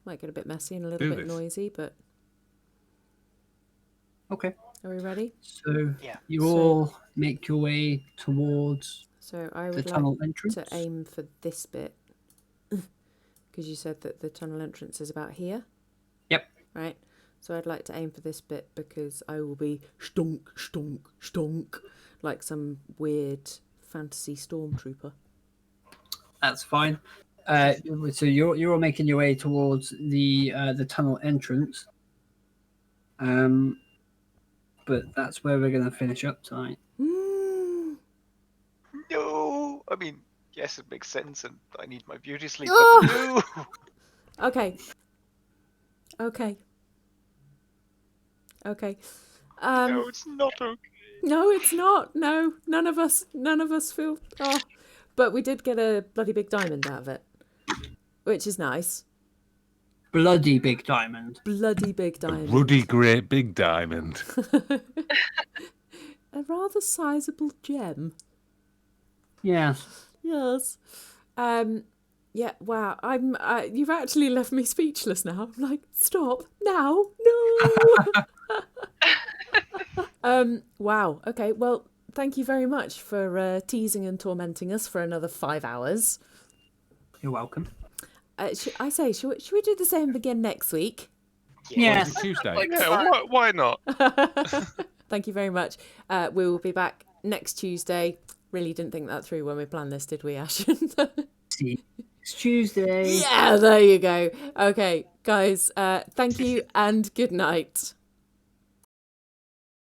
Might get a bit messy and a little bit noisy, but... Okay. Are we ready? So you all make your way towards I the would tunnel like entrance. to aim for this bit. Because you said that the tunnel entrance is about here. Yep. Right. So I'd like to aim for this bit because I will be stonk, stonk, stonk, like some weird fantasy stormtrooper. That's fine. So you're all making your way towards the tunnel entrance. But that's where we're going to finish up tonight. No, I mean, yes, it makes sense, and I need my beauty sleep. Oh! But no. Okay. No, it's not okay. No, it's not. No, none of us feel. Oh, but we did get a bloody big diamond out of it, which is nice. Bloody big diamond. Bloody big diamond. A ruddy great big diamond. A rather sizable gem. Yes. Yes. Yeah. Wow. You've actually left me speechless now. I'm like, stop now. No. Wow. Okay. Well, thank you very much for teasing and tormenting us for another 5 hours. You're welcome. Should we do the same again next week? Yes. Tuesday. Yeah, why not? Thank you very much. We will be back next Tuesday. Really didn't think that through when we planned this, did we, Ash? See, it's Tuesday. Yeah, there you go. Okay, guys, thank you and good night.